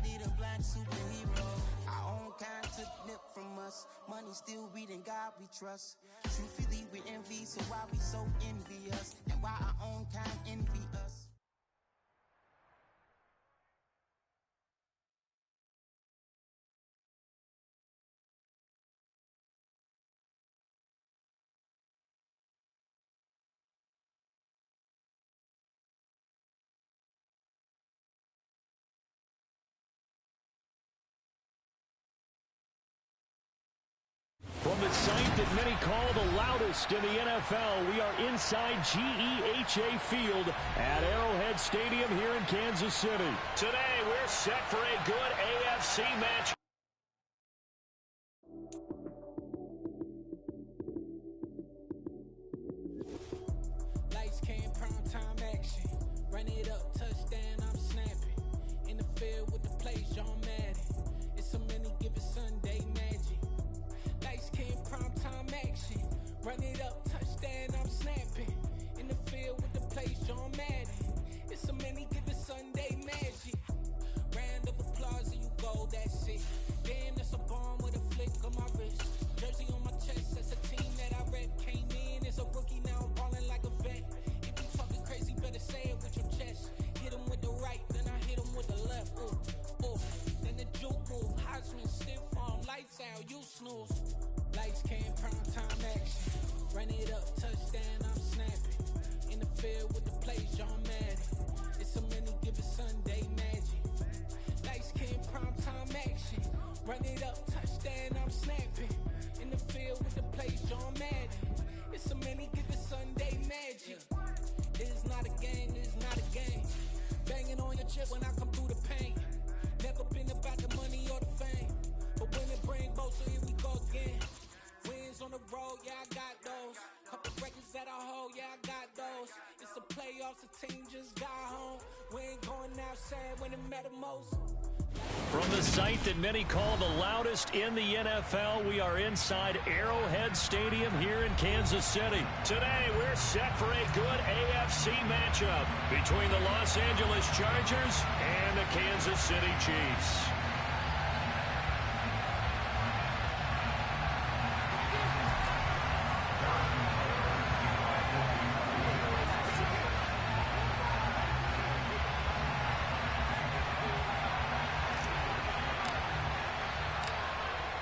Need a black superhero. Our own kind took nip from us. Money still reading God we trust. Truthfully we envy, so why we so envious? And why our own kind envy us? From the site that many call the loudest in the NFL, we are inside GEHA Field at Arrowhead Stadium here in Kansas City. Today, we're set for a good AFC match. Lights came, prime time action. Run it up, touchdown, I'm snapping. In the field with the plays, John Madden. It's so many given Sunday magic. Lights came, prime time action. Run it up, touchdown, I'm snapping. In the field with the plays, John Madden. It's so many given Sunday magic. Round of applause and you go, that's it. Damn, that's a bomb with a flick on my wrist. Jersey on my chest, that's a team that I rep. Came in as a rookie, now I'm balling like a vet. If you talking crazy, better say it with your chest. Hit him with the right, then I hit him with the left. Ooh, ooh. Then the juke move, Heisman, stiff arm, lights out, you snooze. Lights came, prime time action. playoffs, the team just got home. We ain't going outside when it matter most. From the site that many call the loudest in the NFL, we are inside Arrowhead Stadium here in Kansas City. Today, we're set for a good AFC matchup between the Los Angeles Chargers and the Kansas City Chiefs.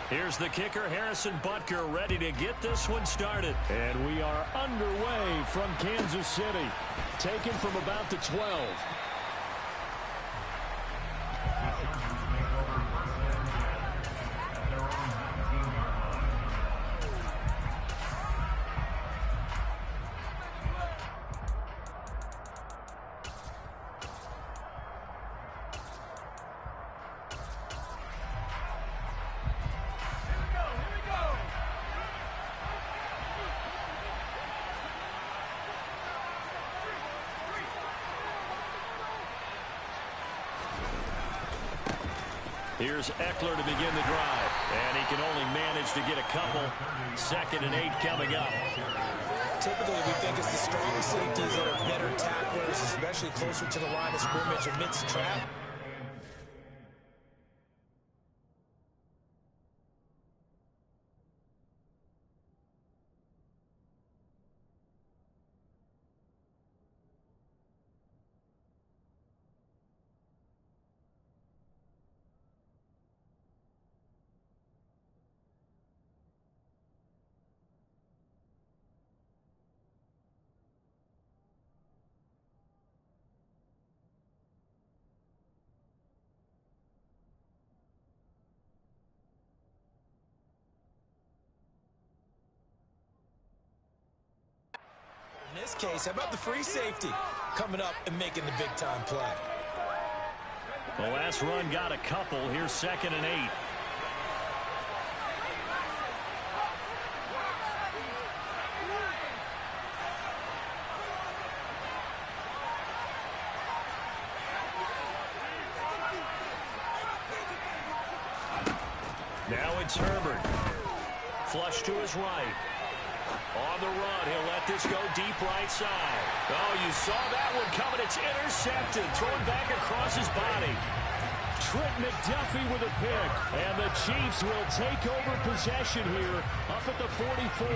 Here's the kicker, Harrison Butker, ready to get this one started. And we are underway from Kansas City. Taken from about the 12. Here's Eckler to begin the drive. And he can only manage to get a couple. 2nd and 8 coming up. Typically, we think it's the strong safeties that are better tacklers, especially closer to the line of scrimmage amidst trap. In this case, how about the free safety coming up and making the big-time play? The last run got a couple. Here's 2nd and 8. Now it's Herbert. Flush to his right. On the run, he'll let this go deep right side. Oh, you saw that one coming. It's intercepted. Thrown back across his body. Trent McDuffie with a pick. And the Chiefs will take over possession here up at the 44.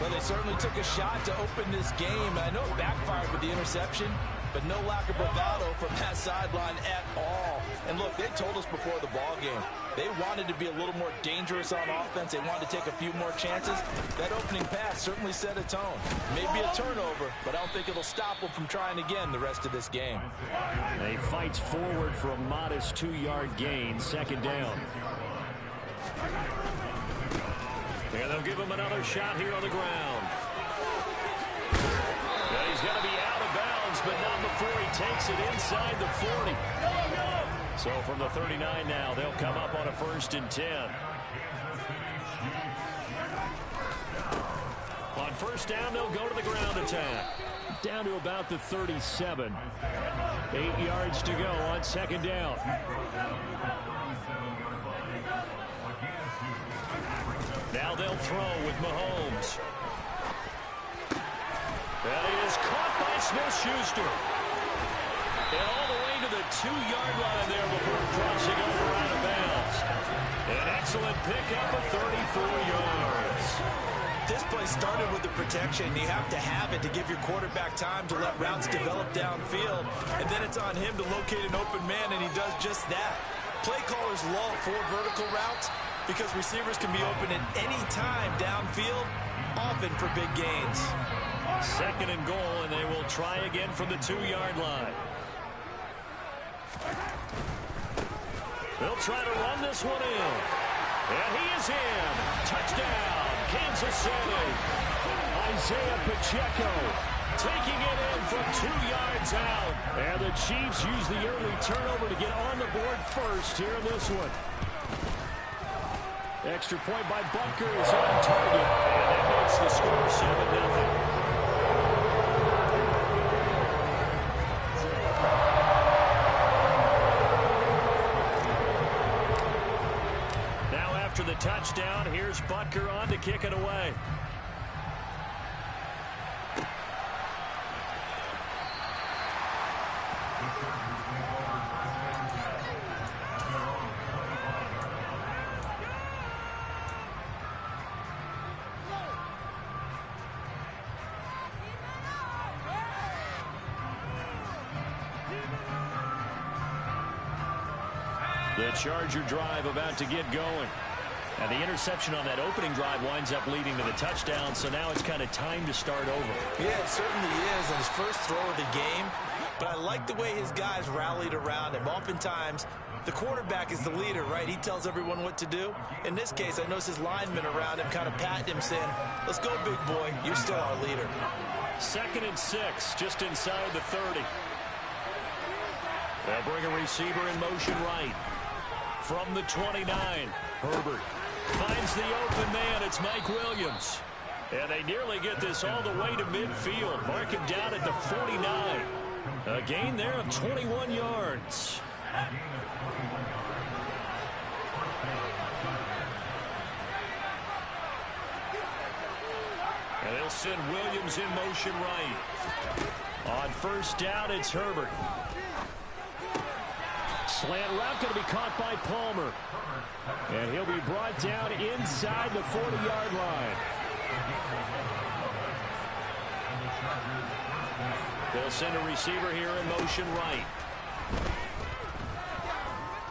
Well, they certainly took a shot to open this game. I know it backfired with the interception, but no lack of bravado from that sideline at all. And look, they told us before the ball game, they wanted to be a little more dangerous on offense. They wanted to take a few more chances. That opening pass certainly set a tone. Maybe a turnover, but I don't think it'll stop them from trying again the rest of this game. They fights forward for a modest 2-yard gain, 2nd down. And they'll give him another shot here on the ground. And he's going to be out of bounds, but not before he takes it inside the 40. So from the 39 now, they'll come up on a 1st and 10. On 1st down, they'll go to the ground attack. Down to about the 37. 8 yards to go on 2nd down. Now they'll throw with Mahomes. And he is caught by Smith-Schuster. And all the way to the 2-yard line there before crossing over out of bounds. An excellent pickup of 34 yards. This play started with the protection. You have to have it to give your quarterback time to let routes develop downfield. And then it's on him to locate an open man, and he does just that. Play callers lull for vertical routes because receivers can be open at any time downfield, often for big gains. 2nd and goal, and they will try again from the 2-yard line. They'll try to run this one in. And he is in. Touchdown, Kansas City. Isaiah Pacheco taking it in from 2 yards out. And the Chiefs use the early turnover to get on the board first here in this one. Extra point by Butker is on target. And that makes the score 7-0. the touchdown. Here's Butker on to kick it away. The Charger drive about to get going. And the interception on that opening drive winds up leading to the touchdown, so now it's kind of time to start over. Yeah, it certainly is, and his first throw of the game. But I like the way his guys rallied around him. Oftentimes, the quarterback is the leader, right? He tells everyone what to do. In this case, I noticed his linemen around him kind of patting him, saying, let's go, big boy. You're still our leader. 2nd and 6, just inside the 30. They'll bring a receiver in motion right. From the 29, Herbert finds the open man. It's Mike Williams. And they nearly get this all the way to midfield. Mark him down at the 49. A gain there of 21 yards. And they'll send Williams in motion right. On first down, it's Herbert. Slant route going to be caught by Palmer. And he'll be brought down inside the 40-yard line. They'll send a receiver here in motion right.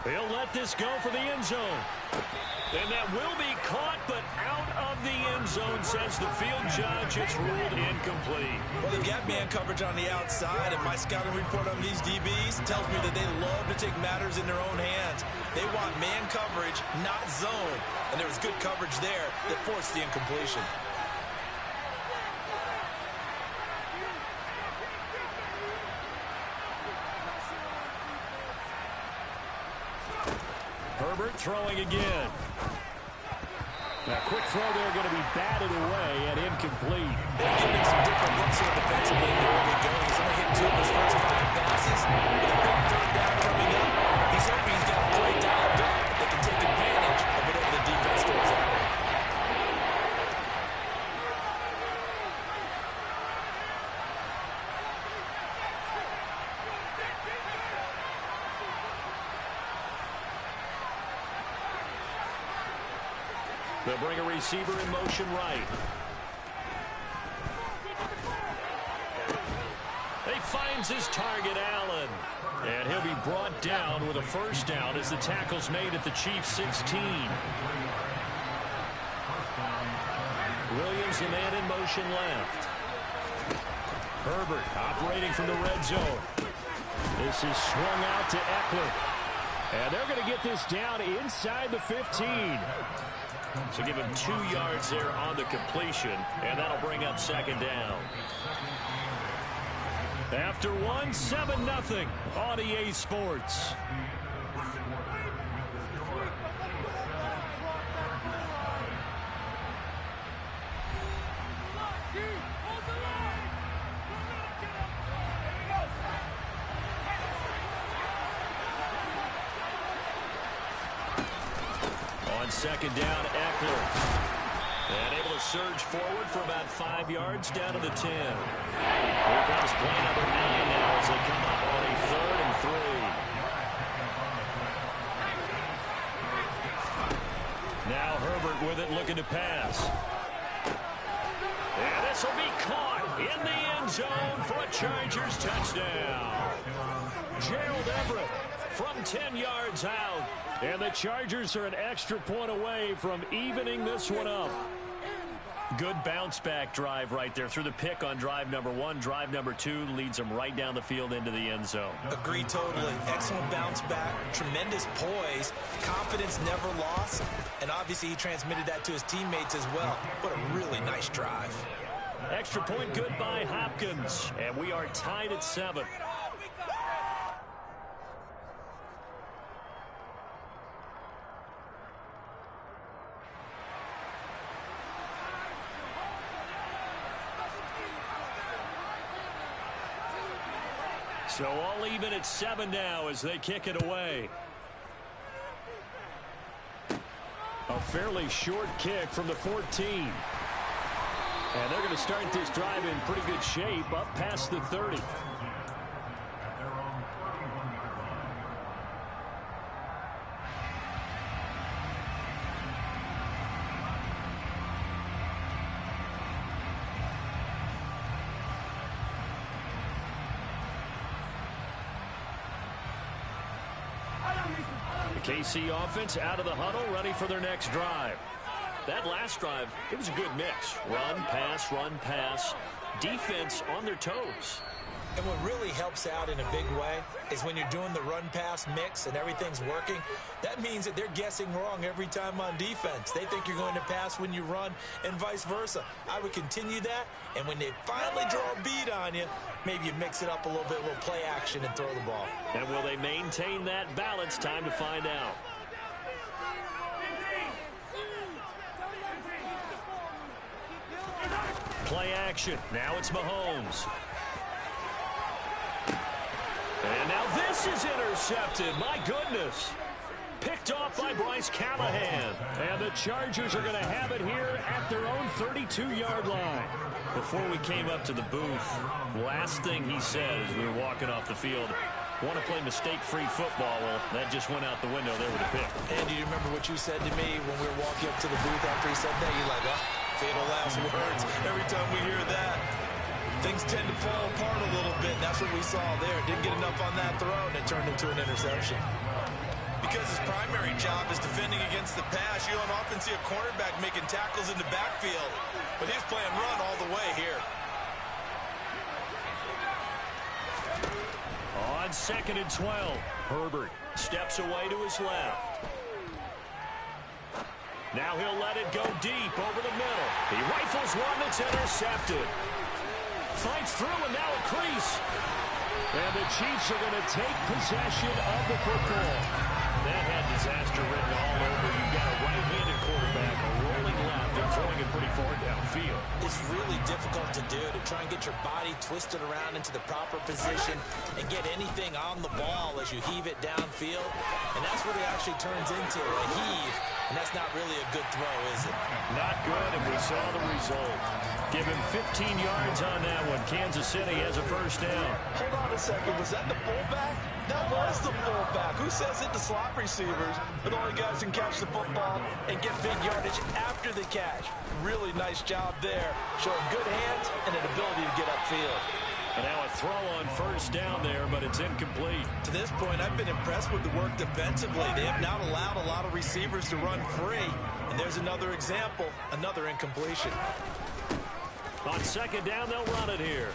He'll let this go for the end zone. And that will be caught, but out of the end zone, says the field judge. It's ruled incomplete. Well, they've got man coverage on the outside, and my scouting report on these DBs tells me that they love to take matters in their own hands. They want man coverage, not zone. And there was good coverage there that forced the incompletion. Herbert throwing again. A quick throw there going to be batted away and incomplete. They're giving some different looks here defensively in the early going. He's only hit 2 of his first 5 passes. With a big 3rd down coming up, he's hoping he's got a play dialed up that can take advantage of whatever the defense throws at him. They'll bring a receiver in motion right. He finds his target, Allen. And he'll be brought down with a first down as the tackle's made at the Chiefs' 16. Williams, the man in motion left. Herbert operating from the red zone. This is swung out to Eckler. And they're going to get this down inside the 15. So give him 2 yards there on the completion, and that'll bring up 2nd down. After 1, 7-0 on EA Sports. On 2nd down, Eckler. And able to surge forward for about 5 yards down to the 10. Here comes play number 9 now as they come up on a 3rd and 3. Now Herbert with it, looking to pass. And this will be caught in the end zone for a Chargers touchdown. Gerald Everett from 10 yards out. And the Chargers are an extra point away from evening this one up. Good bounce-back drive right there through the pick on drive number 1. Drive number 2 leads them right down the field into the end zone. Agree totally. Excellent bounce back. Tremendous poise. Confidence never lost. And obviously he transmitted that to his teammates as well. What a really nice drive. Extra point good by Hopkins. And we are tied at 7. So all even at 7 now as they kick it away. A fairly short kick from the 14. And they're going to start this drive in pretty good shape up past the 30. The KC offense out of the huddle, ready for their next drive. That last drive, it was a good mix. Run, pass, defense on their toes. And what really helps out in a big way is when you're doing the run-pass mix and everything's working, that means that they're guessing wrong every time on defense. They think you're going to pass when you run and vice versa. I would continue that, and when they finally draw a beat on you, maybe you mix it up a little bit, a little play action and throw the ball. And will they maintain that balance? Time to find out. Play action. Now it's Mahomes. And now this is intercepted. My goodness. Picked off by Bryce Callahan. And the Chargers are going to have it here at their own 32-yard line. Before we came up to the booth, last thing he said as we were walking off the field, want to play mistake-free football. Well, that just went out the window there with a pick. And do you remember what you said to me when we were walking up to the booth after he said that? You're like, oh, fatal last words. Every time we hear that, things tend to fall apart a little bit. And that's what we saw there. Didn't get enough on that throw, and it turned into an interception. Because his primary job is defending against the pass, you don't often see a cornerback making tackles in the backfield. But he's playing run all the way here. On 2nd and 12, Herbert steps away to his left. Now he'll let it go deep over the middle. He rifles one that's intercepted. Fights through and now a crease. And the Chiefs are going to take possession of the football. That had disaster written all over. You've got a right-handed quarterback, a rolling left, and throwing it pretty far downfield. It's really difficult to do, to try and get your body twisted around into the proper position and get anything on the ball as you heave it downfield. And that's what it actually turns into, a heave. And that's not really a good throw, is it? Not good, and we saw the result. Give him 15 yards on that one. Kansas City has a first down. Hold on a second. Was that the fullback? That was the fullback. Who says it to slot receivers? But the only guys who can catch the football and get big yardage after the catch. Really nice job there. Showing good hands and an ability to get upfield. And now a throw on first down there, but it's incomplete. To this point, I've been impressed with the work defensively. They have not allowed a lot of receivers to run free. And there's another example, another incompletion. On 2nd down, they'll run it here.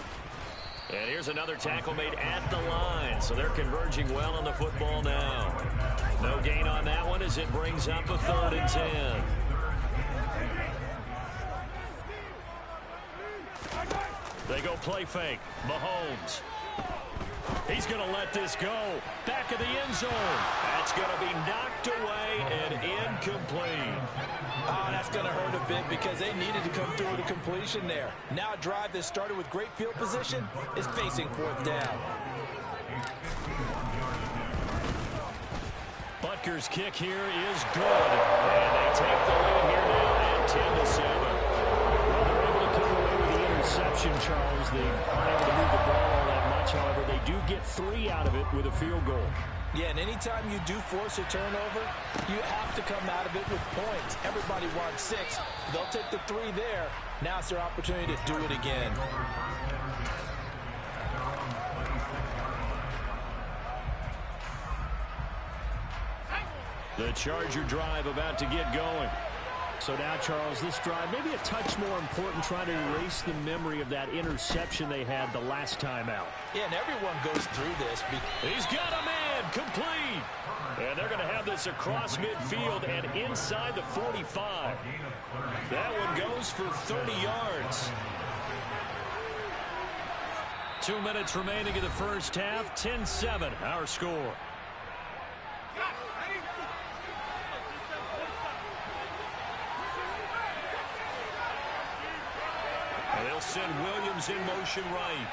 And here's another tackle made at the line. So they're converging well on the football now. No gain on that one as it brings up a 3rd and 10. They go play fake. Mahomes. He's going to let this go. Back of the end zone. That's going to be knocked away and incomplete. Oh, that's going to hurt a bit because they needed to come through with a completion there. Now a drive that started with great field position is facing 4th down. Butker's kick here is good. And they take the lead here now at 10-7. Well, they're able to come away with the interception, Charles. They aren't able to move the ball all that much. However, they do get 3 out of it with a field goal. Yeah, and anytime you do force a turnover, you have to come out of it with points. Everybody wants 6. They'll take the 3 there. Now it's their opportunity to do it again. The Charger drive about to get going. So now, Charles, this drive maybe a touch more important, trying to erase the memory of that interception they had the last time out. Yeah, and everyone goes through this. He's got a man, complete. And they're going to have this across midfield and inside the 45. That one goes for 30 yards. 2 minutes remaining in the first half. 10-7, our score. And they'll send Williams in motion right.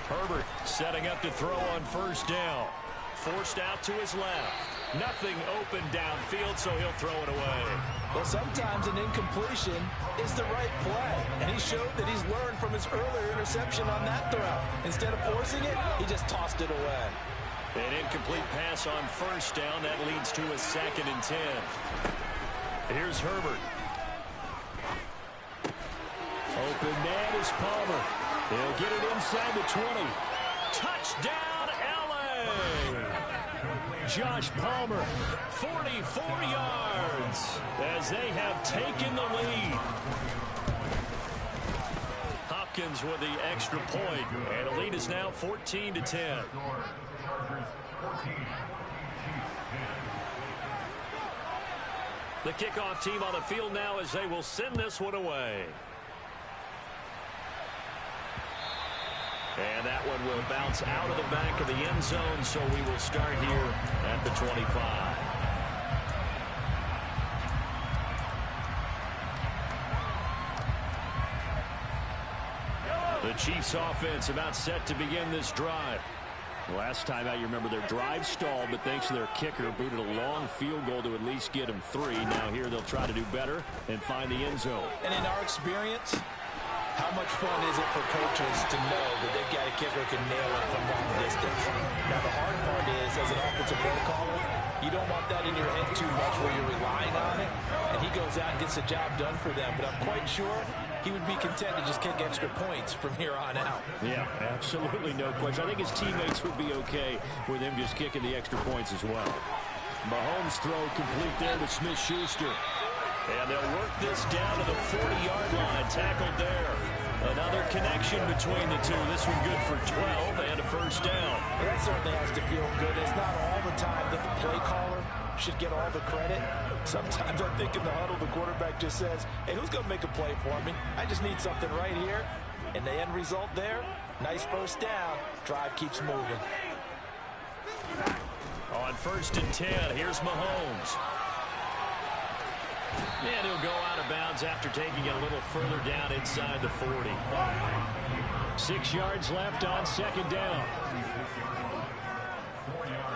Herbert setting up to throw on first down. Forced out to his left. Nothing open downfield, so he'll throw it away. Well, sometimes an incompletion is the right play, and he showed that he's learned from his earlier interception on that throw. Instead of forcing it, he just tossed it away. An incomplete pass on first down. That leads to a 2nd and 10. Here's Herbert. Open man is Palmer. He'll get it inside the 20. Touchdown, L.A. Josh Palmer, 44 yards as they have taken the lead. Hopkins with the extra point, and the lead is now 14-10. The kickoff team on the field now as they will send this one away. And that one will bounce out of the back of the end zone, so we will start here at the 25. The Chiefs offense about set to begin this drive. Last time out, you remember their drive stalled, but thanks to their kicker, booted a long field goal to at least get them 3. Now here they'll try to do better and find the end zone. And in our experience, how much fun is it for coaches to know that they've got a kicker who can nail it from long distance? Now, the hard part is, as an offensive play caller, you don't want that in your head too much where you're relying on it, and he goes out and gets the job done for them. But I'm quite sure he would be content to just kick extra points from here on out. Yeah, absolutely no question. I think his teammates would be okay with him just kicking the extra points as well. Mahomes' throw complete there to Smith-Schuster. And they'll work this down to the 40-yard line. Tackled there. Another connection between the two. This one good for 12 and a first down. Well, that certainly has to feel good. It's not all the time that the play caller should get all the credit. Sometimes I think in the huddle, the quarterback just says, hey, who's going to make a play for me? I just need something right here. And the end result there, nice first down. Drive keeps moving. On 1st and 10, here's Mahomes. And he'll go out of bounds after taking it a little further down inside the 40. 6 yards left on 2nd down.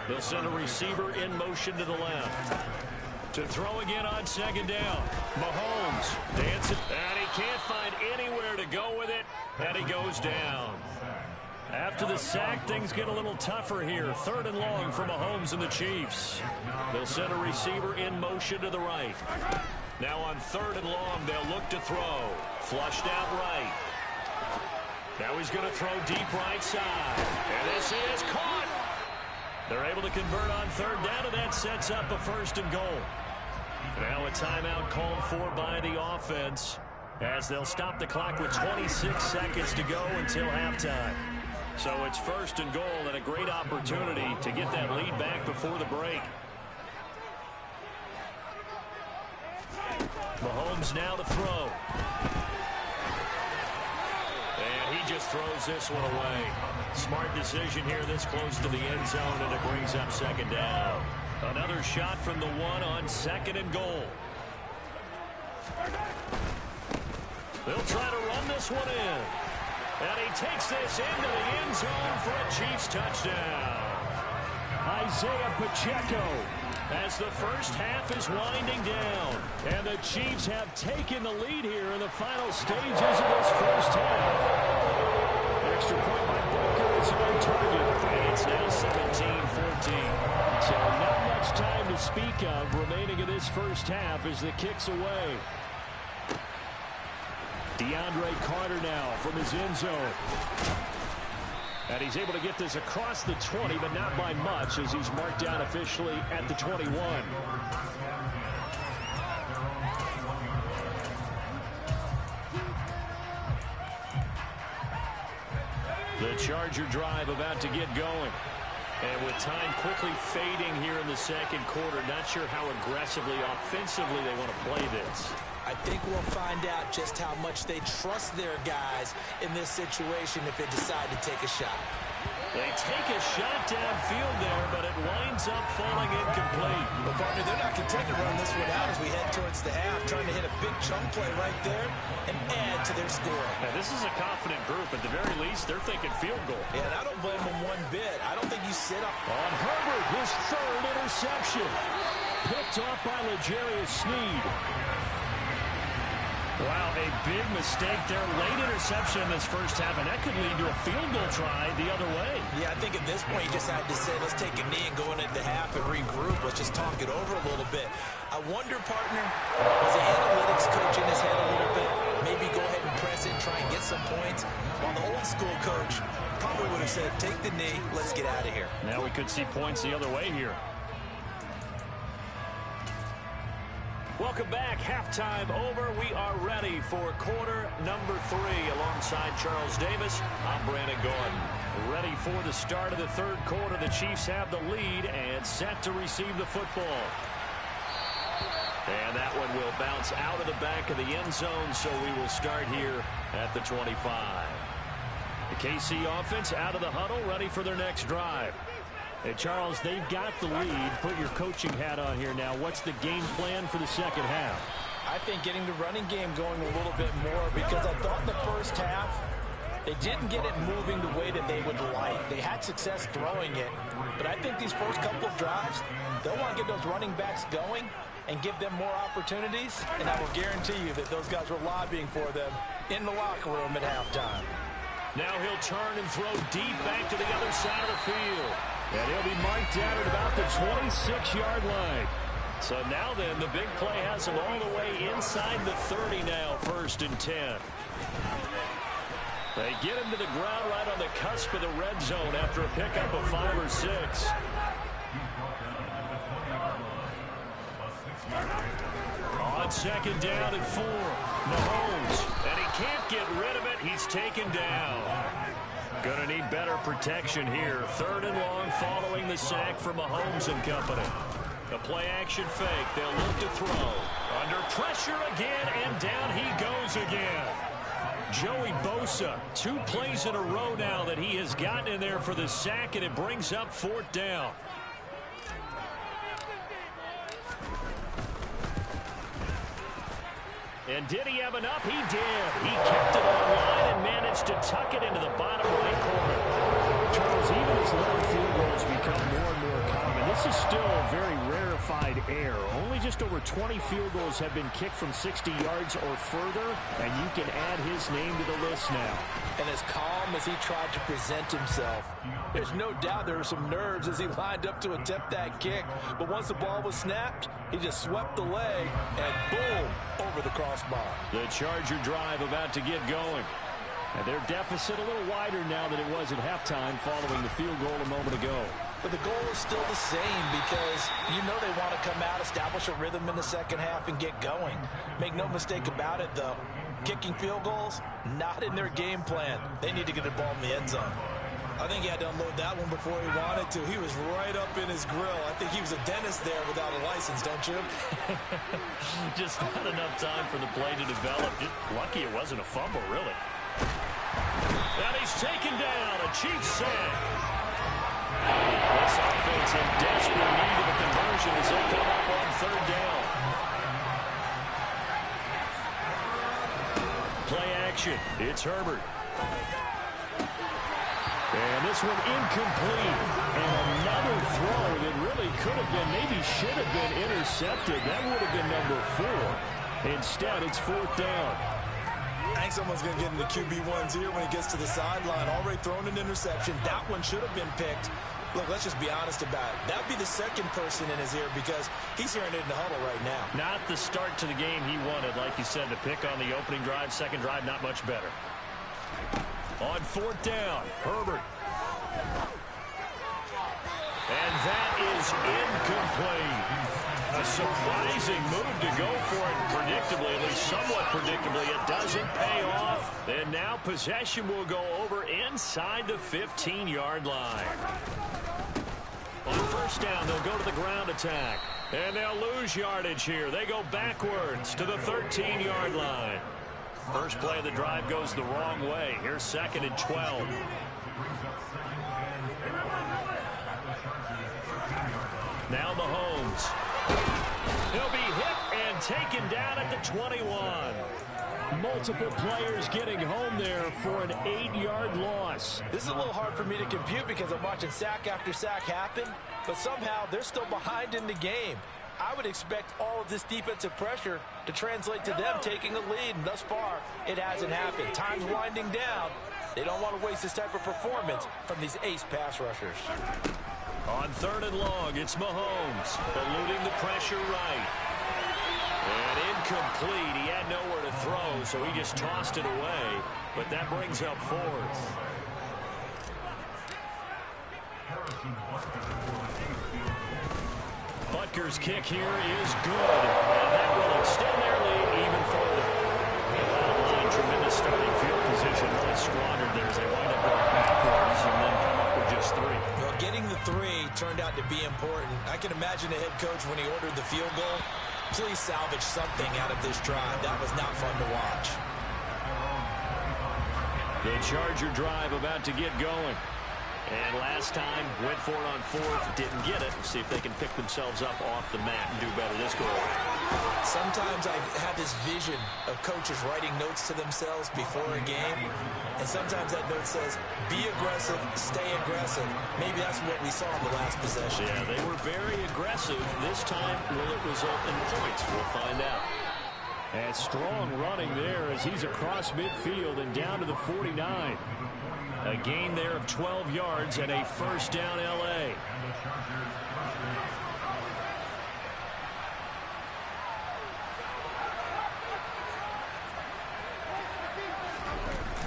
They'll send a receiver in motion to the left. To throw again on 2nd down. Mahomes dancing, and he can't find anywhere to go with it, and he goes down. After the sack, things get a little tougher here. 3rd and long for Mahomes and the Chiefs. They'll send a receiver in motion to the right. Now on 3rd and long, they'll look to throw. Flushed out right. Now he's going to throw deep right side. And this is caught. They're able to convert on 3rd down, and that sets up a 1st and goal. Now a timeout called for by the offense as they'll stop the clock with 26 seconds to go until halftime. So it's 1st and goal and a great opportunity to get that lead back before the break. Mahomes now to throw. And he just throws this one away. Smart decision here this close to the end zone, and it brings up 2nd down. Another shot from the 1 on 2nd and goal. They'll try to run this one in. And he takes this into the end zone for a Chiefs touchdown. Isaiah Pacheco as the first half is winding down. And the Chiefs have taken the lead here in the final stages of this first half. Extra point by Booker is on target. And it's now 17-14. So not much time to speak of remaining in this first half as the kick's away. DeAndre Carter now from his end zone. And he's able to get this across the 20, but not by much as he's marked down officially at the 21. The Charger drive about to get going. And with time quickly fading here in the 2nd quarter, not sure how aggressively, offensively they want to play this. I think we'll find out just how much they trust their guys in this situation if they decide to take a shot. They take a shot downfield there, but it winds up falling incomplete. But, partner, they're not content to run this one out as we head towards the half, trying to hit a big chunk play right there and add to their score. Now, this is a confident group. At the very least, they're thinking field goal. Yeah, and I don't blame them one bit. I don't think you sit up. On Herbert, his third interception. Picked off by L'Jarius Sneed. Wow, a big mistake there. Late interception in this first half, and that could lead to a field goal try the other way. Yeah, I think at this point you just had to say, let's take a knee and go into the half and regroup. Let's just talk it over a little bit. I wonder, partner, was the analytics coach in his head a little bit? Maybe go ahead and press it and try and get some points. While the old school coach probably would have said, take the knee, let's get out of here. Now we could see points the other way here. Welcome back. Halftime over. We are ready for quarter number 3. Alongside Charles Davis, I'm Brandon Gordon. Ready for the start of the third quarter. The Chiefs have the lead and set to receive the football. And that one will bounce out of the back of the end zone, so we will start here at the 25. The KC offense out of the huddle, ready for their next drive. Hey, Charles, they've got the lead. Put your coaching hat on here now. What's the game plan for the second half? I think getting the running game going a little bit more, because I thought in the first half they didn't get it moving the way that they would like. They had success throwing it, but I think these first couple of drives, they'll want to get those running backs going and give them more opportunities, and I will guarantee you that those guys were lobbying for them in the locker room at halftime. Now he'll turn and throw deep back to the other side of the field. And he'll be marked down at about the 26-yard line. So now then, the big play has him all the way inside the 30 now, 1st and 10. They get him to the ground right on the cusp of the red zone after a pickup of 5 or 6. On second down and 4, Mahomes. And he can't get rid of it. He's taken down. Going to need better protection here. 3rd and long following the sack from Mahomes and company. The play-action fake. They'll look to throw. Under pressure again, and down he goes again. Joey Bosa, 2 plays in a row now that he has gotten in there for the sack, and it brings up 4th down. And did he have enough? He did. He kept it online and managed to tuck it into the bottom right corner. Charles, even as long field goals become more and more common, this is still a very rarefied air. Only just over 20 field goals have been kicked from 60 yards or further, and you can add his name to the list now. And as calm as he tried to present himself, there's no doubt there were some nerves as he lined up to attempt that kick. But once the ball was snapped, he just swept the leg, and boom, over the crossbar. The Charger drive about to get going. And their deficit a little wider now than it was at halftime following the field goal a moment ago. But the goal is still the same, because you know they want to come out, establish a rhythm in the second half, and get going. Make no mistake about it, though. Kicking field goals, not in their game plan. They need to get the ball in the end zone. I think he had to unload that one before he wanted to. He was right up in his grill. I think he was a dentist there without a license, don't you? Just not enough time for the play to develop. Just lucky it wasn't a fumble, really. And he's taken down. A Chiefs sack. This offense in desperate need of a conversion as they come up on 3rd down. Play action. It's Herbert. And this one incomplete. And another throw that really could have been, maybe should have been intercepted. That would have been number 4. Instead, it's 4th down. I think someone's going to get into QB1's ear when he gets to the sideline. Already thrown an interception. That one should have been picked. Look, let's just be honest about it. That would be the second person in his ear, because he's hearing it in the huddle right now. Not the start to the game he wanted, like you said, to pick on the opening drive. Second drive, not much better. On 4th down, Herbert. And that is incomplete. A surprising move to go for it predictably, at least somewhat predictably. It doesn't pay off. And now possession will go over inside the 15-yard line. On 1st down, they'll go to the ground attack. And they'll lose yardage here. They go backwards to the 13-yard line. First play of the drive goes the wrong way. Here's 2nd and 12. Now Mahomes. He'll be hit and taken down at the 21. Multiple players getting home there for an 8-yard loss. This is a little hard for me to compute because I'm watching sack after sack happen, but somehow they're still behind in the game. I would expect all of this defensive pressure to translate to them taking a lead, and thus far, it hasn't happened. Time's winding down. They don't want to waste this type of performance from these ace pass rushers. On 3rd and long, it's Mahomes, eluding the pressure right. And incomplete. He had nowhere to throw, so he just tossed it away. But that brings up 4th. Butker's kick here is good. And that will extend their lead even further. Bottom line, tremendous starting field position. Really squandered there as they wind up going backwards and then come up with just 3. Well, getting the 3 turned out to be important. I can imagine the head coach when he ordered the field goal. Please salvage something out of this drive. That was not fun to watch. The Charger drive about to get going. And last time, went for it on 4th, didn't get it. See if they can pick themselves up off the mat and do better this go around. Sometimes I have this vision of coaches writing notes to themselves before a game. And sometimes that note says, be aggressive, stay aggressive. Maybe that's what we saw in the last possession. Yeah, they were very aggressive. This time, will it result in points? We'll find out. And strong running there as he's across midfield and down to the 49. A gain there of 12 yards and a first down L.A.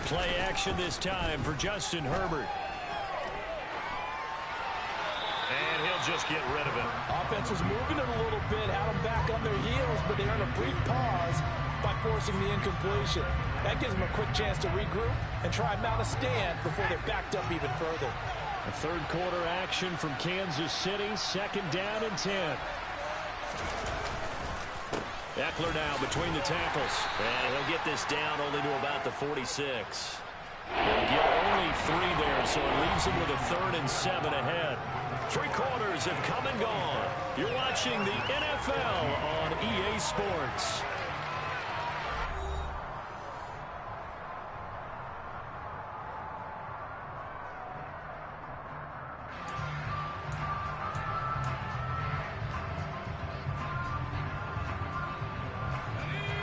Play action this time for Justin Herbert. And he'll just get rid of it. Offense was moving it a little bit, had them back on their heels, but they earned a brief pause by forcing the incompletion. That gives them a quick chance to regroup and try and mount a stand before they're backed up even further. A 3rd quarter action from Kansas City, 2nd down and 10. Eckler now between the tackles. And he'll get this down only to about the 46. They'll get only 3 there, so it leaves them with a 3rd and 7 ahead. 3 quarters have come and gone. You're watching the NFL on EA Sports.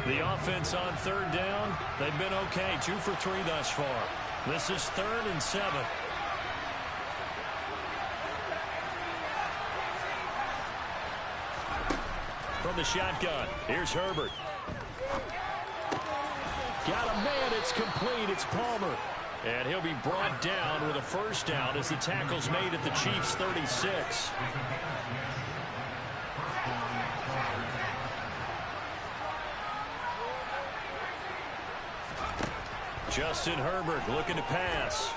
The offense on 3rd down, they've been okay. 2 for 3 thus far. This is 3rd and 7. From the shotgun, here's Herbert. Got a man, it's complete, it's Palmer. And he'll be brought down with a first down as the tackle's made at the Chiefs' 36. Justin Herbert looking to pass.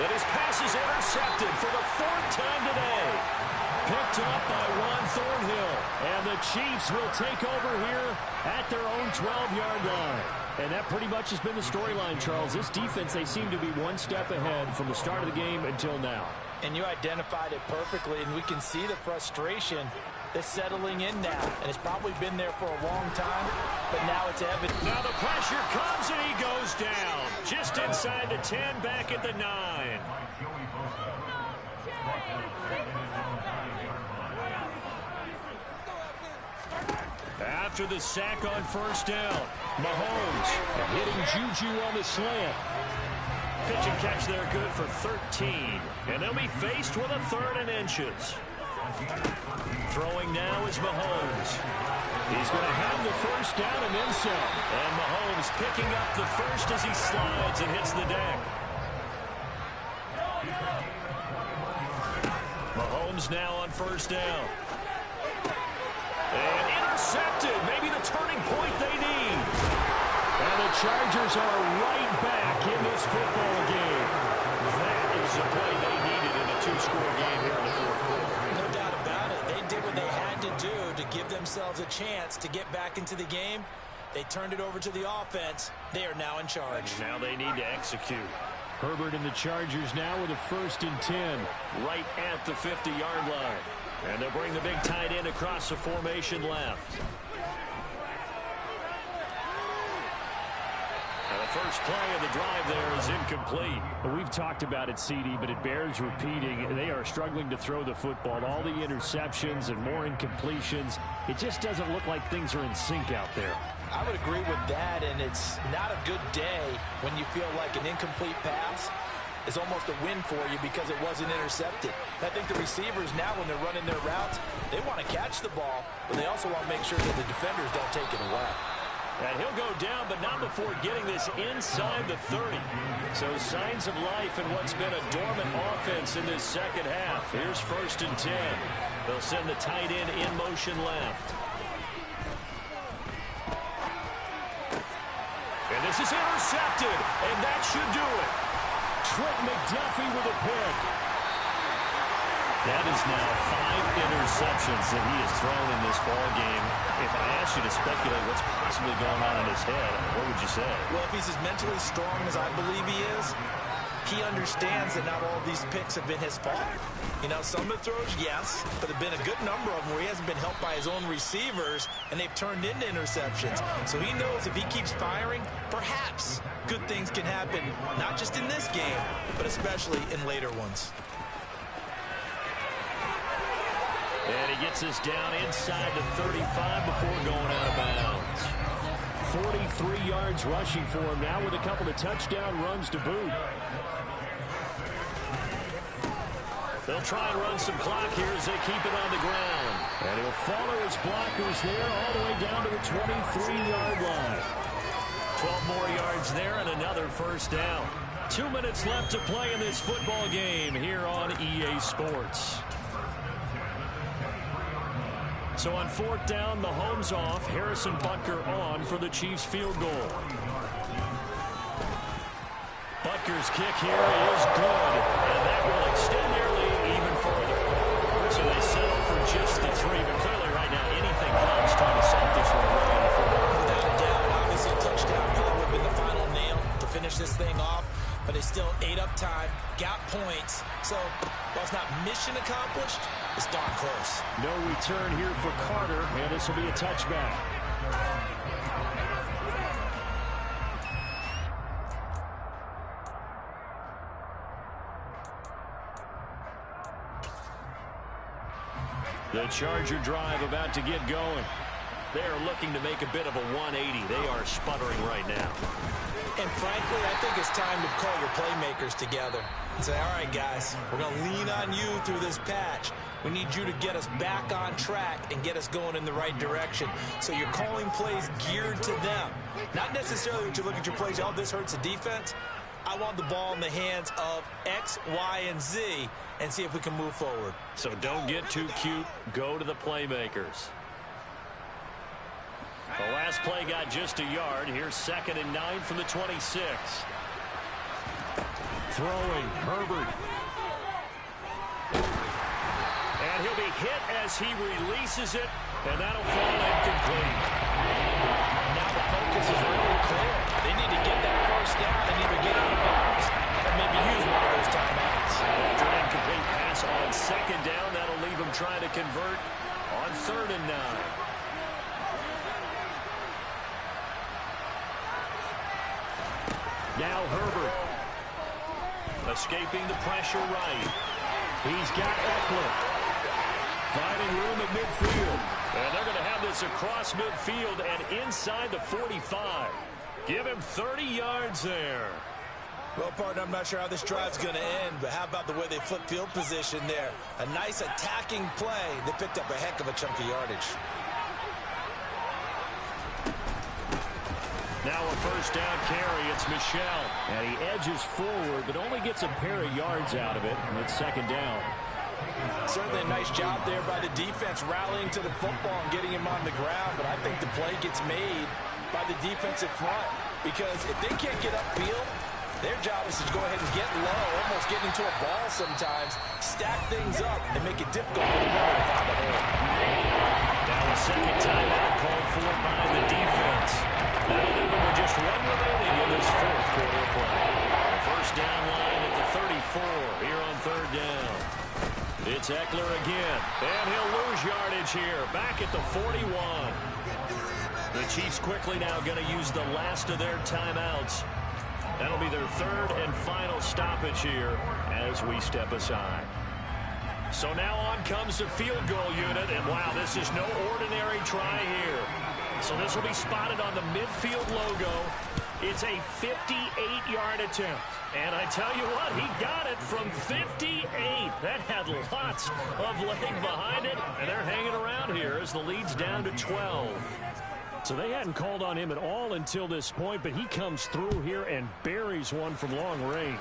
And his pass is intercepted for the 4th time today. Picked up by Juan Thornhill. And the Chiefs will take over here at their own 12-yard line. And that pretty much has been the storyline, Charles. This defense, they seem to be one step ahead from the start of the game until now. And you identified it perfectly, and we can see the frustration that's settling in now. And it's probably been there for a long time, but now it's evident. Now the pressure comes, and he goes down. Just inside the 10, back at the 9. After the sack on first down, Mahomes hitting Juju on the slant. Pitch and catch there good for 13. And they'll be faced with a 3rd and inches. Throwing now is Mahomes. He's going to have the first down and then some. And Mahomes picking up the first as he slides and hits the deck. Mahomes now on first down. And intercepted. Maybe the turning point they need. And the Chargers are right back in this football game. That is the play they needed in a 2-score game here in the 4th quarter. No doubt about it. They did what they had to do to give themselves a chance to get back into the game. They turned it over to the offense. They are now in charge. Now they need to execute. Herbert and the Chargers now with a 1st and 10 right at the 50-yard line. And they'll bring the big tight end across the formation left. first play of the drive there is incomplete. We've talked about it, CD, but it bears repeating. They are struggling to throw the football. All the interceptions and more incompletions. It just doesn't look like things are in sync out there. I would agree with that, and it's not a good day when you feel like an incomplete pass is almost a win for you because it wasn't intercepted. I think the receivers now, when they're running their routes, they want to catch the ball, but they also want to make sure that the defenders don't take it away. And he'll go down, but not before getting this inside the 30. So signs of life in what's been a dormant offense in this second half. Here's 1st and 10. They'll send the tight end in motion left. And this is intercepted, and that should do it. Trent McDuffie with a pick. That is now 5 interceptions that he has thrown in this ball game. If I asked you to speculate what's possibly going on in his head, what would you say? Well, if he's as mentally strong as I believe he is, he understands that not all of these picks have been his fault. You know, some of the throws, yes, but there have been a good number of them where he hasn't been helped by his own receivers, and they've turned into interceptions. So he knows if he keeps firing, perhaps good things can happen, not just in this game, but especially in later ones. And he gets us down inside the 35 before going out of bounds. 43 yards rushing for him now with a couple of touchdown runs to boot. They'll try and run some clock here as they keep it on the ground. And he'll follow his blockers there all the way down to the 23-yard line. 12 more yards there and another first down. 2 minutes left to play in this football game here on EA Sports. So on 4th down, Mahomes off, Harrison Butker on for the Chiefs field goal. Butker's kick here is good, and that will extend their lead even further. So they settle for just the 3, but clearly right now anything counts trying to set this one away on the football. Without a doubt, obviously a touchdown probably would have been the final nail to finish this thing off, but they still ate up time, got points. So while it's not mission accomplished, it's darn close. No return here for Carter, and this will be a touchback. The Charger drive about to get going. They are looking to make a bit of a 180. They are sputtering right now. And frankly, I think it's time to call your playmakers together and say, all right, guys, we're going to lean on you through this patch. We need you to get us back on track and get us going in the right direction. So you're calling plays geared to them. Not necessarily that you look at your plays, oh, this hurts the defense. I want the ball in the hands of X, Y, and Z and see if we can move forward. So don't get too cute. Go to the playmakers. The last play got just a yard. Here's 2nd and 9 from the 26. Throwing, Herbert. And he'll be hit as he releases it, and that'll fall incomplete. Now the focus is really clear. They need to get that first down and either get out of bounds or maybe use one of those timeouts. After an incomplete pass on 2nd down, that'll leave him trying to convert on 3rd and 9. Now Herbert. Escaping the pressure right. He's got Eckler. Finding room at midfield. And they're going to have this across midfield and inside the 45. Give him 30 yards there. Well, partner, I'm not sure how this drive's going to end, but how about the way they flip field position there? A nice attacking play. They picked up a heck of a chunk of yardage. Now a first down carry. It's Michel. And he edges forward, but only gets a pair of yards out of it, and it's 2nd down. Certainly a nice job there by the defense rallying to the football and getting him on the ground, but I think the play gets made by the defensive front because if they can't get upfield, their job is to go ahead and get low, almost get into a ball sometimes, stack things up, and make it difficult for the runner to find a hole. Now a second timeout called for by the defense. That'll leave them with just 1 remaining in this 4th quarter of play. The first down line at the 34 here on 3rd down. It's Eckler again, and he'll lose yardage here, back at the 41. The Chiefs quickly now going to use the last of their timeouts That'll be their third and final stoppage here as we step aside. So now on comes the field goal unit, and wow, this is no ordinary try here. So this will be spotted on the midfield logo. It's a 58-yard attempt. And I tell you what, he got it from 58. That had lots of leg behind it, and they're hanging around here as the lead's down to 12. So they hadn't called on him at all until this point, but he comes through here and buries one from long range.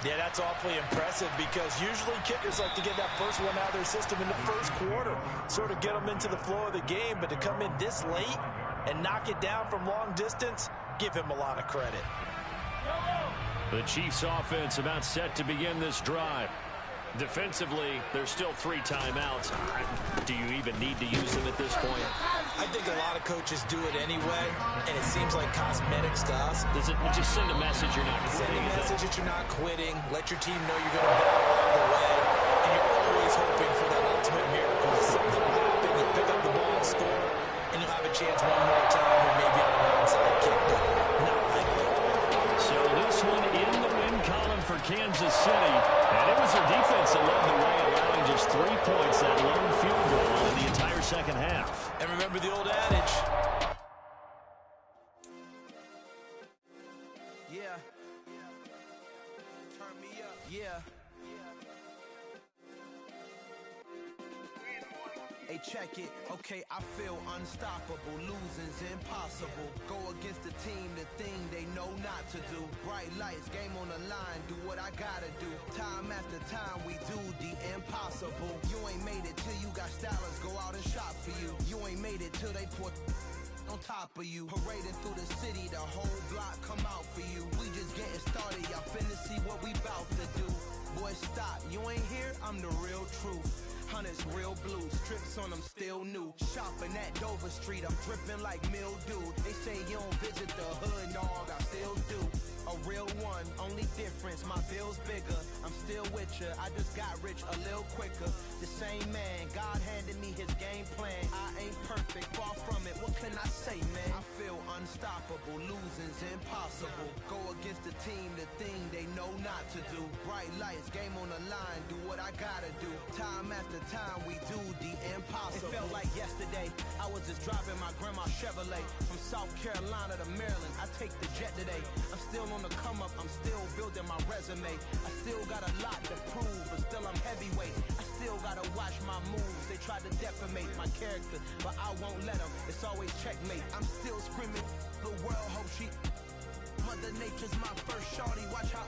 Yeah, that's awfully impressive because usually kickers like to get that first one out of their system in the first quarter, sort of get them into the flow of the game, but to come in this late and knock it down from long distance, give him a lot of credit. The Chiefs offense about set to begin this drive. Defensively, there's still 3 timeouts. Do you even need to use them at this point? I think a lot of coaches do it anyway, and it seems like cosmetics to us. Does it just send a message you're not quitting? Send a message that you're not quitting. Let your team know you're going to battle all the way, and you're always hoping for that ultimate miracle. Something will happen, you'll pick up the ball and score, and you'll have a chance one more time, or maybe on an onside kick, but not likely. So this one in the win column for Kansas City, and it was their defense that led the way, allowing just 3 points, that lone field goal in the entire second half. And remember the old adage. Yeah. Turn me up. Yeah. Hey, check it. Okay, I feel unstoppable. Losing's impossible. Go against the team, the thing they know not to do. Bright lights, game on the line. Do what I gotta do. Time after time, we do the impossible. You ain't made it till you got stylers go out and shop for you. You ain't made it till they put on top of you. Parading through the city, the whole block come out for you. We just getting started. Y'all finna see what we bout to do. Boy, stop. You ain't here? I'm the real truth. Hunters real blue, strips on them still new. Shopping at Dover Street, I'm dripping like mildew. They say you don't visit the hood, dog, I still do. A real one, only difference, my bill's bigger. I'm still with ya, I just got rich a little quicker. The same man, God handed me his game plan. I ain't perfect, far from it, what can I say, man? I feel unstoppable, losing's impossible. Go against the team, the thing they know not to do. Bright lights, game on the line, do what I gotta do. Time after time, we do the impossible. It felt like yesterday, I was just driving my grandma's Chevrolet from South Carolina to Maryland. I take the jet today. I'm still on the come up, I'm still building my resume. I still got a lot to prove, but still I'm heavyweight. I still gotta watch my moves. They try to defamate my character, but I won't let them. It's always checkmate. I'm still screaming, the world hope she. Mother Nature's my first shorty. Watch how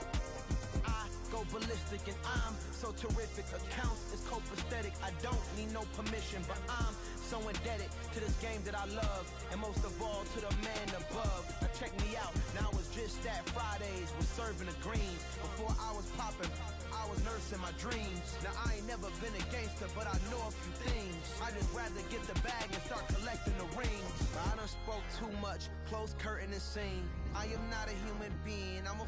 I go ballistic, and I'm so terrific. Accounts is copacetic. I don't need no permission, but I'm so indebted to this game that I love, and most of all to the man above. Now check me out. Now it's just that Fridays was serving the greens. Before I was popping, I was nursing my dreams. Now I ain't never been a gangster, but I know a few things. I just rather get the bag and start collecting the rings. I done spoke too much. Close curtain and scene. I am not a human being. I'm a